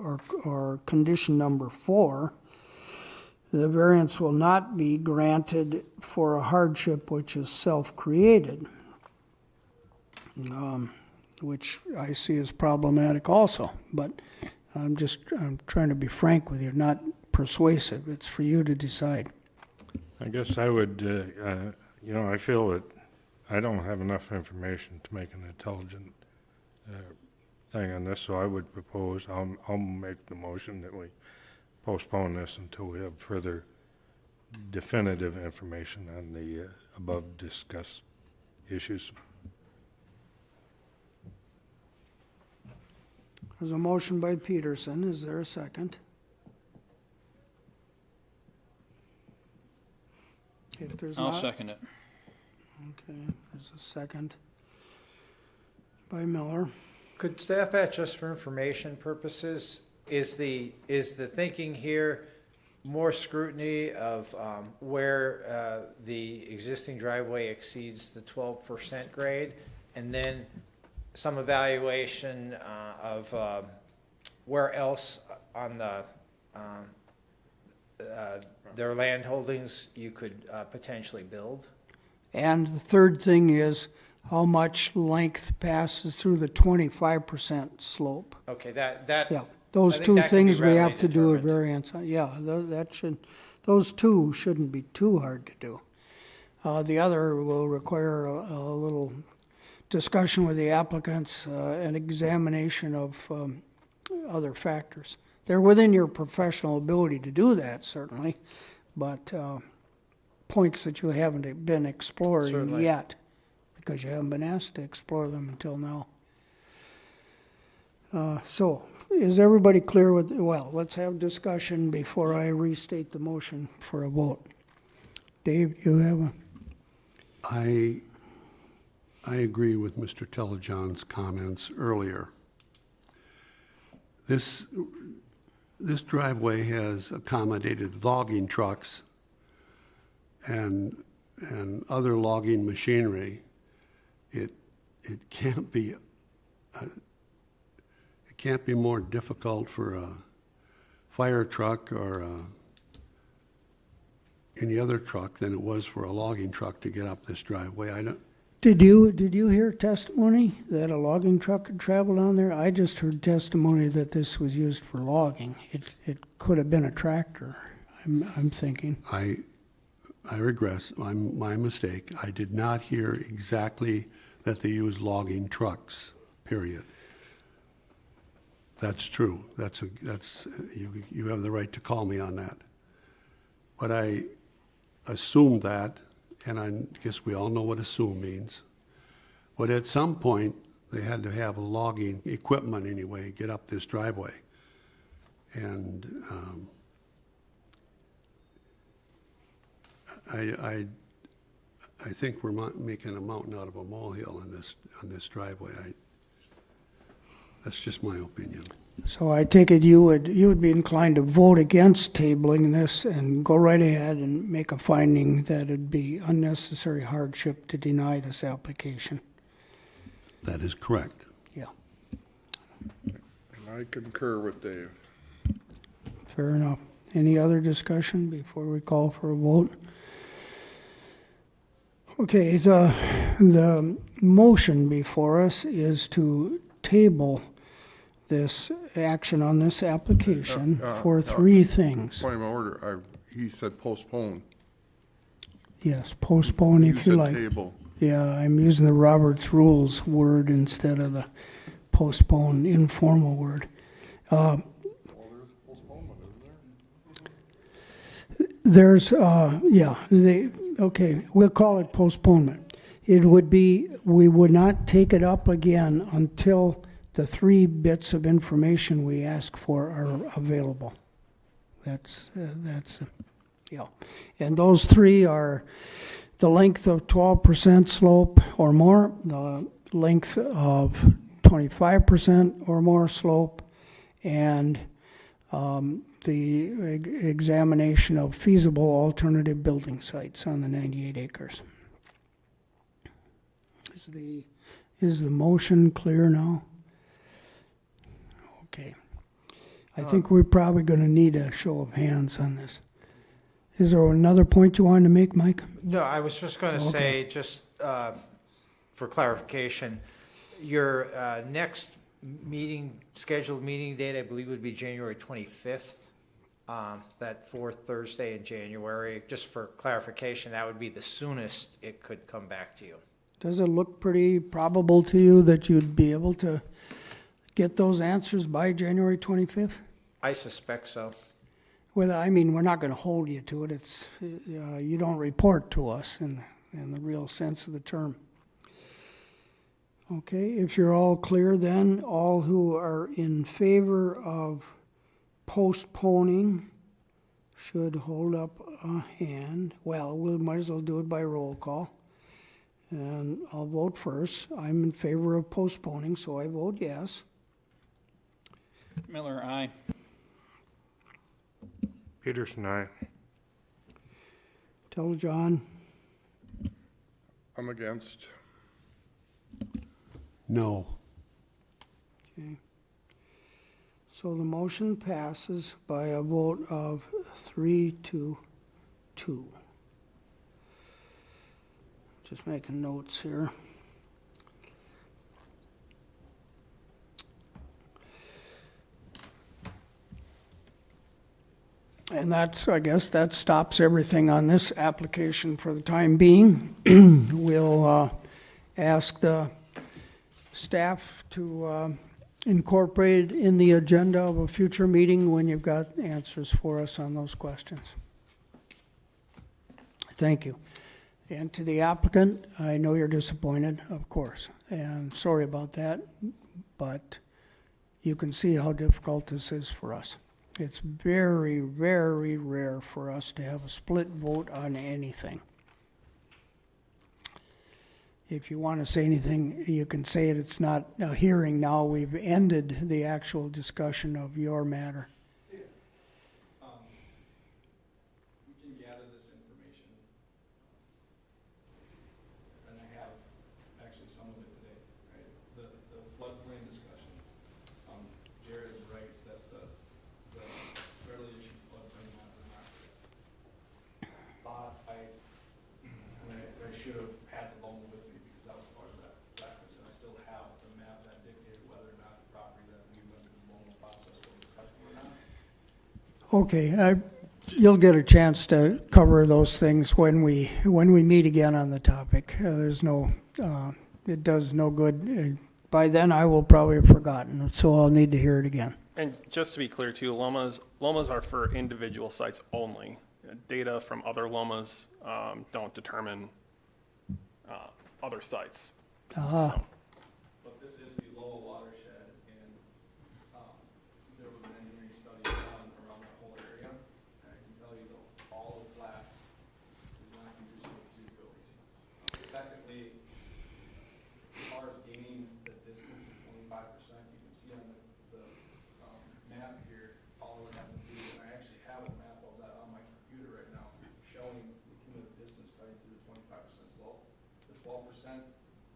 or condition number 4. The variance will not be granted for a hardship which is self-created, which I see as problematic also. But I'm trying to be frank with you, not persuasive. It's for you to decide. I guess I would, I feel that I don't have enough information to make an intelligent thing on this, so I would propose, I'll make the motion that we postpone this until we have further definitive information on the above discussed issues. There's a motion by Peterson. Is there a second? If there's I'll not, second it. okay, there's a second by Miller. Could staff add, just for information purposes, is the thinking here more scrutiny of where the existing driveway exceeds the 12% grade, and then some evaluation of where else on the their land holdings you could potentially build? And the third thing is how much length passes through the 25% slope. Okay, that Yeah, those I think two that can be things we have readily to do a determined. variance on. Yeah, those two shouldn't be too hard to do. The other will require a little discussion with the applicants, an examination of other factors. They're within your professional ability to do that, certainly, but points that you haven't been exploring Certainly. yet, because you haven't been asked to explore them until now. So, is everybody clear with, well, let's have discussion before I restate the motion for a vote. Dave, you have a... I agree with Mr. Telejohn's comments earlier. This driveway has accommodated logging trucks and other logging machinery. It can't be more difficult for a fire truck or any other truck than it was for a logging truck to get up this driveway. Did you hear testimony that a logging truck could travel down there? I just heard testimony that this was used for logging. It could have been a tractor, I'm thinking. I regress, my mistake. I did not hear exactly that they use logging trucks, period. That's true. You have the right to call me on that. But I assumed that, and I guess we all know what assume means. But at some point, they had to have a logging equipment anyway, get up this driveway. And I think we're making a mountain out of a molehill on this driveway. That's just my opinion. So I take it you would be inclined to vote against tabling this and go right ahead and make a finding that it'd be unnecessary hardship to deny this application. That is correct. Yeah, And I concur with Dave. fair enough. Any other discussion before we call for a vote? Okay, the motion before us is to table this action on this application Uh, uh, for uh, three things. Point of order, he said postpone. Yes, postpone if You you said like. table. Yeah, I'm using the Roberts Rules word instead of the postpone informal word. Well, there's postponement, isn't there? There's, okay, we'll call it postponement. It would be, we would not take it up again until the three bits of information we ask for are available. That's, yeah. And those three are the length of 12% slope or more, the length of 25% or more slope, and the examination of feasible alternative building sites on the 98 acres. Is the motion clear now? Okay. I think we're probably going to need a show of hands on this. Is there another point you wanted to make, Mike? No, I was just going to say, just for clarification, your next scheduled meeting date, I believe, would be January 25th, that fourth Thursday in January. Just for clarification, that would be the soonest it could come back to you. Does it look pretty probable to you that you'd be able to get those answers by January 25th? I suspect so. Well, I mean, we're not going to hold you to it. It's you don't report to us in the real sense of the term. Okay, if you're all clear, then all who are in favor of postponing should hold up a hand. Well, we might as well do it by roll call. And I'll vote first. I'm in favor of postponing, so I vote yes. Miller, aye. Peterson, aye. Tell John. I'm against. No. Okay. So the motion passes by a vote of 3-2. Just making notes here. And that's, I guess, that stops everything on this application for the time being. We'll ask the staff to incorporate it in the agenda of a future meeting when you've got answers for us on those questions. Thank you. And to the applicant, I know you're disappointed, of course, and sorry about that, but you can see how difficult this is for us. It's very, very rare for us to have a split vote on anything. If you want to say anything, you can say it. It's not a hearing now. We've ended the actual discussion of your matter. We can gather this information, and I have actually some of it today, right? The floodplain discussion. Jared is right that the fairly issued floodplain map is not correct. Thought I should have had the loan with me because that was part of that practice, and I still have the map that dictated whether or not the property that we went through the loan process was acceptable or not. Okay, you'll get a chance to cover those things when we meet again on the topic. There's no, it does no good. By then, I will probably have forgotten, so I'll need to hear it again. And just to be clear too, LOMAs are for individual sites only. Data from other LOMAs don't determine other sites. So, But this is the low watershed, and there was an engineering study done around the whole area. And I can tell you though, all of flat is not conducive to buildings. Technically, as far as gaining the distance to 25%, you can see on the map here, all we have to do, and I actually have a map of that on my computer right now, showing the cumulative distance cutting through the 25% slope. The 12%,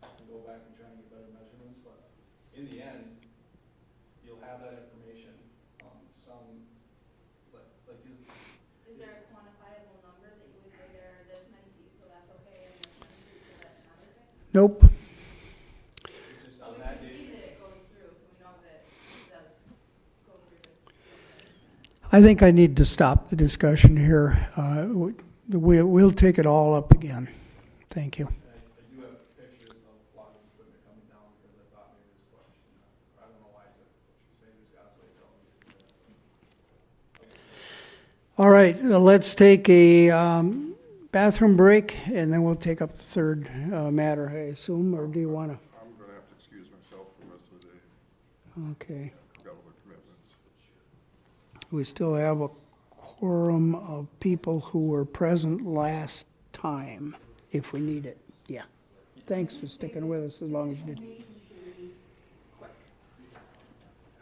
I can go back and try and get better measurements, but in the end, you'll have that information, Is there a quantifiable number that you would say there are this many feet, so that's okay, and this many feet, so that's not okay? Nope. it's just So on we that can see date. that it goes through, so we know that it does I think I need to stop the discussion here. We'll take it all up again. Thank you. All right, let's take a bathroom break, and then we'll take up the third matter, I assume, or do you want to? I'm going to have to excuse myself for the rest of the day. Okay. I've got other commitments. We still have a quorum of people who were present last time, if we need it. Yeah. Thanks for sticking with us as long as you did.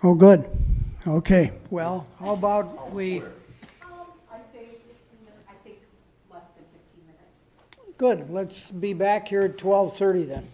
Oh, good. Okay. Well, how about we... Good. Let's be back here at 12:30 then.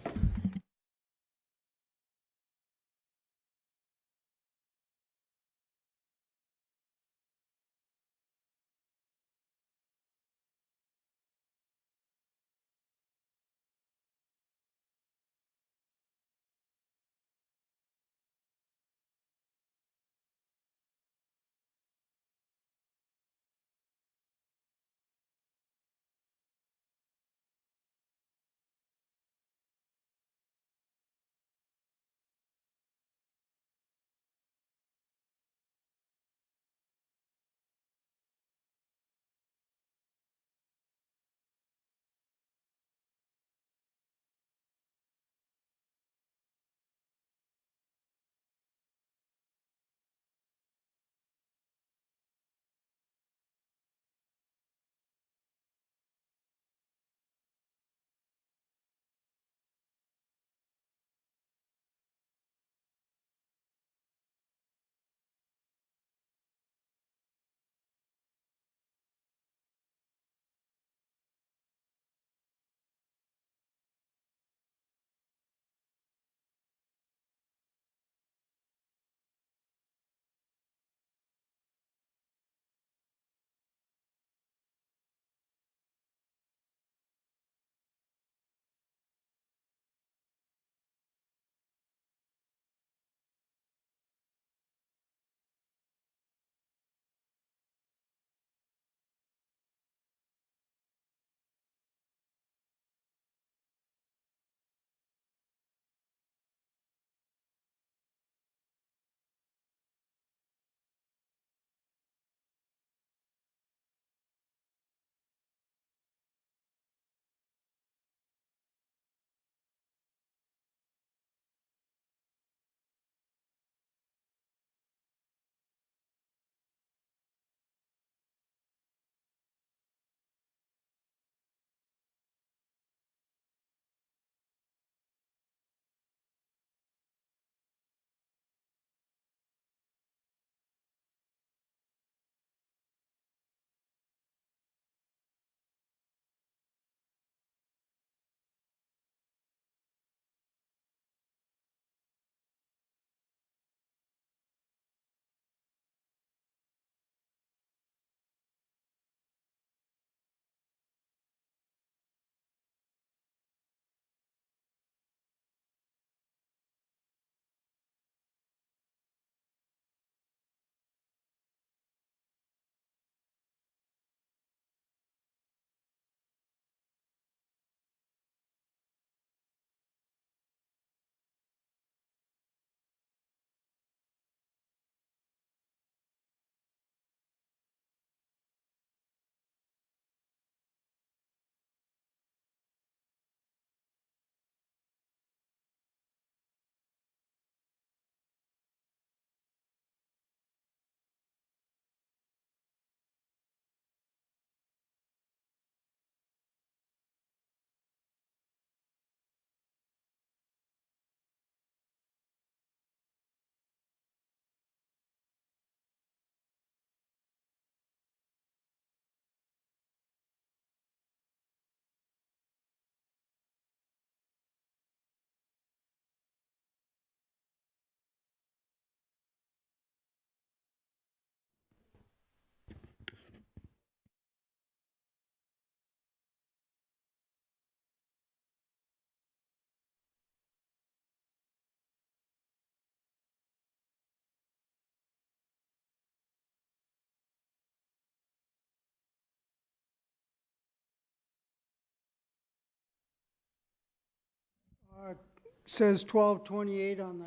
Says 12:28 on the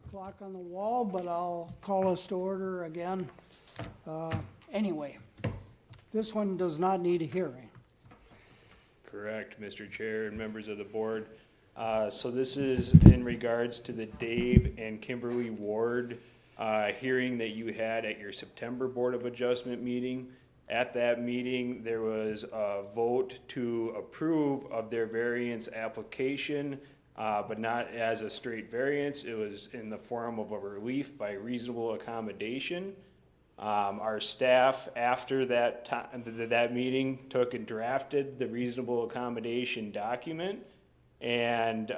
clock on the wall, but I'll call us to order again. Anyway, this one does not need a hearing. Correct, Mr. Chair and members of the board. So this is in regards to the Dave and Kimberly Ward hearing that you had at your September Board of Adjustment meeting. At that meeting, there was a vote to approve of their variance application, but not as a straight variance. It was in the form of a relief by reasonable accommodation. Our staff, after that meeting, took and drafted the reasonable accommodation document. And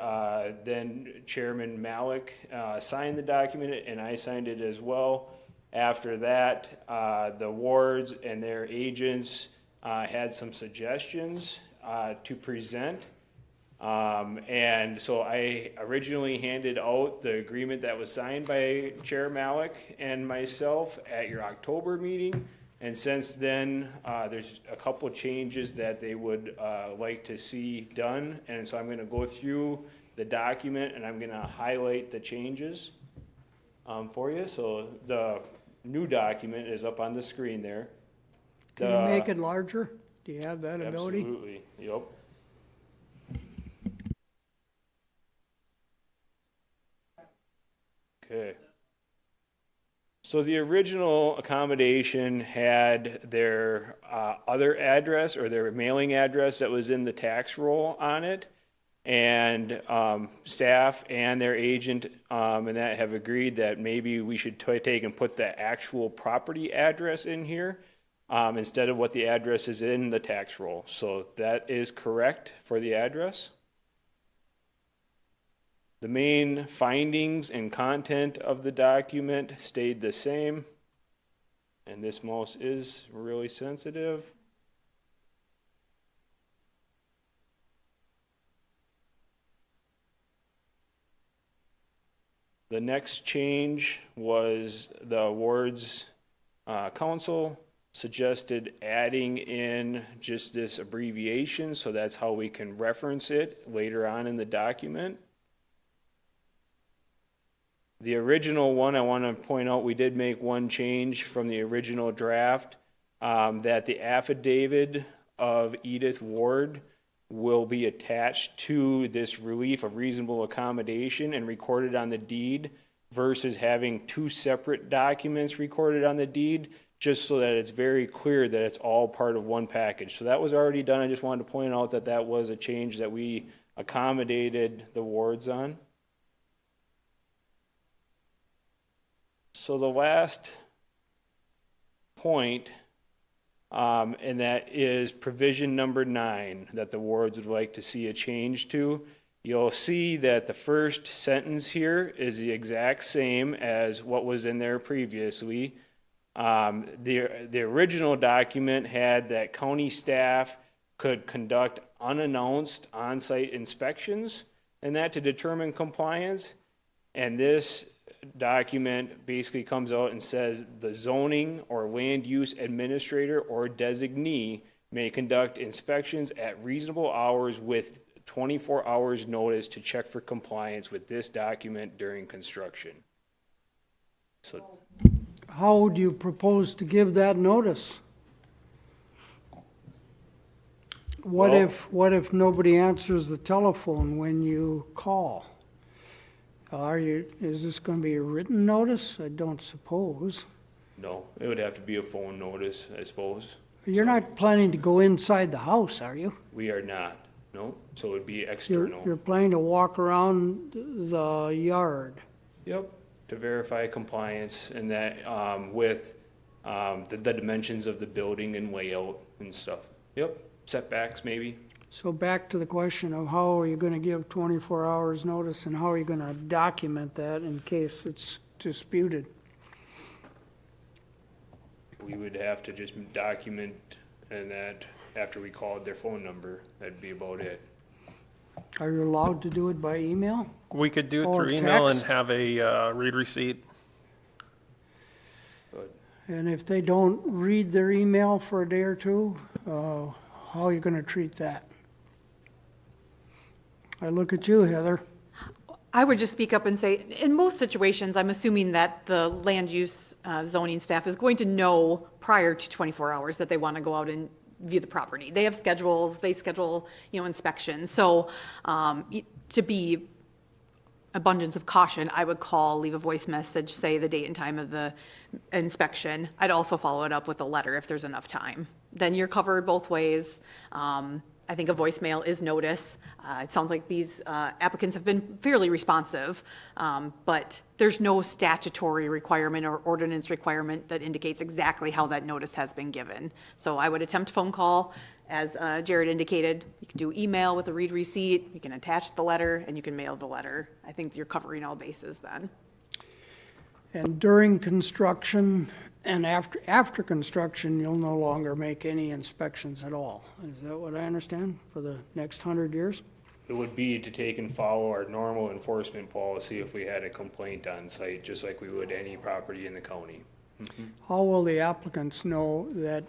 then Chairman Malik signed the document, and I signed it as well. After that, the wards and their agents had some suggestions to present. And so I originally handed out the agreement that was signed by Chair Malik and myself at your October meeting. And since then, there's a couple changes that they would like to see done. And so I'm going to go through the document and I'm going to highlight the changes for you. So the new document is up on the screen there. Can you make it larger? Do you have that ability? Absolutely, yep. Okay. So the original accommodation had their other address or their mailing address that was in the tax roll on it. And staff and their agent and that have agreed that maybe we should take and put the actual property address in here instead of what the address is in the tax roll. So that is correct for the address. The main findings and content of the document stayed the same. And this mouse is really sensitive. The next change was the wards council suggested adding in just this abbreviation, so that's how we can reference it later on in the document. The original one, I want to point out, we did make one change from the original draft, that the affidavit of Edith Ward will be attached to this relief of reasonable accommodation and recorded on the deed versus having two separate documents recorded on the deed, just so that it's very clear that it's all part of one package. So that was already done. I just wanted to point out that that was a change that we accommodated the wards on. So the last point, and that is provision number 9 that the wards would like to see a change to. You'll see that the first sentence here is the exact same as what was in there previously. The original document had that county staff could conduct unannounced on-site inspections and that to determine compliance. And this document basically comes out and says the zoning or land use administrator or designee may conduct inspections at reasonable hours with 24 hours notice to check for compliance with this document during construction. So how would you propose to give that notice? What if nobody answers the telephone when you call? Is this going to be a written notice? I don't suppose. No, it would have to be a phone notice, I suppose. You're not planning to go inside the house, are you? We are not, no. So it would be external. You're planning to walk around the yard? Yep, to verify compliance and that with the dimensions of the building and layout and stuff. Yep, setbacks maybe. So back to the question of how are you going to give 24 hours notice and how are you going to document that in case it's disputed? We would have to just document and that after we called their phone number, that'd be about it. Are you allowed to do it by email? We could do it Or through email and text? have a read receipt. But And if they don't read their email for a day or two, how are you going to treat that? I look at you, Heather. I would just speak up and say, in most situations, I'm assuming that the land use zoning staff is going to know prior to 24 hours that they want to go out and view the property. They have schedules, they schedule, inspections. So to be abundance of caution, I would call, leave a voice message, say the date and time of the inspection. I'd also follow it up with a letter if there's enough time. Then you're covered both ways. I think a voicemail is notice. It sounds like these applicants have been fairly responsive, but there's no statutory requirement or ordinance requirement that indicates exactly how that notice has been given. So I would attempt phone call. As Jared indicated, you can do email with a read receipt, you can attach the letter, and you can mail the letter. I think you're covering all bases then. And during construction and after construction, you'll no longer make any inspections at all. Is that what I understand for the next 100 years? It would be to take and follow our normal enforcement policy if we had a complaint on site, just like we would any property in the county. How will the applicants know that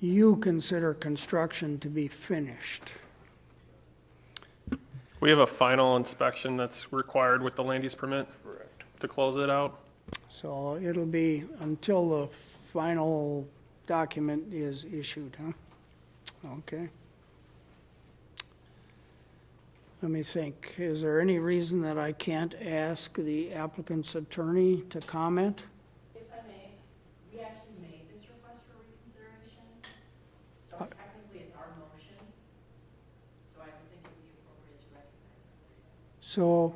you consider construction to be finished? We have a final inspection that's required with the land use permit. Correct. To close it out. So it'll be until the final document is issued, huh? Okay. Let me think. Is there any reason that I can't ask the applicant's attorney to comment? If I may, we actually made this request for reconsideration, so technically it's our motion, so I would think it would be appropriate to recognize it. So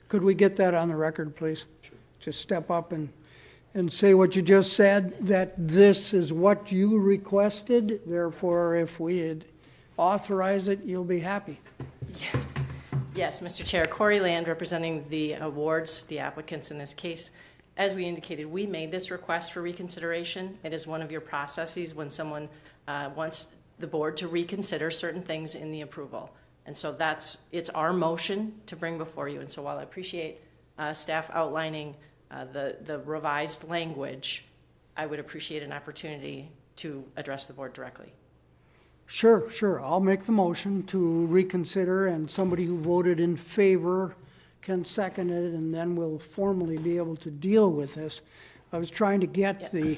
could we get that on the record, please? Sure. Just step up and say what you just said, that this is what you requested, therefore if we had authorized it, you'll be happy. Yes, Mr. Chair, Corey Land representing the awards, the applicants in this case. As we indicated, we made this request for reconsideration. It is one of your processes when someone wants the board to reconsider certain things in the approval. And so it's our motion to bring before you. And so while I appreciate staff outlining the revised language, I would appreciate an opportunity to address the board directly. Sure. I'll make the motion to reconsider, and somebody who voted in favor can second it, and then we'll formally be able to deal with this. I was trying to get the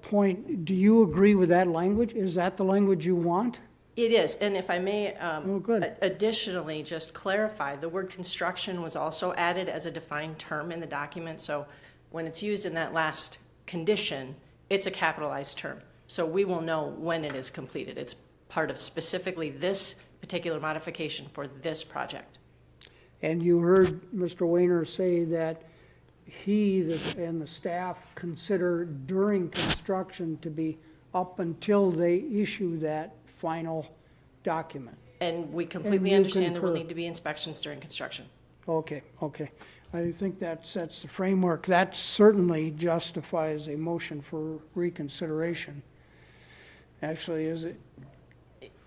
point. Do you agree with that language? Is that the language you want? It is, and if I may good. Additionally just clarify, the word construction was also added as a defined term in the document, so when it's used in that last condition, it's a capitalized term. So we will know when it is completed. It's part of specifically this particular modification for this project. And you heard Mr. Wayner say that he and the staff consider during construction to be up until they issue that final document. And we completely understand there will need to be inspections during construction. Okay. I think that sets the framework. That certainly justifies a motion for reconsideration. Actually, is it?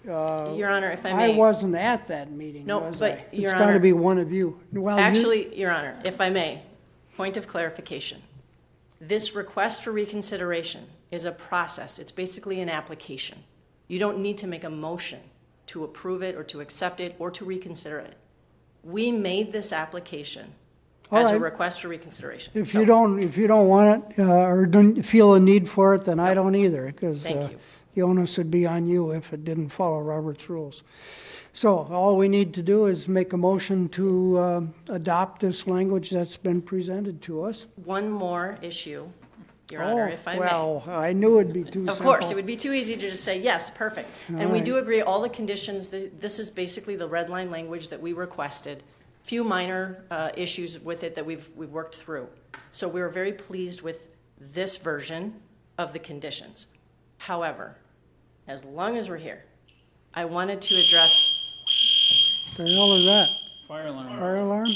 Your Honor, if I may. I wasn't at that meeting, No, was but I? Your It's got to Honor. be one of you. Well, Actually, Your Honor, if I may, point of clarification. This request for reconsideration is a process. It's basically an application. You don't need to make a motion to approve it or to accept it or to reconsider it. We made this application as a request for reconsideration. If you don't want it or don't feel a need for it, then I don't either, because Thank you. the onus would be on you if it didn't follow Robert's rules. So all we need to do is make a motion to adopt this language that's been presented to us. One more issue, Your Honor, if I may. Well, I knew it'd be too simple. Of course, it would be too easy to just say, yes, perfect. And we right. do agree, all the conditions, this is basically the red line language that we requested. Few minor issues with it that we've worked through. So we were very pleased with this version of the conditions. However, as long as we're here, I wanted to address. The hell is that? Fire alarm. Fire alarm?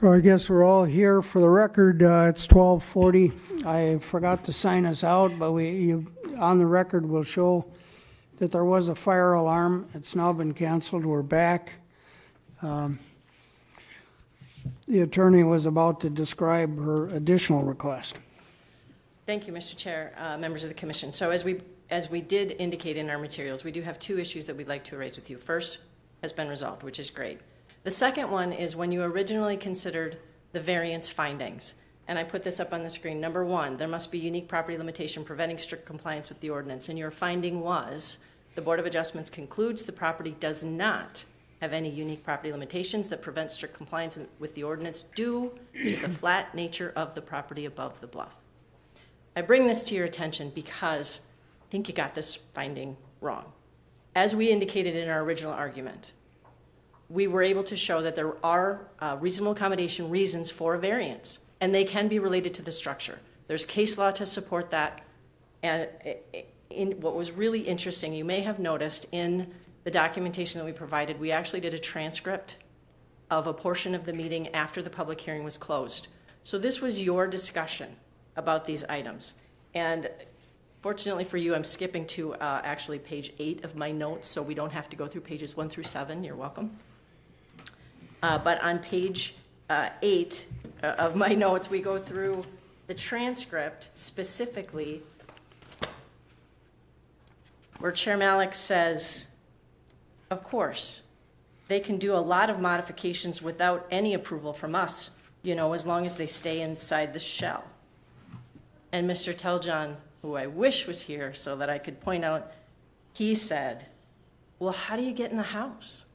So I guess we're all here. For the record, it's 12:40. I forgot to sign us out, but on the record will show that there was a fire alarm. It's now been canceled. We're back. The attorney was about to describe her additional request. Thank you, Mr. Chair, members of the commission. So as we did indicate in our materials, we do have two issues that we'd like to raise with you. First has been resolved, which is great. The second one is when you originally considered the variance findings, and I put this up on the screen. Number one, there must be unique property limitation preventing strict compliance with the ordinance, and your finding was the Board of Adjustments concludes the property does not have any unique property limitations that prevent strict compliance with the ordinance due to the flat nature of the property above the bluff. I bring this to your attention because I think you got this finding wrong. As we indicated in our original argument, we were able to show that there are reasonable accommodation reasons for a variance, and they can be related to the structure. There's case law to support that. And what was really interesting, you may have noticed in the documentation that we provided, we actually did a transcript of a portion of the meeting after the public hearing was closed. So this was your discussion about these items. And fortunately for you, I'm skipping to actually page 8 of my notes, so we don't have to go through pages 1 through 7. You're welcome. But on page 8 of my notes, we go through the transcript specifically where Chair Malik says, of course, they can do a lot of modifications without any approval from us, as long as they stay inside the shell. And Mr. Teljohn, who I wish was here so that I could point out, he said, well, how do you get in the house?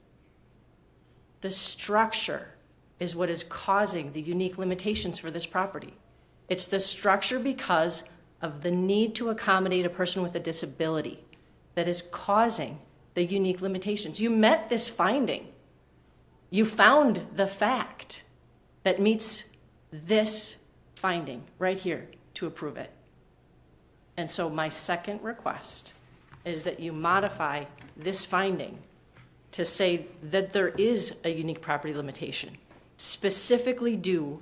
The structure is what is causing the unique limitations for this property. It's the structure because of the need to accommodate a person with a disability that is causing the unique limitations. You met this finding. You found the fact that meets this finding right here to approve it. And so my second request is that you modify this finding to say that there is a unique property limitation, specifically due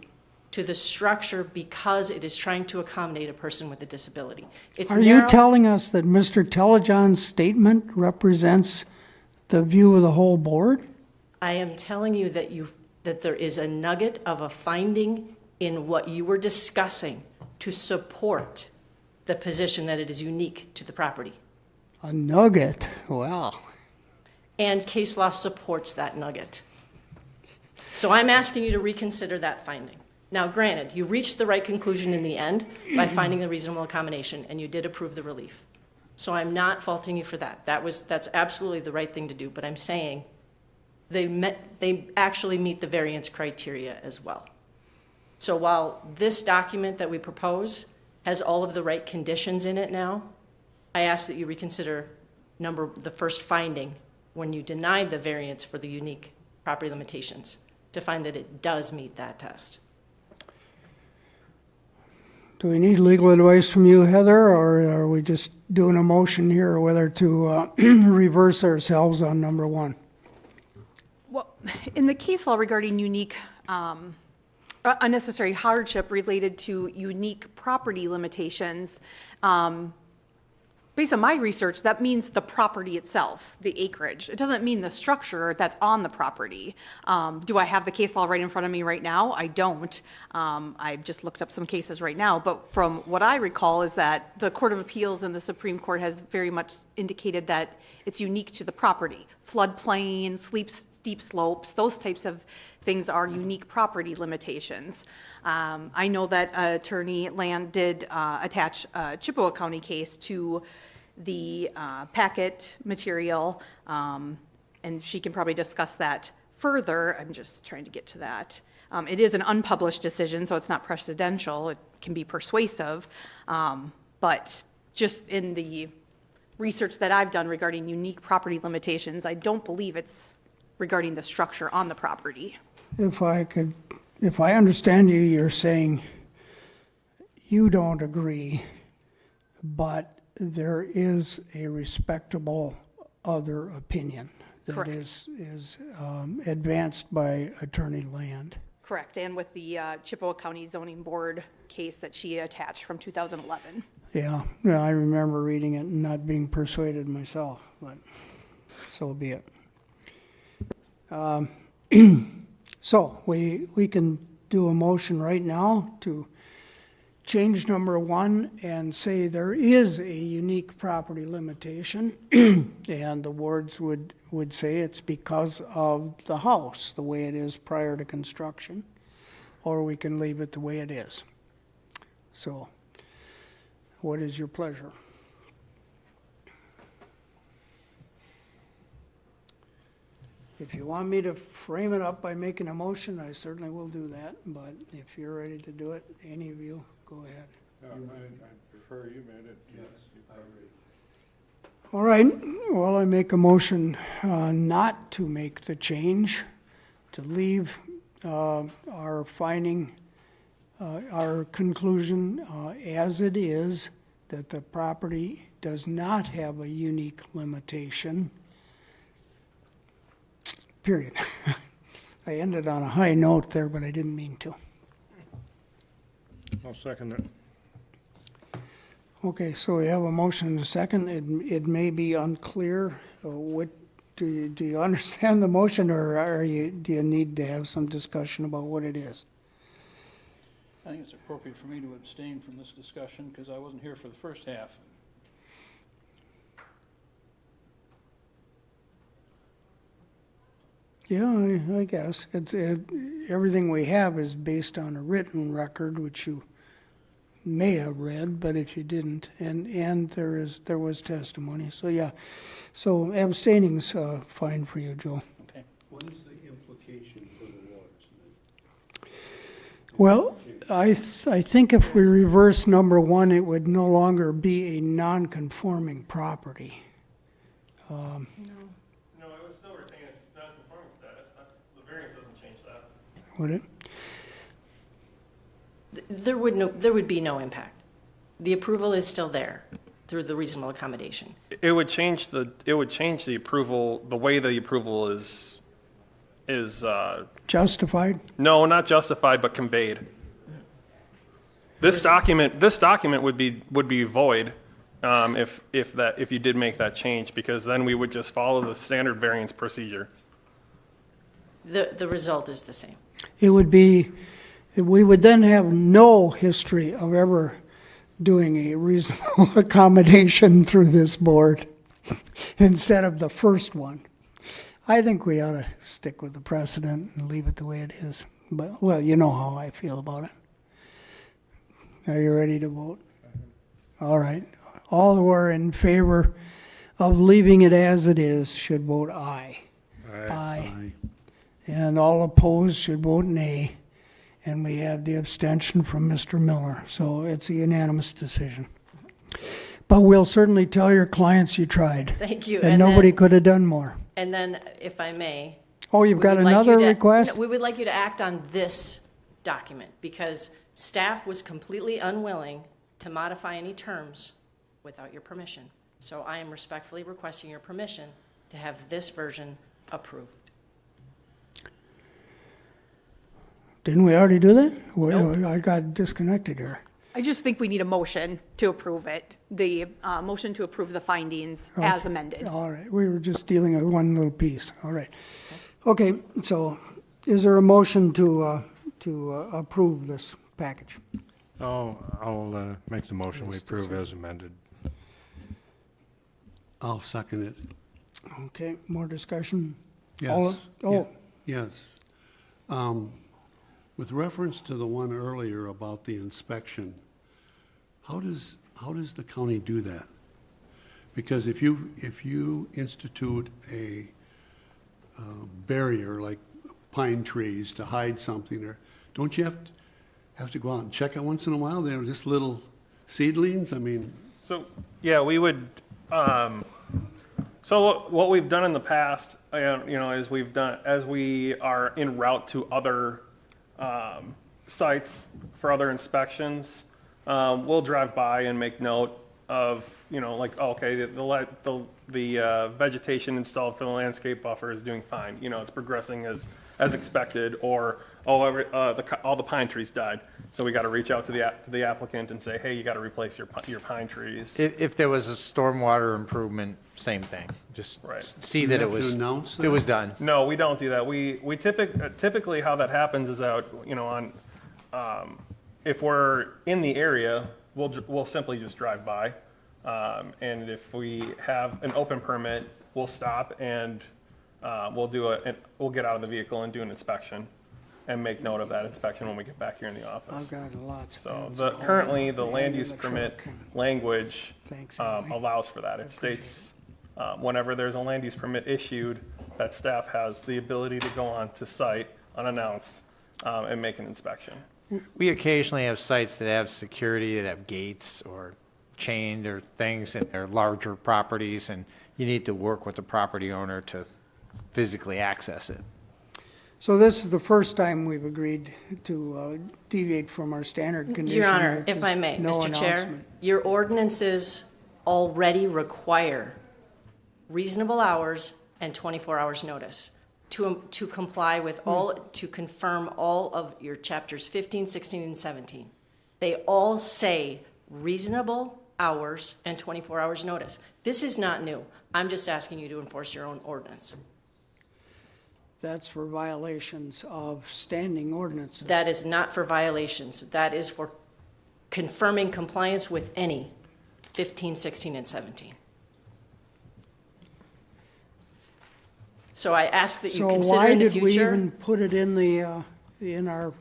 to the structure because it is trying to accommodate a person with a disability. Are you telling us that Mr. Teljohn's statement represents the view of the whole board? I am telling you that there is a nugget of a finding in what you were discussing to support the position that it is unique to the property. A nugget? Well. And case law supports that nugget. So I'm asking you to reconsider that finding. Now, granted, you reached the right conclusion in the end by finding the reasonable accommodation, and you did approve the relief. So I'm not faulting you for that. That's absolutely the right thing to do, but I'm saying they actually meet the variance criteria as well. So while this document that we propose has all of the right conditions in it now, I ask that you reconsider the first finding when you denied the variance for the unique property limitations to find that it does meet that test. Do we need legal advice from you, Heather, or are we just doing a motion here whether to reverse ourselves on number 1? Well, in the case law regarding unique unnecessary hardship related to unique property limitations, based on my research, that means the property itself, the acreage. It doesn't mean the structure that's on the property. Do I have the case law right in front of me right now? I don't. I've just looked up some cases right now, but from what I recall is that the Court of Appeals and the Supreme Court has very much indicated that it's unique to the property. Floodplain, steep slopes, those types of things are unique property limitations. I know that Attorney Land did attach a Chippewa County case to the packet material, and she can probably discuss that further. I'm just trying to get to that. It is an unpublished decision, so it's not precedential. It can be persuasive, but just in the research that I've done regarding unique property limitations, I don't believe it's regarding the structure on the property. If I understand you, you're saying you don't agree, but there is a respectable other opinion that is advanced by Attorney Land. Correct, and with the Chippewa County Zoning Board case that she attached from 2011. Yeah, I remember reading it and not being persuaded myself, but so be it. So we can do a motion right now to change number 1 and say there is a unique property limitation, and the words would say it's because of the house, the way it is prior to construction, or we can leave it the way it is. So, what is your pleasure? If you want me to frame it up by making a motion, I certainly will do that, but if you're ready to do it, any of you, go ahead. I prefer you made it. Yes, I agree. All right, well, I make a motion not to make the change, to leave our finding, our conclusion as it is, that the property does not have a unique limitation. Period. I ended on a high note there, but I didn't mean to. I'll second it. Okay, so we have a motion and a second. It may be unclear. What do you understand the motion, or do you need to have some discussion about what it is? I think it's appropriate for me to abstain from this discussion because I wasn't here for the first half. Yeah, I guess. Everything we have is based on a written record, which you may have read, but if you didn't, and there was testimony. So yeah, so abstaining's fine for you, Joe. Okay. What is the implication for the wards? Well, I think if we reverse number 1, it would no longer be a non-conforming property. No, it would still retain its non-conforming status. The variance doesn't change that. Would it? There would be no impact. The approval is still there through the reasonable accommodation. It would change the approval, the way the approval is Justified? no, not justified, but conveyed. This document would be void if you did make that change, because then we would just follow the standard variance procedure. The result is the same. It would be, we would then have no history of ever doing a reasonable accommodation through this board instead of the first one. I think we ought to stick with the precedent and leave it the way it is. But, well, you know how I feel about it. Are you ready to vote? All right. All who are in favor of leaving it as it is should vote aye. Aye. And all opposed should vote nay. And we have the abstention from Mr. Miller. So it's a unanimous decision. But we'll certainly tell your clients you tried. Thank you. And nobody could have done more. And then, if I may. Oh, you've got another request? We would like you to act on this document because staff was completely unwilling to modify any terms without your permission. So I am respectfully requesting your permission to have this version approved. Didn't we already do that? Nope. I got disconnected here. I just think we need a motion to approve it, the motion to approve the findings as amended. All right, we were just dealing with one little piece. All right. Okay, so is there a motion to approve this package? I'll make the motion we approve as amended. I'll second it. Okay, more discussion? Yes. Oh. Yes. With reference to the one earlier about the inspection, how does the county do that? Because if you institute a barrier like pine trees to hide something, or don't you have to go out and check it once in a while? They're just little seedlings. I mean. So yeah, we would. So what we've done in the past, is as we are en route to other sites for other inspections, we'll drive by and make note of, the vegetation installed for the landscape buffer is doing fine. It's progressing as as expected, or, all the pine trees died. So we got to reach out to the applicant and say, hey, you got to replace your pine trees. If there was a stormwater improvement, same thing. Just Right. see You that it have to was, announce it that? was done. No, we don't do that. We typically how that happens is that, if we're in the area, we'll simply just drive by. And if we have an open permit, we'll stop and we'll get out of the vehicle and do an inspection and make note of that inspection when we get back here in the office. I've got lots of So beds at currently, home the land and in use the permit truck, and language Thanks, anyway. allows for that. It states, whenever there's a land use permit issued, that staff has the ability to go on to site unannounced and make an inspection. We occasionally have sites that have security, that have gates or chained or things, and they're larger properties, and you need to work with the property owner to physically access it. So this is the first time we've agreed to deviate from our standard condition. Your Honor, which if is I may, no Mr. Chair, announcement. your ordinances already require reasonable hours and 24 hours notice to comply with to confirm all of your chapters 15, 16, and 17. They all say reasonable hours and 24 hours notice. This is not new. I'm just asking you to enforce your own ordinance. That's for violations of standing ordinances. That is not for violations. That is for confirming compliance with any 15, 16, and 17. So I ask that you consider in the So why did we future. even put it in the, in our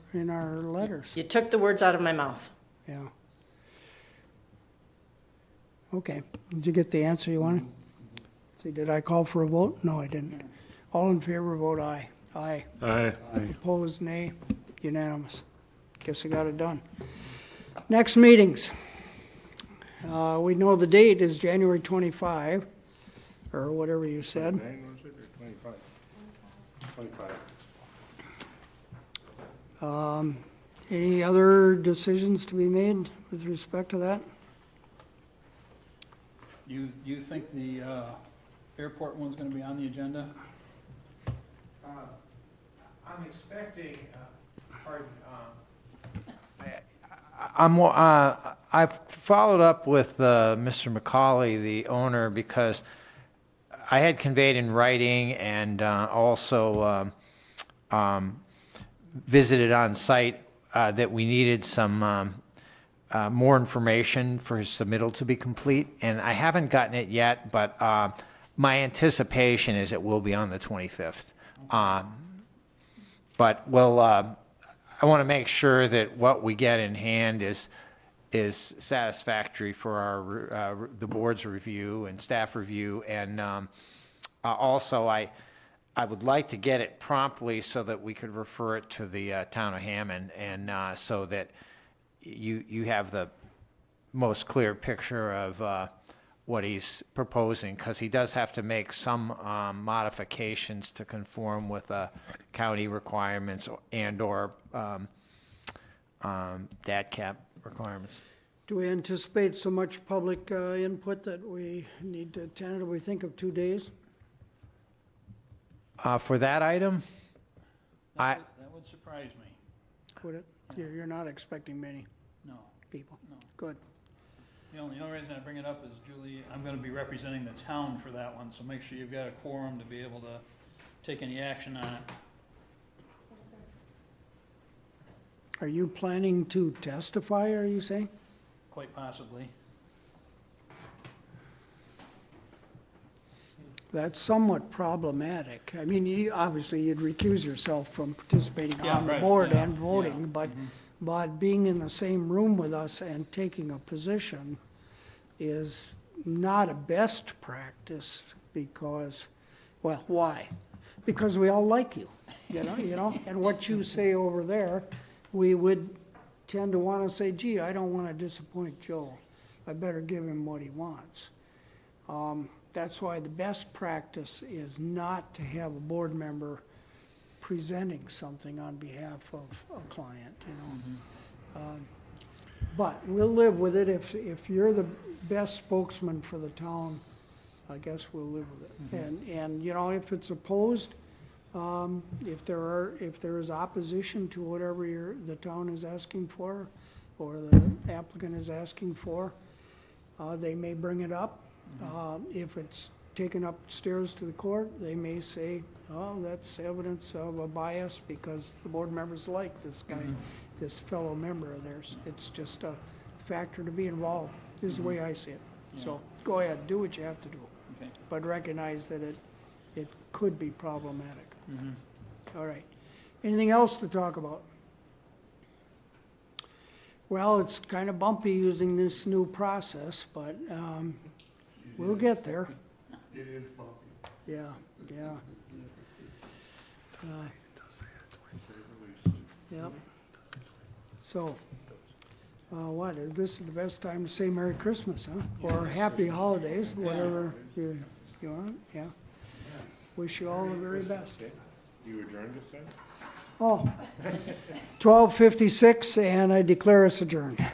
letters? You took the words out of my mouth. Yeah. Okay, did you get the answer you wanted? See, did I call for a vote? No, I didn't. All in favor, vote aye. Aye. Aye. Opposed, nay. Unanimous. Guess we got it done. Next meetings. We know the date is January 25, or whatever you said. 25. 25. Any other decisions to be made with respect to that? You think the airport one's going to be on the agenda? I'm expecting, I've followed up with Mr. McCauley, the owner, because I had conveyed in writing and also visited on site that we needed some more information for his submittal to be complete, and I haven't gotten it yet, but my anticipation is it will be on the 25th. But we'll, I want to make sure that what we get in hand is satisfactory for our the board's review and staff review, and also I would like to get it promptly so that we could refer it to the town of Hammond, and so that you have the most clear picture of what he's proposing, because he does have to make some modifications to conform with county requirements and/or DATCAP requirements. Do we anticipate so much public input that we need to tentatively think of 2 days? For that item, That would surprise me. Would it? You're not expecting many No. people? No. Good. The only reason I bring it up is, Julie, I'm going to be representing the town for that one, so make sure you've got a quorum to be able to take any action on it. Are you planning to testify, are you saying? Quite possibly. That's somewhat problematic. I mean, obviously, you'd recuse yourself from participating Yeah, on the right, board yeah, and voting, yeah, but being in the same room with us and taking a position is not a best practice because, well, why? Because we all like you, you know, and what you say over there, we would tend to want to say, gee, I don't want to disappoint Joe. I better give him what he wants. That's why the best practice is not to have a board member presenting something on behalf of a client, you know. But we'll live with it. If you're the best spokesman for the town, I guess we'll live with it. And you know, if it's opposed, If there is opposition to whatever the town is asking for, or the applicant is asking for, they may bring it up. If it's taken upstairs to the court, they may say, oh, that's evidence of a bias because the board members like this guy, this fellow member of theirs. It's just a factor to be involved, is the way I see it. So go ahead, do what you have to do. Okay. But recognize that it could be problematic. All right. Anything else to talk about? Well, it's kind of bumpy using this new process, but we'll get there. It is bumpy. Yeah, yeah. Yep. So, this is the best time to say Merry Christmas, huh? Or Happy Holidays, whatever you want, yeah. Wish you all the very best. You adjourned us then? Oh, 12:56, and I declare us adjourned.